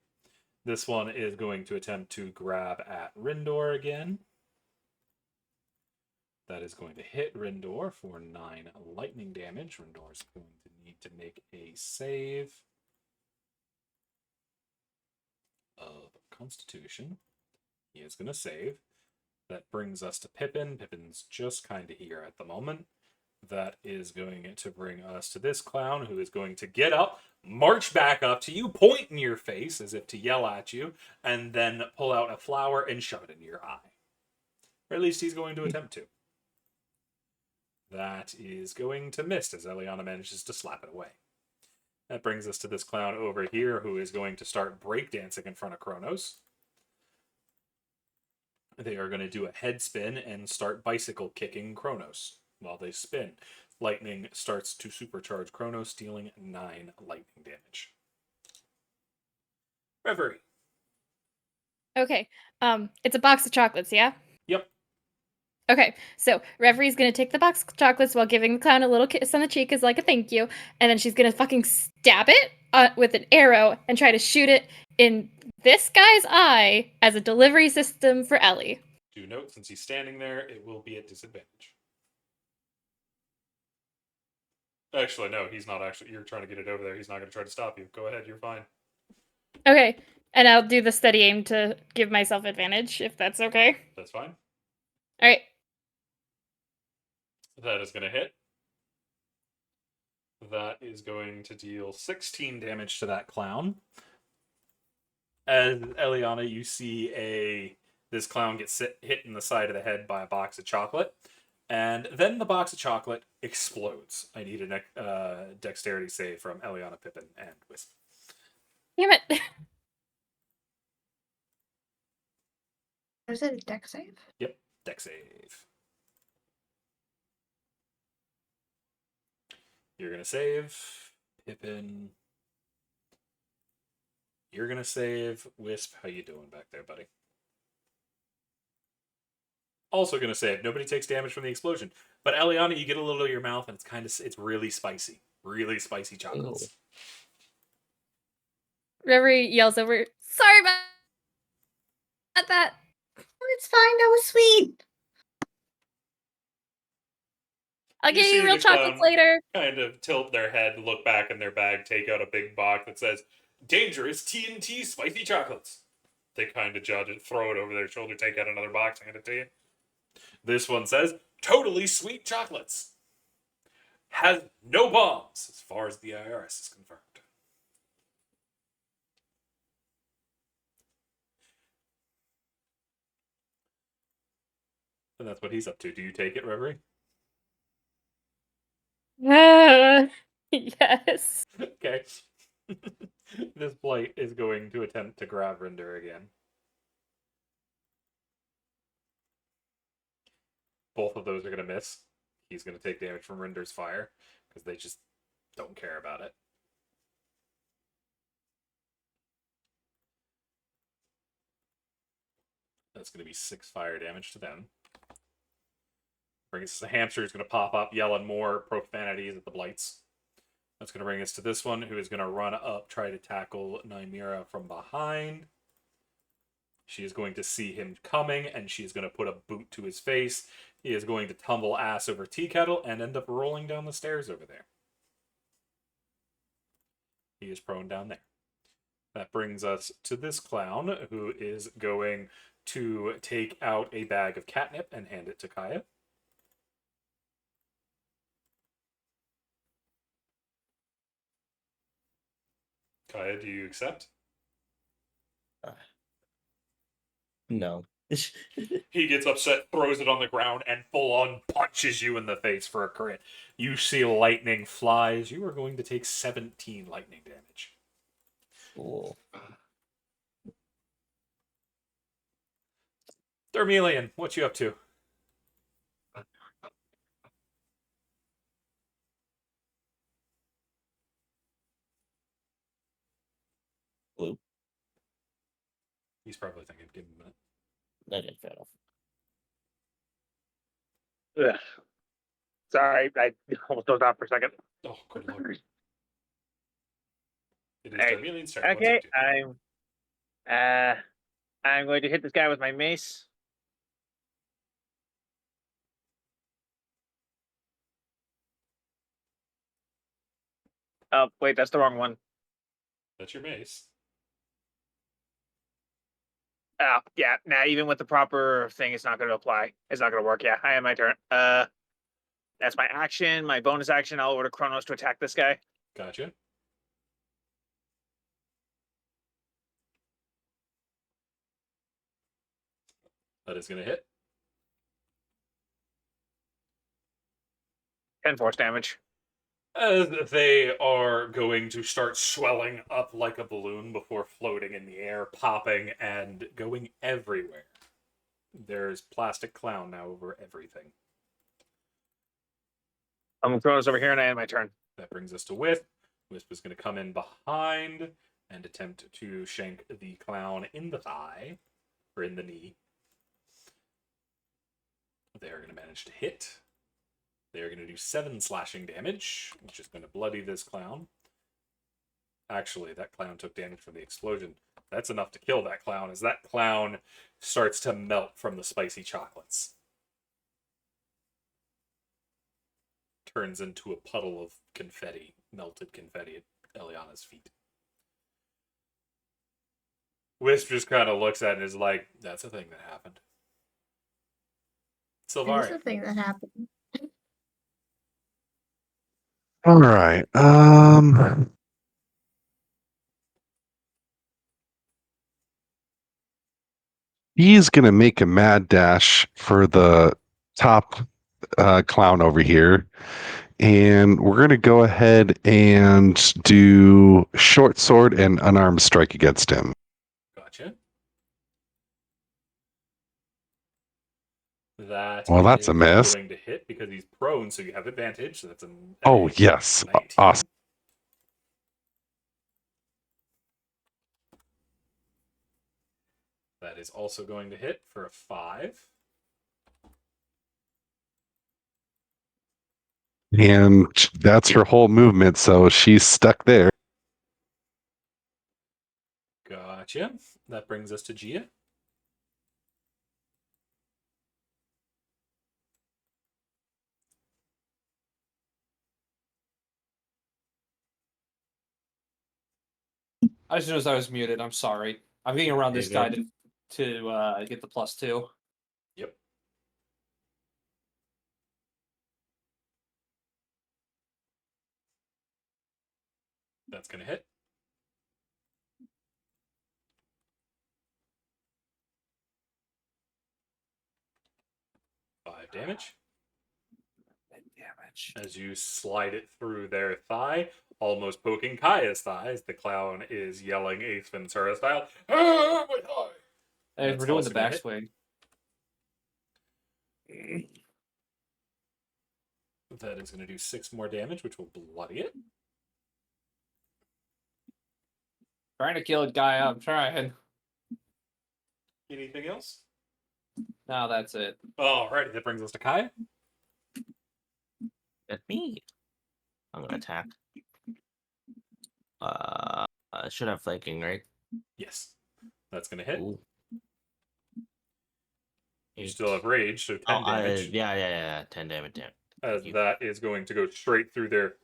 This one is going to attempt to grab at Rindor again. That is going to hit Rindor for 9 lightning damage. Rindor is going to need to make a save of Constitution. He is going to save. That brings us to Pippin. Pippin's just kind of here at the moment. That is going to bring us to this clown, who is going to get up, march back up to you, point in your face as if to yell at you, and then pull out a flower and shove it into your eye. Or at least he's going to attempt to. That is going to miss as Eliana manages to slap it away. That brings us to this clown over here, who is going to start breakdancing in front of Kronos. They are going to do a head spin and start bicycle kicking Kronos while they spin. Lightning starts to supercharge Kronos, dealing 9 lightning damage. Reverie. Okay. It's a box of chocolates, yeah? Yep. Okay, so Reverie's gonna take the box of chocolates while giving the clown a little kiss on the cheek as like a thank you, and then she's gonna fucking stab it with an arrow and try to shoot it in this guy's eye as a delivery system for Ellie. Do note, since he's standing there, it will be at disadvantage. Actually, no, he's not actually. You're trying to get it over there. He's not going to try to stop you. Go ahead, you're fine. Okay, and I'll do the steady aim to give myself advantage, if that's okay. That's fine. Alright. That is going to hit. That is going to deal 16 damage to that clown. As Eliana, you see this clown gets hit in the side of the head by a box of chocolate, and then the box of chocolate explodes. I need a dexterity save from Eliana, Pippin, and Wisp. Damn it. Was it a deck save? Yep, dex save. You're going to save. Pippin. You're going to save. Wisp, how you doing back there, buddy? Also going to save. Nobody takes damage from the explosion. But Eliana, you get a little of your mouth, and it's really spicy. Really spicy chocolates. Ooh. Reverie yells over, sorry about that. Oh, it's fine. That was sweet. I'll You give see you real the chocolates clown later. Kind of tilt their head, look back in their bag, take out a big box that says, "Dangerous TNT spicy chocolates." They kind of judge it, throw it over their shoulder, take out another box, hand it to you. This one says, "Totally sweet chocolates. Has no bombs, as far as the IRS is confirmed." And that's what he's up to. Do you take it, Reverie? Yes. Okay. This blight is going to attempt to grab Rinder again. Both of those are going to miss. He's going to take damage from Rinder's fire, because they just don't care about it. That's going to be 6 fire damage to them. Brings us a hamster who's going to pop up, yelling more profanities at the blights. That's going to bring us to this one, who is going to run up, try to tackle Nymira from behind. She is going to see him coming, and she is going to put a boot to his face. He is going to tumble ass over tea kettle and end up rolling down the stairs over there. He is prone down there. That brings us to this clown, who is going to take out a bag of catnip and hand it to Kaya. Kaya, do you accept? No. He gets upset, throws it on the ground, and full-on punches you in the face for a crit. You see lightning flies. You are going to take 17 lightning damage. Cool. Thermelian, what you up to? Blue. He's probably thinking, give him a minute. Okay, fair enough. Ugh. Sorry, I almost dozed off for a second. Oh, good lord. It is Hey, Darmelian's turn. What's Okay, it do? I'm going to hit this guy with my mace. Oh, wait, that's the wrong one. That's your mace. Oh, yeah. Nah, even with the proper thing, it's not going to apply. It's not going to work. Yeah, I have my turn. That's my action. My bonus action, I'll order Kronos to attack this guy. Gotcha. That is going to hit. 10 force damage. As they are going to start swelling up like a balloon before floating in the air, popping, and going everywhere. There's plastic clown now over everything. I'm Kronos over here, and I end my turn. That brings us to Wisp. Wisp is going to come in behind and attempt to shank the clown in the thigh, or in the knee. They are going to manage to hit. They are going to do 7 slashing damage, which is going to bloody this clown. Actually, that clown took damage from the explosion. That's enough to kill that clown, as that clown starts to melt from the spicy chocolates. Turns into a puddle of confetti, melted confetti at Eliana's feet. Wisp just kind of looks at it and is like, that's a thing that happened. It is Sylvaria. the thing that happened. All right. He's gonna make a mad dash for the top clown over here, and we're gonna go ahead and do short sword and unarmed strike against him. Gotcha. That Well, that's a is miss. going to hit because he's prone, so you have advantage. So that's a Oh yes, 19. awesome. That is also going to hit for a 5. And that's her whole movement, so she's stuck there. Gotcha. That brings us to Gia. I just noticed I was muted. I'm sorry. I'm getting around this There guy you to get the +2. Yep. That's going to hit. 5 damage. Damage. As you slide it through their thigh, almost poking Kaya's thighs. The clown is yelling Ace Ventura style, "Ah, my thigh!" Hey, That's we're doing also the gonna hit. backswing. That is going to do 6 more damage, which will bloody it. Trying to kill a guy. I'm trying. Anything else? No, that's it. Alrighty, that brings us to Kaya. At me. I'm gonna attack. Should have flanking, right? Yes. That's going to hit. Ooh. You still have rage, so 10 damage. Yeah. 10 damage. Damn. As you. that is going to go straight through their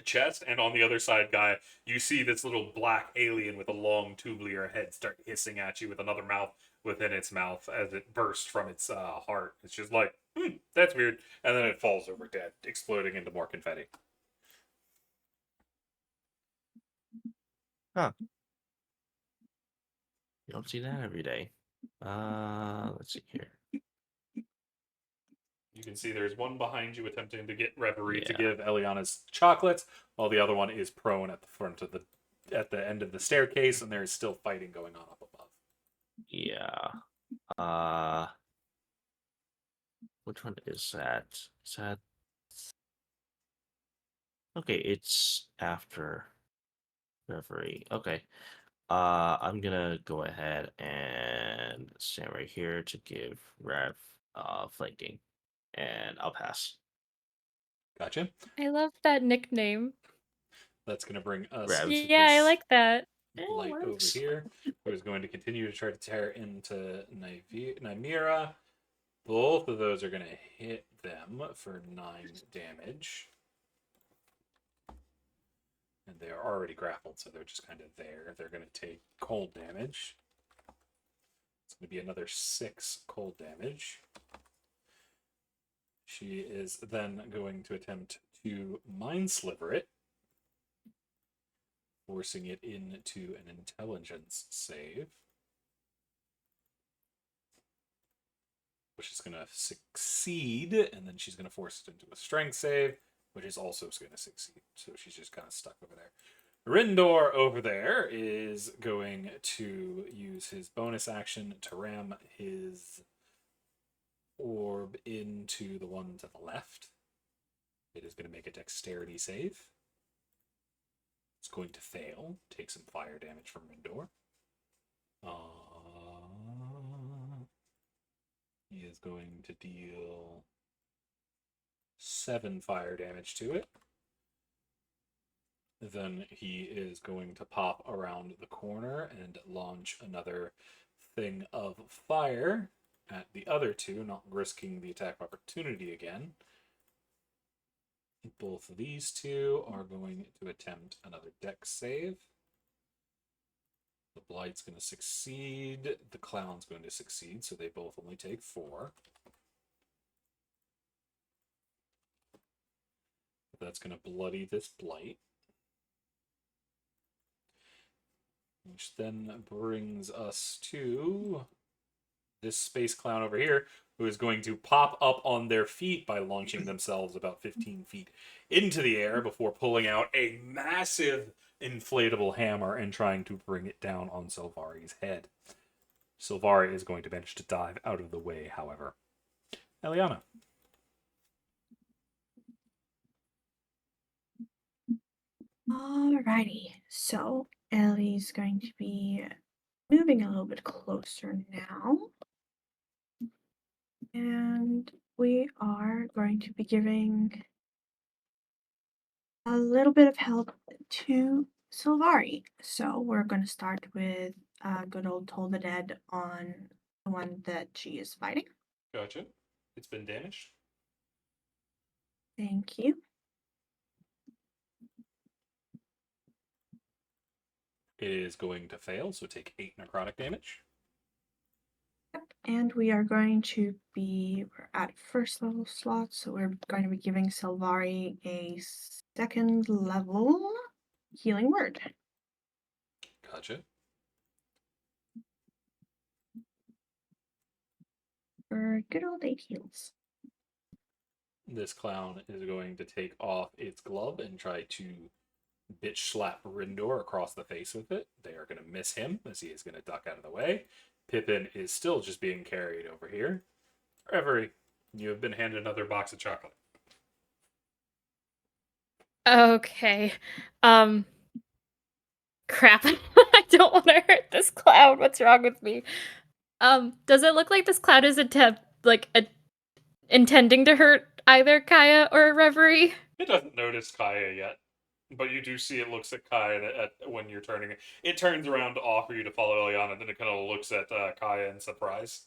chest. And on the other side, Guy, you see this little black alien with a long tubular head start hissing at you with another mouth within its mouth as it bursts from its heart. It's just like, that's weird. And then it falls over dead, exploding into more confetti. Huh. You don't see that every day. Let's see here. You can see there's one behind you attempting to get Reverie to Yeah. give Eliana's chocolates, while the other one is prone at the front of at the end of the staircase, and there is still fighting going on up above. Yeah. Which one is that? Is that? Okay, it's after Reverie. Okay. I'm gonna go ahead and stand right here to give Rev flanking, and I'll pass. Gotcha. I love that nickname. That's going to bring us Rev. to Yeah, I this like that. light over works. here, who is going to continue to try to tear into Nymira. Both of those are going to hit them for 9 damage. And they are already grappled, so they're just kind of there. They're going to take cold damage. It's going to be another 6 cold damage. She is then going to attempt to mind sliver it, forcing it into an intelligence save, which is going to succeed, and then she's going to force it into a strength save, which is also going to succeed. So she's just kind of stuck over there. Rindor over there is going to use his bonus action to ram his orb into the one to the left. It is going to make a dexterity save. It's going to fail. Take some fire damage from Rindor. He is going to deal 7 fire damage to it. Then he is going to pop around the corner and launch another thing of fire at the other two, not risking the attack opportunity again. Both of these two are going to attempt another dex save. The Blight's going to succeed. The Clown's going to succeed, so they both only take 4. That's going to bloody this Blight. Which then brings us to this space clown over here, who is going to pop up on their feet by launching themselves about 15 feet into the air before pulling out a massive inflatable hammer and trying to bring it down on Silvari's head. Silvari is going to manage to dive out of the way, however. Eliana. Alrighty, so Ellie's going to be moving a little bit closer now. And we are going to be giving a little bit of help to Silvari. So we're going to start with good old Toll the Dead on the one that she is fighting. Gotcha. It's been damaged. Thank you. It is going to fail, so take 8 necrotic damage. And we are going to be, we're at first level slot, so we're going to be giving Silvari a 2nd level healing word. Gotcha. For good old 8 heals. This clown is going to take off its glove and try to bitch slap Rindor across the face with it. They are going to miss him as he is going to duck out of the way. Pippin is still just being carried over here. Reverie, you have been handed another box of chocolate. Okay. Crap. I don't want to hurt this cloud. What's wrong with me? Does it look like this cloud is intending to hurt either Kaya or Reverie? It doesn't notice Kaya yet, but you do see it looks at Kaya when you're turning it. It turns around to offer you to follow Eliana, and then it kind of looks at Kaya in surprise.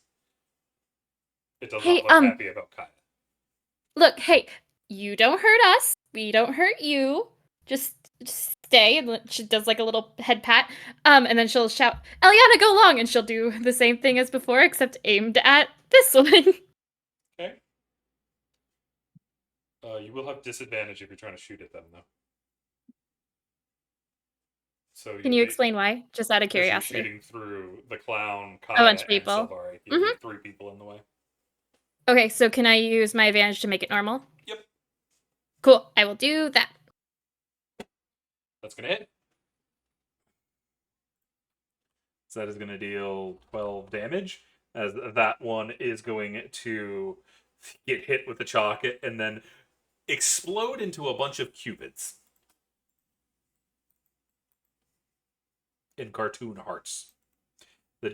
It does not look happy about Kaya. Look, hey, you don't hurt us. We don't hurt you. Just stay. And she does like a little head pat. And then she'll shout, Eliana, go along! And she'll do the same thing as before, except aimed at this one. Okay. You will have disadvantage if you're trying to shoot at them, though. So Can you explain why? Just out of you're curiosity. shooting through the clown, Kaya, A bunch of and people. Silvari. You have 3 people in the way. Okay, so can I use my advantage to make it normal? Yep. Cool, I will do that. That's going to hit. So that is going to deal 12 damage, as that one is going to get hit with the chalk and then explode into a bunch of cupids in cartoon hearts. The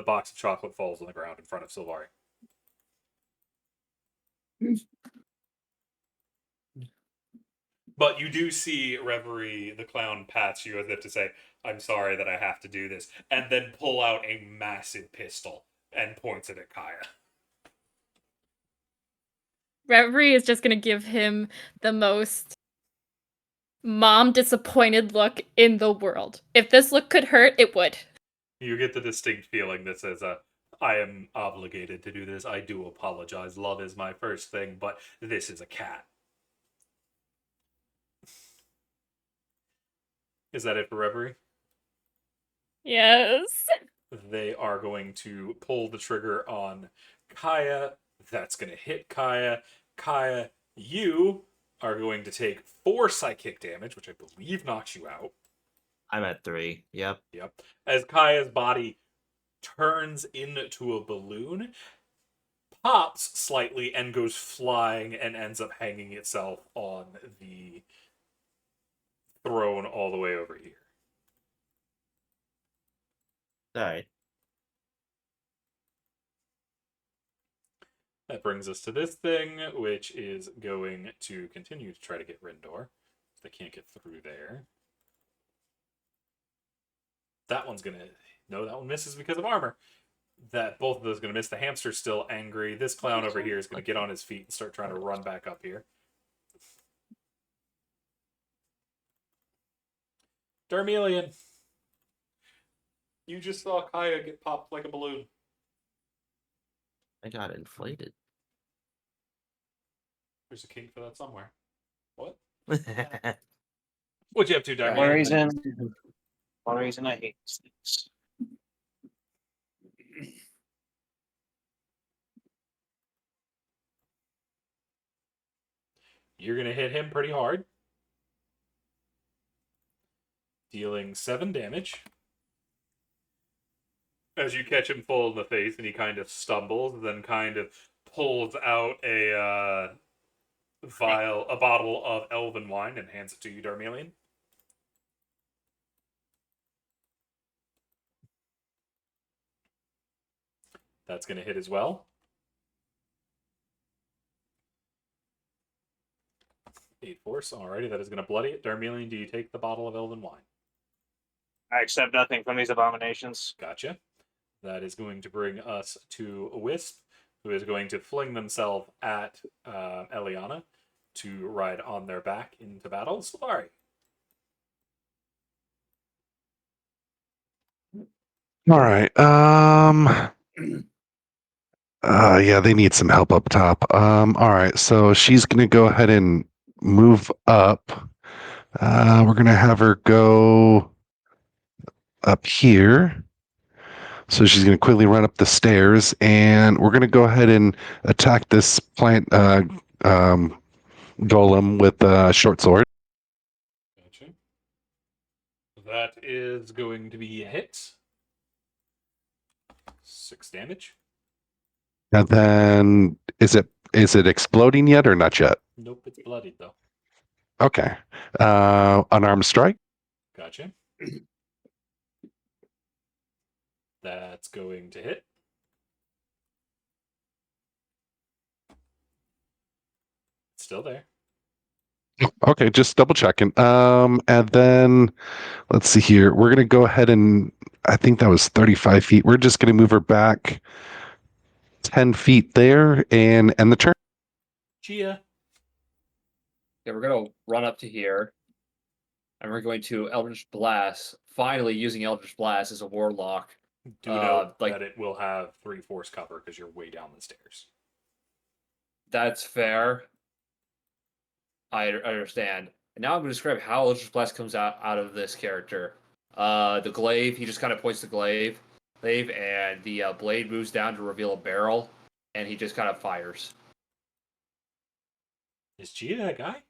box of chocolate falls on the ground in front of Silvari. But you do see Reverie, the clown, pats you as if to say, I'm sorry that I have to do this, and then pull out a massive pistol and points it at Kaya. Reverie is just gonna give him the most mom disappointed look in the world. If this look could hurt, it would. You get the distinct feeling that says, I am obligated to do this. I do apologize. Love is my first thing, but this is a cat. Is that it for Reverie? Yes. They are going to pull the trigger on Kaya. That's going to hit Kaya. Kaya, you are going to take 4 psychic damage, which I believe knocks you out. I'm at 3. Yep. Yep. As Kaya's body turns into a balloon, pops slightly, and goes flying and ends up hanging itself on the throne all the way over here. All right. That brings us to this thing, which is going to continue to try to get Rindor. They can't get through there. That one's going to... No, that one misses because of armor. That both of those are going to miss. The hamster's still angry. This clown over here is going to get on his feet and start trying to run back up here. Darmelian, you just saw Kaya get popped like a balloon. I got inflated. There's a kink for that somewhere. What? Right. What'd you up to, Darmelian? One reason I hate these things. You're going to hit him pretty hard. Dealing 7 damage. As you catch him full in the face and he kind of stumbles, then kind of pulls out a bottle of elven wine and hands it to you, Darmelian. That's going to hit as well. 8 force. Alrighty, that is going to bloody it. Darmelian, do you take the bottle of elven wine? I accept nothing from these abominations. Gotcha. That is going to bring us to a Wisp, who is going to fling themselves at Eliana to ride on their back into battle. Solari. All right. Yeah, they need some help up top. All right. So she's gonna go ahead and move up. We're gonna have her go up here. So she's gonna quickly run up the stairs, and we're gonna go ahead and attack this plant golem with a short sword. Gotcha. That is going to be a hit. 6 damage. And then is it exploding yet or not yet? Nope, it's bloodied though. Okay. Unarmed strike. Gotcha. That's going to hit. It's still there. Okay, just double checking. And then let's see here. We're gonna go ahead and I think that was 35 feet. We're just gonna move her back 10 feet there and end the turn. Gia. Yeah, we're gonna run up to here, and we're going to Eldritch Blast. Finally, using Eldritch Blast as a warlock. Do note like- that it will have 3 force cover because you're way down the stairs. That's fair. I understand. And now I'm going to describe how Eldritch Blast comes out of this character. The glaive, he just kind of points the glaive, and the blade moves down to reveal a barrel, and he just kind of fires. Is Gia that guy?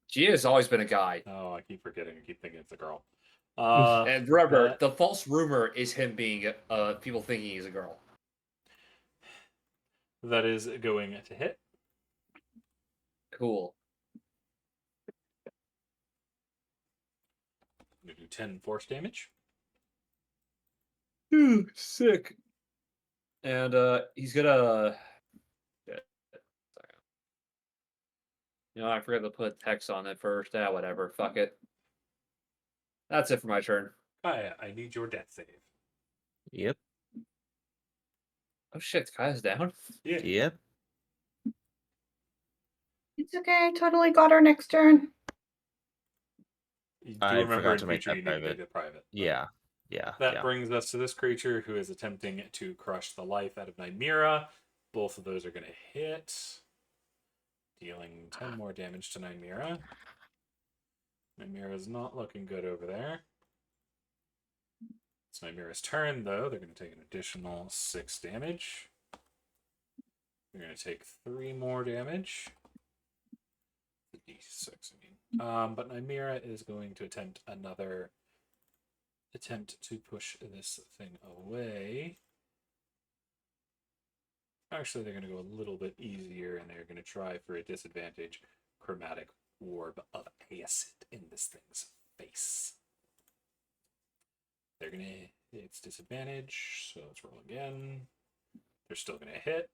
Gia has always been a guy. Oh, I keep forgetting. I keep thinking it's a girl. And remember, that- the false rumor is him being, people thinking he's a girl. That is going to hit. Cool. I'm going to do 10 force damage. Sick. And he's gonna. You know, I forgot to put text on it first. Whatever. Fuck it. That's it for my turn. Kaya, I need your death save. Yep. Oh shit, Kaya's down. Yeah. Yep. It's okay. Totally got her next turn. You do I remember forgot in to make future that you need to private. make it private. Yeah. Yeah. That yeah. brings us to this creature who is attempting to crush the life out of Nymera. Both of those are going to hit, dealing 10 more damage to Nymera. Nymera is not looking good over there. It's Nymera's turn, though. They're going to take an additional 6 damage. They're going to take 3 more damage. D6, I mean. But Nymera is going to attempt another attempt to push this thing away. Actually, they're going to go a little bit easier, and they're going to try for a disadvantage chromatic orb of acid in this thing's face. They're going to, it's disadvantage, so let's roll again. They're still going to hit.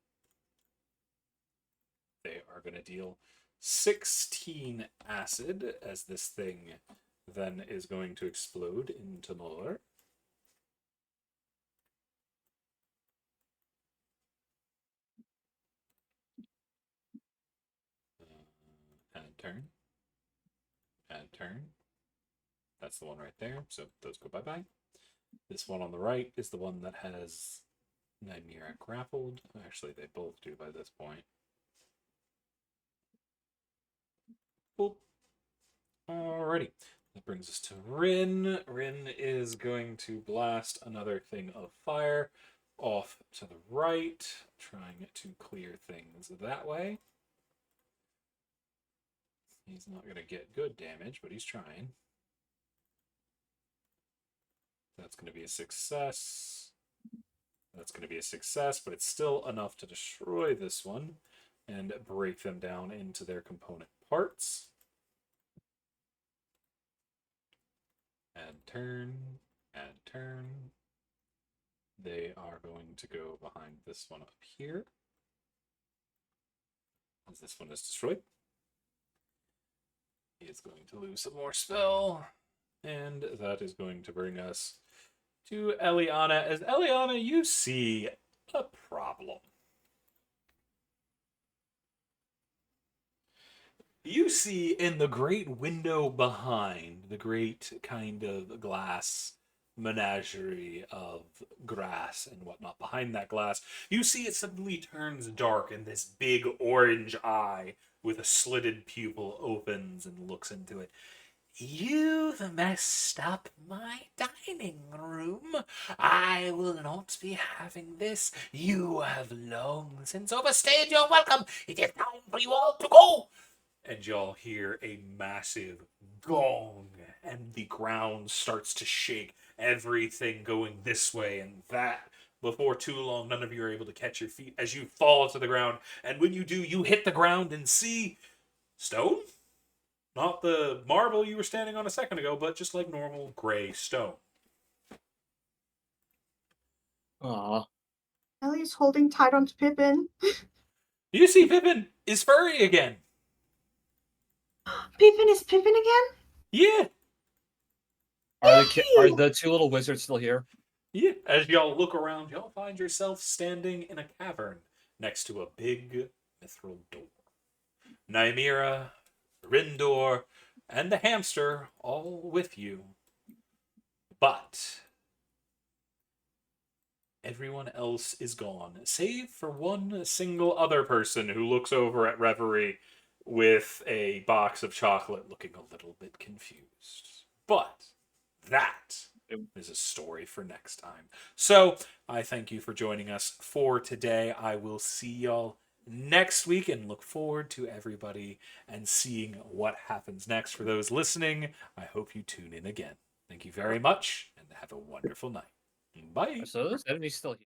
They are going to deal 16 acid as this thing then is going to explode into more. Add turn. Add turn. That's the one right there. So those go bye-bye. This one on the right is the one that has Nymera grappled. Actually, they both do by this point. Boop. Alrighty. That brings us to Rin. Rin is going to blast another thing of fire off to the right, trying to clear things that way. He's not going to get good damage, but he's trying. That's going to be a success. That's going to be a success, but it's still enough to destroy this one and break them down into their component parts. Add turn, add turn. They are going to go behind this one up here, as this one is destroyed. He is going to lose some more spell, and that is going to bring us to Eliana. As Eliana, you see a problem. You see in the great window behind, the great kind of glass menagerie of grass and whatnot behind that glass, you see it suddenly turns dark and this big orange eye with a slitted pupil opens and looks into it. You've messed up my dining room. I will not be having this. You have long since overstayed your welcome. It is time for you all to go. And y'all hear a massive gong, and the ground starts to shake, everything going this way and that. Before too long, none of you are able to catch your feet as you fall to the ground, and when you do, you hit the ground and see stone? Not the marble you were standing on a second ago, but just like normal gray stone. Aw. Ellie's holding tight onto Pippin. You see Pippin is furry again. Pippin is Pippin again? Yeah. Are the two little wizards still here? Yeah. As y'all look around, y'all find yourself standing in a cavern next to a big mithril door. Nymera, Rindor, and the hamster all with you. But everyone else is gone, save for one single other person who looks over at Reverie with a box of chocolate looking a little bit confused. But that is a story for next time. So I thank you for joining us for today. I will see y'all next week and look forward to everybody and seeing what happens next. For those listening, I hope you tune in again. Thank you very much and have a wonderful night. Bye. So those enemies still here.